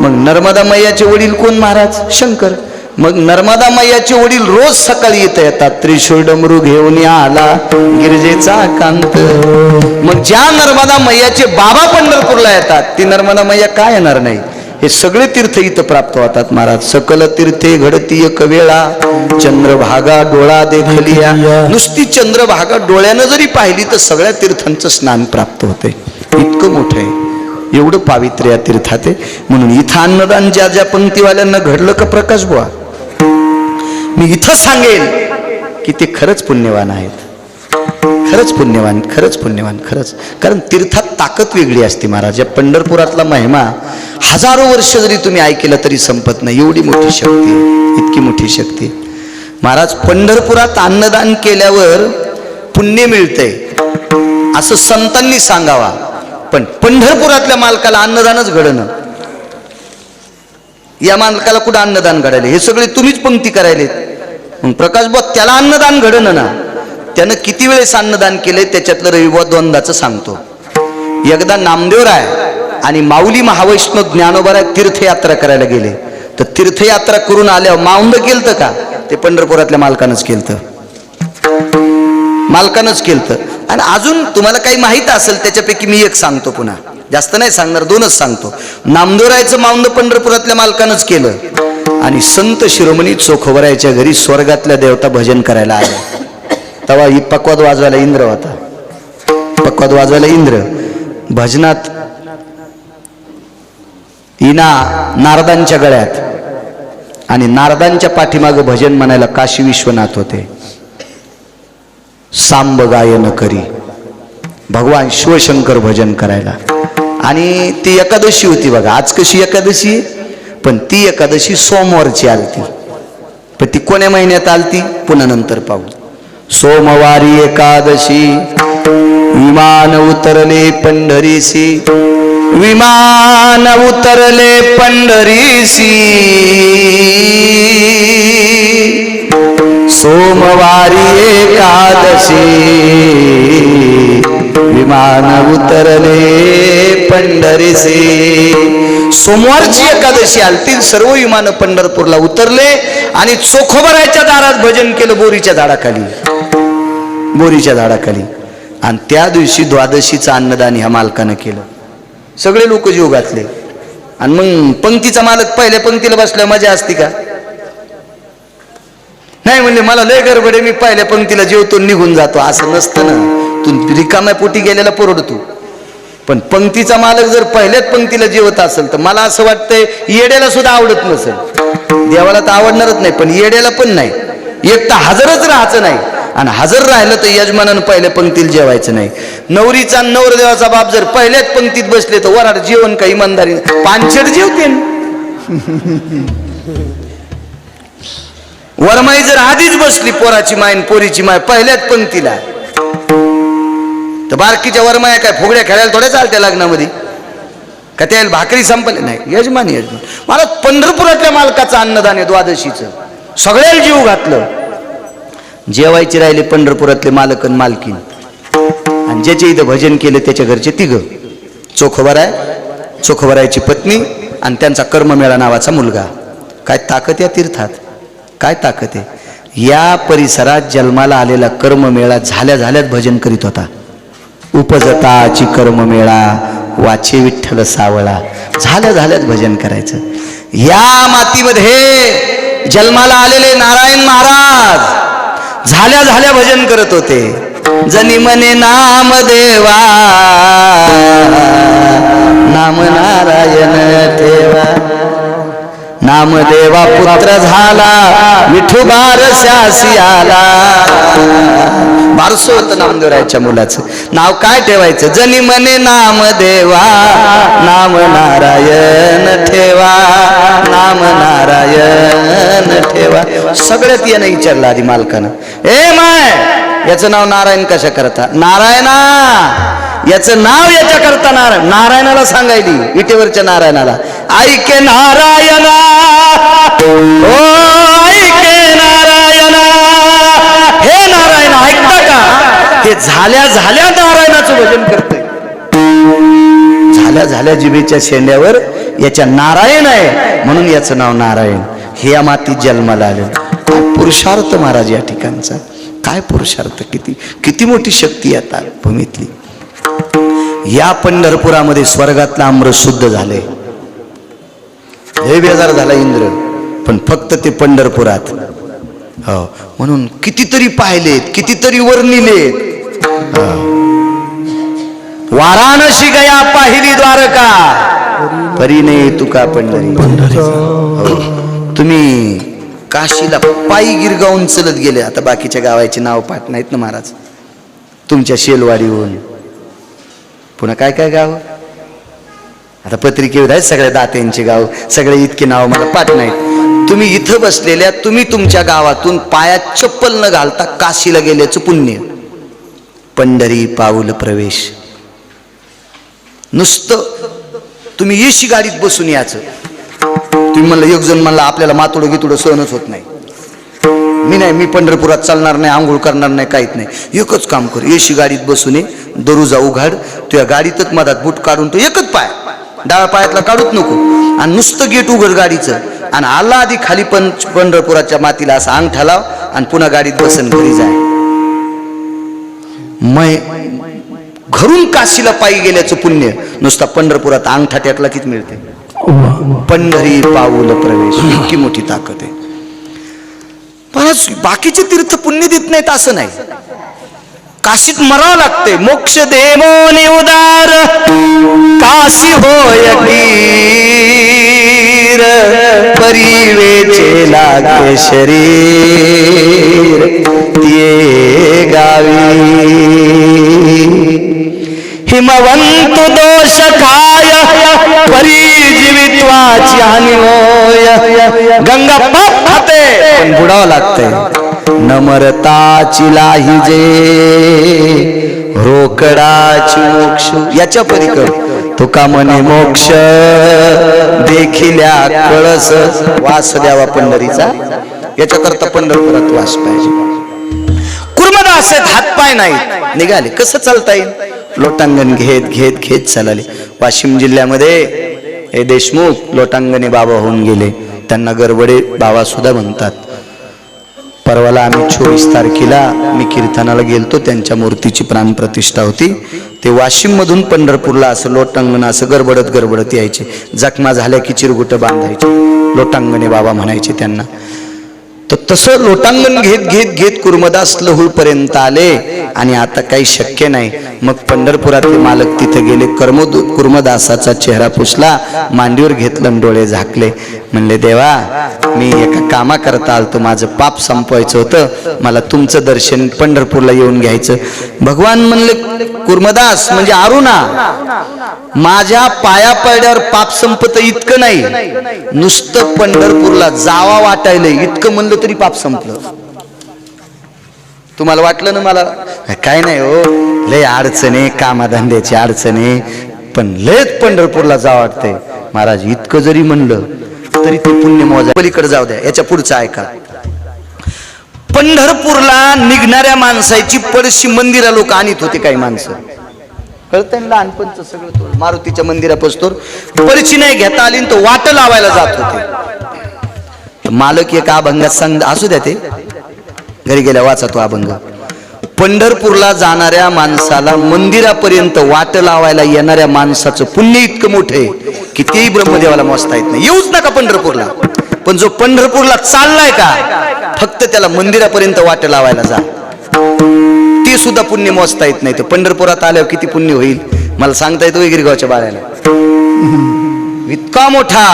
[SPEAKER 1] मग नर्मदा मैयाचे वडील कोण महाराज? शंकर. मग नर्मदा मैयाचे वडील रोज सकाळी इथं येतात. त्रिशूळ डमरू घेऊन आला गिरजेचा कांत. मग ज्या नर्मदा मैयाचे बाबा पंढरपूरला येतात ती नर्मदा मैया काय येणार नाही? हे सगळे तीर्थ इथं प्राप्त होतात महाराज. सकल तीर्थे घडती एक वेळा चंद्रभागा डोळा देखलिया. नुसती चंद्रभागा डोळ्यानं जरी पाहिली तर सगळ्या तीर्थांचं स्नान प्राप्त होते. इतकं मोठं आहे. एवढं पावित्र्य या तीर्थात आहे. म्हणून इथं अन्नदान ज्या ज्या पंक्तीवाल्यांना घडलं का प्रकाश बुवा, मी इथं सांगेल की ते खरंच पुण्यवान आहेत, खरंच पुण्यवान, खरंच पुण्यवान, खरंच. कारण तीर्थात ताकद वेगळी असते महाराज. या पंढरपुरातला महिमा हजारो वर्ष जरी तुम्ही ऐकलं तरी संपत नाही, एवढी मोठी शक्ती, इतकी मोठी शक्ती. महाराज पंढरपुरात अन्नदान केल्यावर पुण्य मिळतंय असं संतांनी सांगावा, पण पंढरपुरातल्या मालकाला अन्नदानच घडणं, या मालकाला कुठं अन्नदान घडायला, हे सगळे तुम्हीच पंक्ती करायलेत. मग प्रकाश बुवा त्याला अन्नदान घडणं ना, त्यानं किती वेळेस अन्नदान केलंय त्याच्यातलं रविवार दोनदाचं सांगतो. एकदा नामदेवराय आणि माऊली महावैष्णव ज्ञानोबा तीर्थयात्रा करायला गेले, तर तीर्थयात्रा करून आल्यावर माऊंद केलतं का, ते पंढरपुरातल्या मालकानंच केलतं, मालकानंच केलतं. आणि अजून तुम्हाला काही माहित असेल त्याच्यापैकी मी एक सांगतो, पुन्हा जास्त नाही सांगणार, दोनच सांगतो. नामदेवरायचं माऊंद पंढरपुरातल्या मालकानंच केलं, आणि संत शिरोमणी चोखोबरायच्या घरी स्वर्गातल्या देवता भजन करायला आल्या. तेव्हा ही पक्वाद वाजवायला इंद्र होता, पक्वाद वाजवायला इंद्र. भजनात इना नारदांच्या गळ्यात, आणि नारदांच्या पाठीमागं भजन म्हणायला काशी विश्वनाथ होते. सांब गायन करी भगवान शिवशंकर भजन करायला. आणि ती एकादशी होती बघा, आज कशी एकादशी आहे, पण ती एकादशी सोमवारची आलती. पण ती कोण्या महिन्यात आलती पुन्हा नंतर पाहू. सोमवारी एकादशी विमान उतरले पंढरीसी, विमान उतरले पंढरीसी, सोमवारी एकादशी विमान उतरले पंढरीसी. सोमवारची एकादशी आलती, सर्व विमान पंढरपूरला उतरले आणि चोखोबरायच्या दारात भजन केलं बोरीच्या झाडाखाली, बोरीच्या झाडाखाली. आणि त्या दिवशी द्वादशीचं अन्नदान ह्या मालकानं केलं. सगळे लोक जीव घातले. आणि मग पंक्तीचा मालक पहिल्या पंक्तीला बसल्या मजा असती का, नाही म्हणले मला लय गडबड आहे, मी पहिल्या पंक्तीला जेवतो निघून जातो, असं नसतं ना. तू रिकाम्या पोटी गेलेला परवडतो. पण पंक्तीचा मालक जर पहिल्याच पंक्तीला जेवत असेल तर मला असं वाटतंय येड्याला सुद्धा आवडत नसेल. देवाला तर आवडणारच नाही, पण येड्याला पण नाही. एक तर हजरच राहायचं नाही, आणि हजर राहिलं तर यजमानानं पहिल्या पंक्तीला जेवायचं नाही. नवरीचा नवरदेवाचा बाप जर पहिल्याच पंक्तीत बसले तर वराड जेवण का इमानदारी पानछेड जेवते. वरमाई जर आधीच बसली पोराची माय पोरीची माय पहिल्याच पंक्तीला, तर बारकीच्या वरमाया काय फुगड्या खेळायला थोड्या चालत्या लग्नामध्ये का, त्याला भाकरी संपले नाही. यजमान यजमान. मला पंढरपुरातल्या मालकाचं अन्नदान आहे द्वादशीचं, सगळ्याला जीव घातलं. जेवायचे राहिले पंढरपुरातले मालक आणि मालकीन, आणि ज्याचे इथं भजन केले त्याच्या घरचे तिघं, चोखोबराय, चोखोबरायची पत्नी आणि त्यांचा कर्ममेळा नावाचा मुलगा. काय ताकद या तीर्थात, काय ताकद आहे. या परिसरात जन्माला आलेला कर्ममेळा झाल्या झाल्यात भजन करीत होता. उपजताची कर्ममेळा वाचे विठ्ठल सावळा, झाल्या झाल्यात भजन करायचं. या मातीमध्ये जन्माला आलेले नारायण महाराज झाल्या झाल्या भजन करत होते. जनी मने नाम देवा, नाम नारायण ठेवा, नामदेवा पुत्र झाला, विठू बारशासी आला. बारसं होतं नामदेवरायच्या मुलाचं. नाव काय ठेवायचं, जनी मने नामदेवा, नाम नारायण ठेवा, नाम नारायण ठेवा. सगळ्यात यानं विचारलं आधी मालकानं, ए माय याचं नाव नारायण कशा करता. नारायणा याचं नाव याच्या करता नारायणाला सांगायली, विटेवरच्या नारायणाला. ऐके नारायणा, ओ ऐके नारायणा, हे नारायण ऐकता का. ते झाल्या झाल्या नारायणाचं भजन करते. झाल्या झाल्या जिभेच्या शेंड्यावर याच्या नारायण आहे म्हणून याचं नाव नारायण. हे या मातीत जन्माला आले. पुरुषार्थ महाराज या ठिकाणचा, काय पुरुषार्थ, किती किती मोठी शक्ती येतात भूमीतली. या पंढरपुरामध्ये स्वर्गातला अमृत शुद्ध झाले. हे बेजार झाला इंद्र, पण फक्त ते पंढरपुरात. हो, म्हणून कितीतरी पाहिलेत, कितीतरी वर्णिलेत. वाराणसी गया पाहिली द्वारका, परीने तुका पंढरी. हो. तुम्ही काशीला पायी गिरगावून चलत गेले. आता बाकीच्या गावाची नाव पाठ नाहीत ना महाराज. तुमच्या शेलवाडीहून पुन्हा काय काय गाव, आता पत्रिकेवर आहेत सगळ्या दात्यांचे गाव, सगळे इतके नाव मला पाठ नाहीत. तुम्ही इथं बसलेल्या, तुम्ही तुमच्या गावातून पायात चप्पल न घालता काशीला गेल्याचं पुण्य. पंढरी पाऊल प्रवेश. नुसतं तुम्ही एसी गाडीत बसून यायचं. तुम्ही म्हणलं, एक जण म्हणला आपल्याला मातोडं गितोडं सहनच होत नाही, मी पंढरपुरात चालणार नाही, आंघोळ करणार नाही, काहीच नाही. एकच काम कर, एसी गाडीत बसून ये, दरुजा उघाड, तुझ्या गाडीतच मधात बूट काढून तो एकच पाय डाव्या पायातला काढूच नको, आणि नुसतं गेट उघड गाडीचं, आणि आला आधी खाली पंढरपुराच्या मातीला असा अंगठा लाव, आणि पुन्हा गाडीत बसन घरी जाय. घरून काशीला पायी गेल्याचं पुण्य नुसता पंढरपुरात अंगठा टेकला किती मिळते. पंढरी पाऊल प्रवेश, इतकी मोठी ताकद आहे. पण बाकीचे तीर्थ पुण्य देत नाहीत असं नाही. काशीत मरावं लागते. मोक्ष देवोनी उदार काशी होय कीर, परिवेचे लागे शरीर ते गावी. हिमवंत दोष खाय परिजीवित्वाची हानी होय. गंगा पाप खाते पण बुडावं लागतंय. नम्रताची लाहिजे रोकडाची मोक्ष. याच्या पलीकडे तुका म्हणे मोक्ष देखिल्या कळस. वास द्यावा पंढरीचा, याच्याकरता पंढरपुरात वास पाहिजे. कुर्मदास आहेत, हातपाय नाही, निघाले कसं चालता येईल. लोटांगण घेत घेत घेत चालले. वाशिम जिल्ह्यामध्ये हे देशमुख लोटांगणे बाबा होऊन गेले. त्यांना गरबडे बाबा सुद्धा म्हणतात. परवाला आम्ही 24 तारखेला मी कीर्तनाला गेलतो, त्यांच्या मूर्तीची प्राणप्रतिष्ठा होती. ते वाशिम मधून पंढरपूरला असं लोटांगण असं गडबडत यायचे. जखमा झाल्या की चिरगुट बांधायचे, लोटांगणे बाबा म्हणायचे त्यांना. तर तसं लोटांगण घेत घेत घेत कुर्मदास लहुळ पर्यंत आले. आणि आता काही शक्य नाही. मग पंढरपुरातले मालक तिथे गेले. कुर्मदासाचा चेहरा पुसला, मांडीवर घेतलं, डोळे झाकले. म्हणले, देवा मी एका कामाकरता आलतो, माझं पाप संपवायचं होतं, मला तुमचं दर्शन पंढरपूरला येऊन घ्यायचं. भगवान म्हणले, कुर्मदास म्हणजे अरुणा, माझ्या पाया पडल्यावर पाप संपत इतकं नाही, नुसतं पंढरपूरला जावा वाटायला इतकं म्हणलं तरी पाप संपलं. तुम्हाला वाटलं ना मला काय नाही हो, लय अडचणी, कामाधंद्याची अडचणी, पण लयच पंढरपूरला जा वाटतंय. महाराज इतकं जरी म्हणलं तरी ते पुण्य मोजा. पलीकडे जाऊ द्या, याच्या पुढचं ऐका. पंढरपूरला निघणाऱ्या माणसाची पडशी मंदिरा लोक आणत होते. काही माणसं कळतंय, लहानपणचं सगळं मारुतीच्या मंदिरापासून पडशी नाही घेता आली तो वाट लावायला जात होते. मालक एक अभंगात सांग, असू द्या ते घरी गेल्या वाचा तो अभंग. पंढरपूरला जाणाऱ्या माणसाला मंदिरापर्यंत वाट लावायला येणाऱ्या माणसाचं पुण्य इतकं मोठं आहे की तेही ब्रह्मदेवाला मोजता येत नाही. येऊच नका पंढरपूरला, पण जो पंढरपूरला चाललाय का फक्त त्याला मंदिरापर्यंत वाट लावायला जा, ते सुद्धा पुण्य मोजता येत नाही. तर पंढरपुरात आल्यावर किती पुण्य होईल मला सांगता येतो. गिरगावच्या बाळ्याला इतका मोठा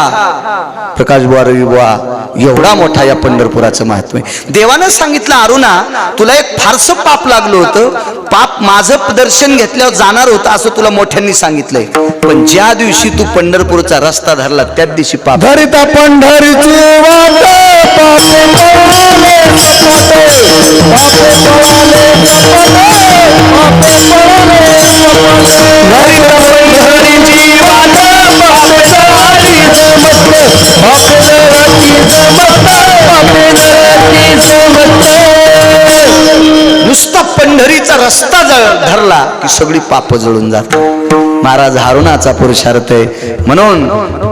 [SPEAKER 1] प्रकाश बुवा, रवी बुवा, एवढा मोठा या पंढरपुराचं महत्व आहे. देवानं सांगितलं, अरुणा तुला एक फारसं पाप लागलं होतं, पाप माझं दर्शन घेतल्यावर जाणार होतं असं तुला मोठ्यांनी सांगितलंय. पण ज्या दिवशी तू पंढरपूरचा रस्ता धरला त्याच दिवशी पाप
[SPEAKER 2] धरिता पंढरीची वाट
[SPEAKER 1] नुसता पंढरीचा रस्ता धरला की सगळी पाप जळून जातात. महाराज हारुणाचा पुरुषार्थ आहे. म्हणून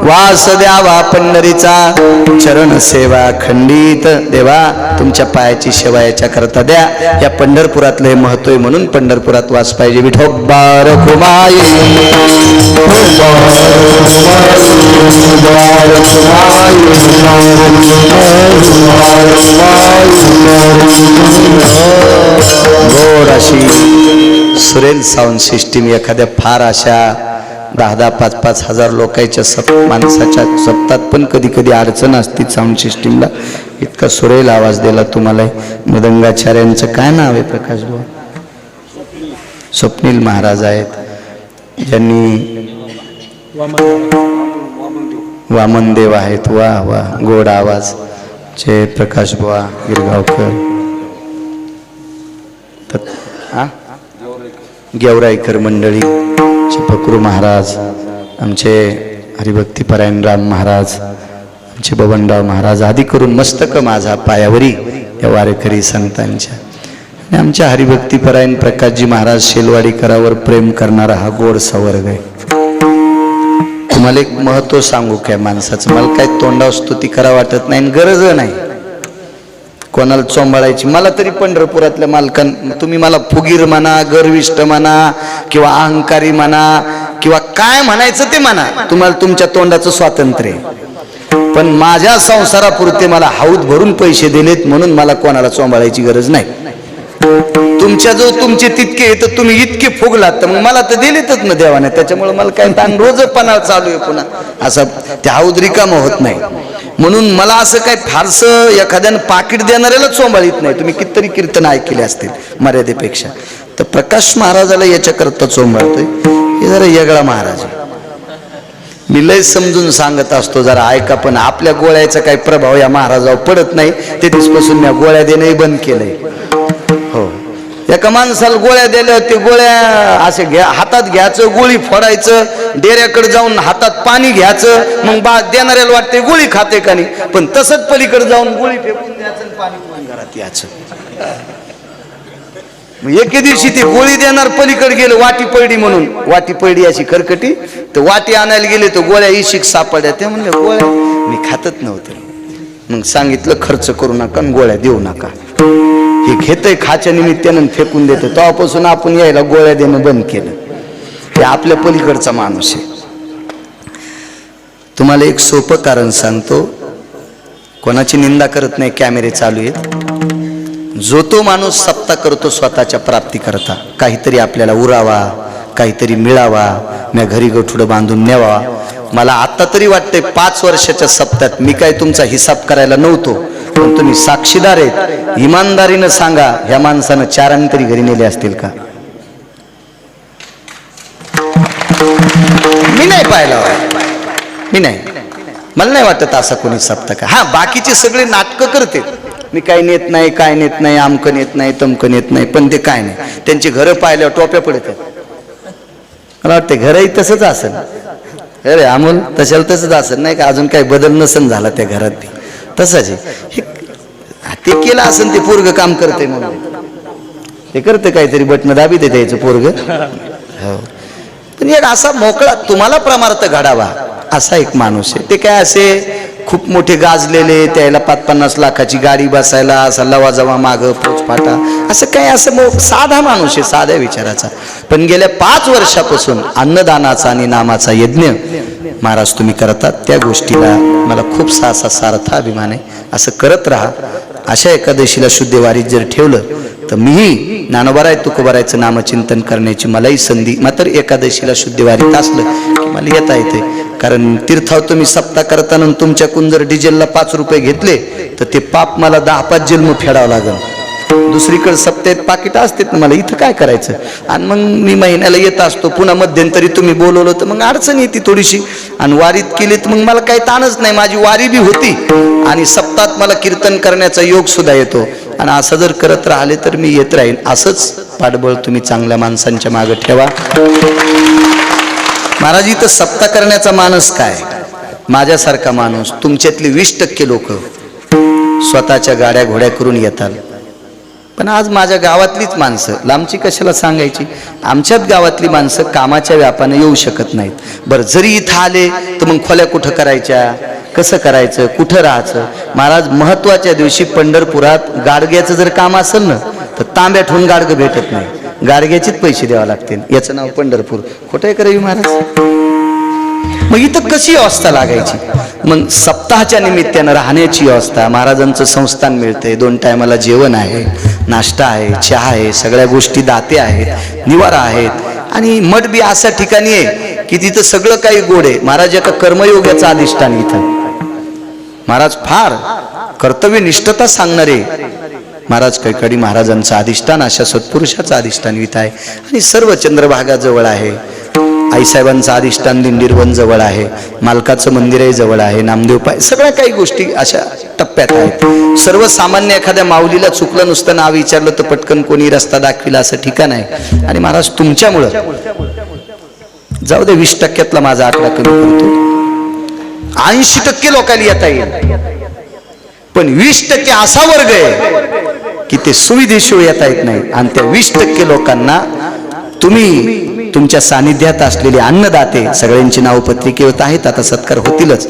[SPEAKER 1] वास द्यावा पंढरीचा, चरण सेवा खंडित. देवा तुमच्या पायाची सेवा याच्या करता द्या. या पंढरपुरातलं हे महत्व आहे, म्हणून पंढरपुरात वास पाहिजे. विठोबार कुमाई गोड अशी सुरेल साऊंड सिस्टीम एखाद्या फार अशा 10-10, 5-5 हजार लोकांच्या माणसाच्या सप्तात पण कधी कधी अडचण असते साऊंड सिस्टीमला. इतका सुरेल आवाज दिला तुम्हाला. मृदंगाचार्यांचं काय नाव आहे प्रकाश भाऊ? स्वप्नील महाराज आहेत, ज्यांनी वामनदेव आहेत. वा वा, गोड आवाज. जय प्रकाश बुवा गिरगावकर. गेवराईकर मंडळी, फकरू महाराज, आमचे हरिभक्तीपरायण राम महाराज, आमचे बबनराव महाराज आदी करून मस्तक माझा पायावरी या वारेकरी संतांच्या. आणि आमच्या हरिभक्तीपरायण प्रकाशजी महाराज शेलवाडीकरावर प्रेम करणारा हा गोड सवर्ग आहे. तुम्हाला एक महत्व सांगू काय माणसाचं, मला काय तोंडावर स्तुती करा वाटत नाही, गरज नाही कोणाला चोंबाळायची. मला तरी पंढरपुरातल्या मालकां, तुम्ही मला फुगीर म्हणा, गर्विष्ठ म्हणा, किंवा अहंकारी म्हणा, किंवा काय म्हणायचं ते म्हणा, तुम्हाला तुमच्या तोंडाचं स्वातंत्र्य आहे. पण माझ्या संसारापुरते मला हौद भरून पैसे दिलेत म्हणून मला कोणाला चोंबाळायची गरज नाही. तुमच्या जो तुमचे तितके तर तुम्ही इतके फुगलात तर मग मला तर दिलेतच ना देवाने. त्याच्यामुळे मला काय ताण रोजपणा चालू आहे पुन्हा, असं ते हौद रिकामं होत नाही. म्हणून मला असं काय फारसं एखाद्यानं पाकिट देणाऱ्याला चोंबाळीत नाही. तुम्ही कितीतरी कीर्तन ऐकले असतील मर्यादेपेक्षा. तर प्रकाश महाराजाला याच्याकरता चोंबाळतोय, हे जरा वेगळा महाराज आहे. मी लय समजून सांगत असतो, जरा ऐका. पण आपल्या गोळ्याचा काही प्रभाव या महाराजावर पडत नाही. ते दिवसपासून मी गोळ्या देणंही बंद केलंय. हो, एका माणसाला गोळ्या दिल्या, ते गोळ्या असे हातात घ्यायचं, गोळी फोडायचं, डेऱ्याकडे जाऊन हातात पाणी घ्यायचं, मग देणाऱ्याला वाटते गोळी खाते का नाही, पण तसंच पलीकडे जाऊन गोळी फेकून द्यायचं, पाणी पिऊन घरात यायचं. एके दिवशी ते गोळी देणार पलीकडे गेलं, वाटी पडली म्हणून. वाटी पडली अशी खरकटी, तर वाटी आणायला गेले तर गोळ्या इशिक सापड्या. ते म्हणले गोळ्या मी खातच नव्हते. मग सांगितलं खर्च करू नका, गोळ्या देऊ नका. हे घेतय खाच्या निमित्तानं फेकून देतं. तेव्हापासून आपण यायला गोळ्या देणं बंद केलं. हे आपल्या पलीकडचा माणूस आहे. तुम्हाला एक सोपं कारण सांगतो, कोणाची निंदा करत नाही, कॅमेरे चालू आहेत. जो तो माणूस सप्ता करतो स्वतःच्या प्राप्ती करता, काहीतरी आपल्याला उरावा, काहीतरी मिळावा, मी घरी गठुडं बांधून न्यावा. मला आता तरी वाटतंय 5 वर्षाच्या सप्त्यात मी काय तुमचा हिसाब करायला नव्हतो, पण तुम्ही साक्षीदार आहेत. इमानदारीनं सांगा, ह्या माणसानं 4 तरी घरी नेले असतील का? मी नाही पाहिलं, मी नाही, मला नाही वाटत असा कोणी सप्ता का. हा, बाकीचे सगळे नाटकं करते, मी काय नेत नाही, काय नेत नाही, आमकं नेत नाही, तमकं नेत नाही, पण ते काय नाही. त्यांची घरं पाहिल्यावर टोप्या पडतात. मला वाटते घरही तसंच असेल. अरे अमोल, तशाला तसंच असेल नाही का, अजून काही बदल नसेल झाला त्या घरात. तसंच आहे ते केलं असेल, ते पोरग काम करते म्हणून ते करते, काहीतरी बटन दाबी दे द्यायचं पोरग. हो, पण एक असा मोकळा तुम्हाला प्रमार्थ घडावा असा एक माणूस आहे. ते काय असे खूप मोठे गाजलेले, त्याला 5-50 लाखाची गाडी बसायला, असा लवाजवा माग पोचपाटा, असं काय, असं साधा माणूस आहे, साध्या विचाराचा. पण गेल्या 5 वर्षापासून अन्नदानाचा आणि नामाचा यज्ञ महाराज तुम्ही करतात. त्या गोष्टीला मला खूप सार्थ अभिमान आहे. असं करत राहा. अशा एकादशीला शुद्धवारीत जर ठेवलं तर मीही ज्ञानोबाराय तुकोबारायचं नामचिंतन करण्याची मलाही संधी. मात्र एकादशीला शुद्धवारीत असलं की मला येता येते. कारण तीर्थाव तुम्ही सप्ताह करताना तुमच्याकडून जर डिझेलला 5 रुपये घेतले तर ते पाप मला 10-5 जन्म फेडावं लागेल. दुसरीकडे सप्त्यात पाकिट असते मला, इथं काय करायचं. आणि मग मी महिन्याला येत असतो, पुन्हा मध्यंतरी तुम्ही बोलवलं तर मग अडचण येते थोडीशी. आणि वारीत केली तर मग मला काही ताणच नाही, माझी वारी बी होती आणि सप्ताहात मला कीर्तन करण्याचा योग सुद्धा येतो. आणि असं जर करत राहिले तर मी येत राहीन. असंच पाठबळ तुम्ही चांगल्या माणसांच्या मागे ठेवा. महाराज, इथं सप्ताह करण्याचा माणूस काय, माझ्यासारखा माणूस, तुमच्यातले 20% लोक स्वतःच्या गाड्या घोड्या करून येतात. पण आज माझ्या गावातलीच माणसं, लांबची कशाला सांगायची, आमच्याच गावातली माणसं कामाच्या व्यापाने येऊ शकत नाहीत. बरं, जरी इथं आले तर मग खोल्या कुठं करायच्या, कसं करायचं, कुठं राहायचं. महाराज, महत्वाच्या दिवशी पंढरपुरात गाडग्याचं जर काम असेल ना तर तांब्या ठेवून गाडगं भेटत नाही, गाडग्याचेच पैसे द्यावे लागतील. याचं नाव पंढरपूर. खोटं आहे करावी महाराज. मग इथं कशी अवस्था लागायची. मग सप्ताहाच्या निमित्तानं राहण्याची व्यवस्था, महाराजांचं संस्थान मिळतंय, 2 टायमाला जेवण आहे, नाश्ता आहे, चहा आहे, सगळ्या गोष्टी दाते आहेत, निवारा आहेत आणि मठ बी अशा ठिकाणी आहे की तिथं सगळं काही गोड आहे. महाराज एका कर्मयोगाचं अधिष्ठान इथं. महाराज फार कर्तव्यनिष्ठता सांगणारे महाराज कैकाडी महाराजांचं अधिष्ठान, अशा सत्पुरुषाचं अधिष्ठान इथं आहे. आणि सर्व चंद्रभागा जवळ आहे, आईसाहेबांचं अधिष्ठान दिंडीरवन जवळ आहे, मालकाचं मंदिरही जवळ आहे, नामदेव पाय, सगळ्या काही गोष्टी अशा टप्प्यात आहेत. सर्वसामान्य एखाद्या माऊलीला चुकलं नुसतं नाव विचारलं तर पटकन कोणी रस्ता दाखविला असं ठिकाण आहे. आणि महाराज तुमच्यामुळं जाऊ दे 20% माझा आकडा कमी करतो, 80% लोकांना येता येईल, पण 20% असा वर्ग आहे की ते सुविधेशिवाय येता येत नाही. आणि त्या 20% लोकांना तुम्ही तुमच्या सानिध्यात असलेले अन्नदाते, सगळ्यांची नाव पत्रिकेवर आहेत, आता सत्कार होतीलच,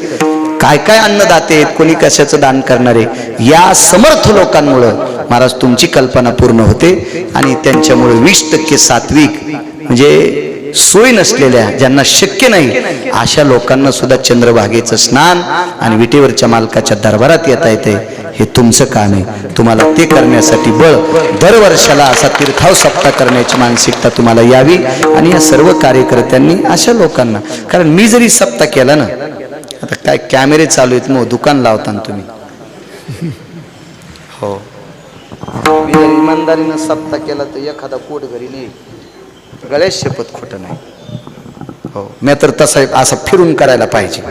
[SPEAKER 1] काय काय अन्नदाते आहेत, कोणी कशाचं दान करणारे, या समर्थ लोकांमुळं महाराज तुमची कल्पना पूर्ण होते. आणि त्यांच्यामुळे 20% सात्विक म्हणजे सोय नसलेल्या, ज्यांना शक्य नाही अशा लोकांना सुद्धा चंद्रभागेचं स्नान आणि विटेवरच्या मालकाच्या दरबारात येता येते. हे तुमचं काम आहे. तुम्हाला ते करण्यासाठी बळ दरवर्षाला असा तीर्थाव सप्ताह करण्याची मानसिकता तुम्हाला यावी. आणि या सर्व कार्यकर्त्यांनी अशा लोकांना, कारण मी जरी सप्ताह केला ना, आता काय कॅमेरे चालू आहेत, मग दुकान लावता ना तुम्ही, हो, मी जर इमानदारीनं सप्ताह केला तर एखादा कोट घरी नाही, गळ्यात शपथ खोटं नाही. हो, मी तर तसं असं फिरून करायला पाहिजे.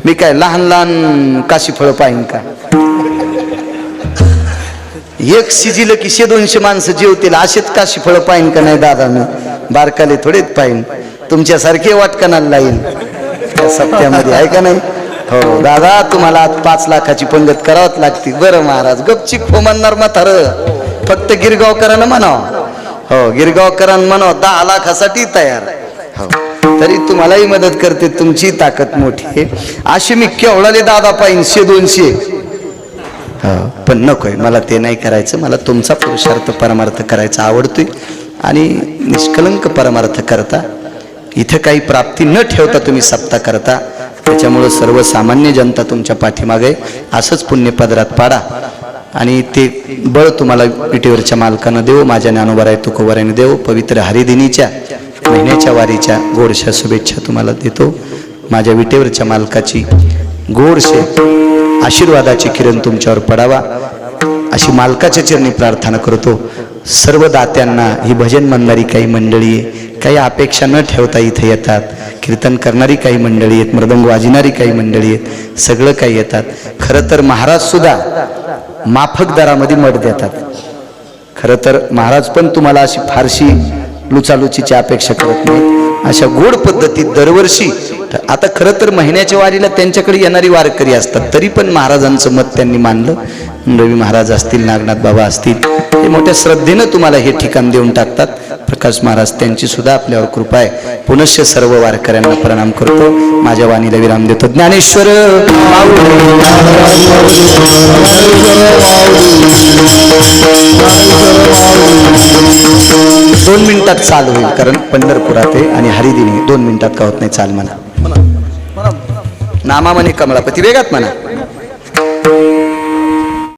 [SPEAKER 1] मी काय लहान लहान काशी फळं पाहिन का? एक शिजिलं की 100-200 माणसं जेवतील असेच काशी फळं पाहिन का? नाही दादा, मी बारकाले थोडेच पाहिन, तुमच्यासारखे वाटकनाला लाईन त्या सप्त्यामध्ये, आहे का नाही? हो दादा, तुम्हाला आज 5 लाखाची पंगत करावंच लागते. बरं महाराज, गपचिक हो म्हणणार म्हातार, फक्त गिरगावकरांना म्हणावं, हो गिरगावकरांना म्हणावं 10 लाखासाठी तयार, हो तरी तुम्हालाही मदत करते, तुमची ताकद मोठी आहे. अशी मी केवढाले दादा पाहिन 100-200, पण नकोय मला ते नाही करायचं. मला तुमचा पुरुषार्थ परमार्थ करायचा आवडतोय. आणि निष्कलंक परमार्थ करता, इथं काही प्राप्ती न ठेवता तुम्ही सप्ताह करता, त्याच्यामुळं सर्वसामान्य जनता तुमच्या पाठीमागे असंच पुण्यपदरात पाडा. आणि ते बळ तुम्हाला विटेवरच्या मालकानं देव, माझ्या ज्ञानोबाराय तुकोबारायने देव. पवित्र हरिदिनीच्या महिन्याच्या वारीच्या गोडशा शुभेच्छा तुम्हाला देतो. माझ्या विटेवरच्या मालकाची गोडशे आशीर्वादाची किरण तुमच्यावर पडावा अशी मालकाच्या चरणी प्रार्थना करतो. सर्व दात्यांना ही भजन म्हणणारी काही मंडळी आहे, काही अपेक्षा न ठेवता इथे येतात. कीर्तन करणारी काही मंडळी आहेत, मृदंग वाजणारी काही मंडळी आहेत, सगळं काही येतात. खरं तर महाराज सुद्धा माफक दरामध्ये मठ देतात. खरं तर महाराज पण तुम्हाला अशी फारशी लुचालुचीची अपेक्षा करत नाही. अशा गोड पद्धतीत दरवर्षी, आता खरं तर महिन्याच्या वारीला त्यांच्याकडे येणारी वारकरी असतात, तरी पण महाराजांचं मत त्यांनी मानलं. रवी महाराज असतील, नागनाथ बाबा असतील, ते मोठ्या श्रद्धेनं तुम्हाला हे ठिकाण देऊन टाकतात. प्रकाश महाराज, त्यांची सुद्धा आपल्यावर कृपा आहे. पुनश्च सर्व वारकऱ्यांना प्रणाम करतो. माझ्या वाणीला विराम देतो. ज्ञानेश्वर 2 मिनिटात चालू होईल, कारण पंढरपुरात आहे आणि हरिदिनी 2 मिनिटात का होत नाही. चाल म्हणा, नामा म्हणे कमळापती, वेगात म्हणा.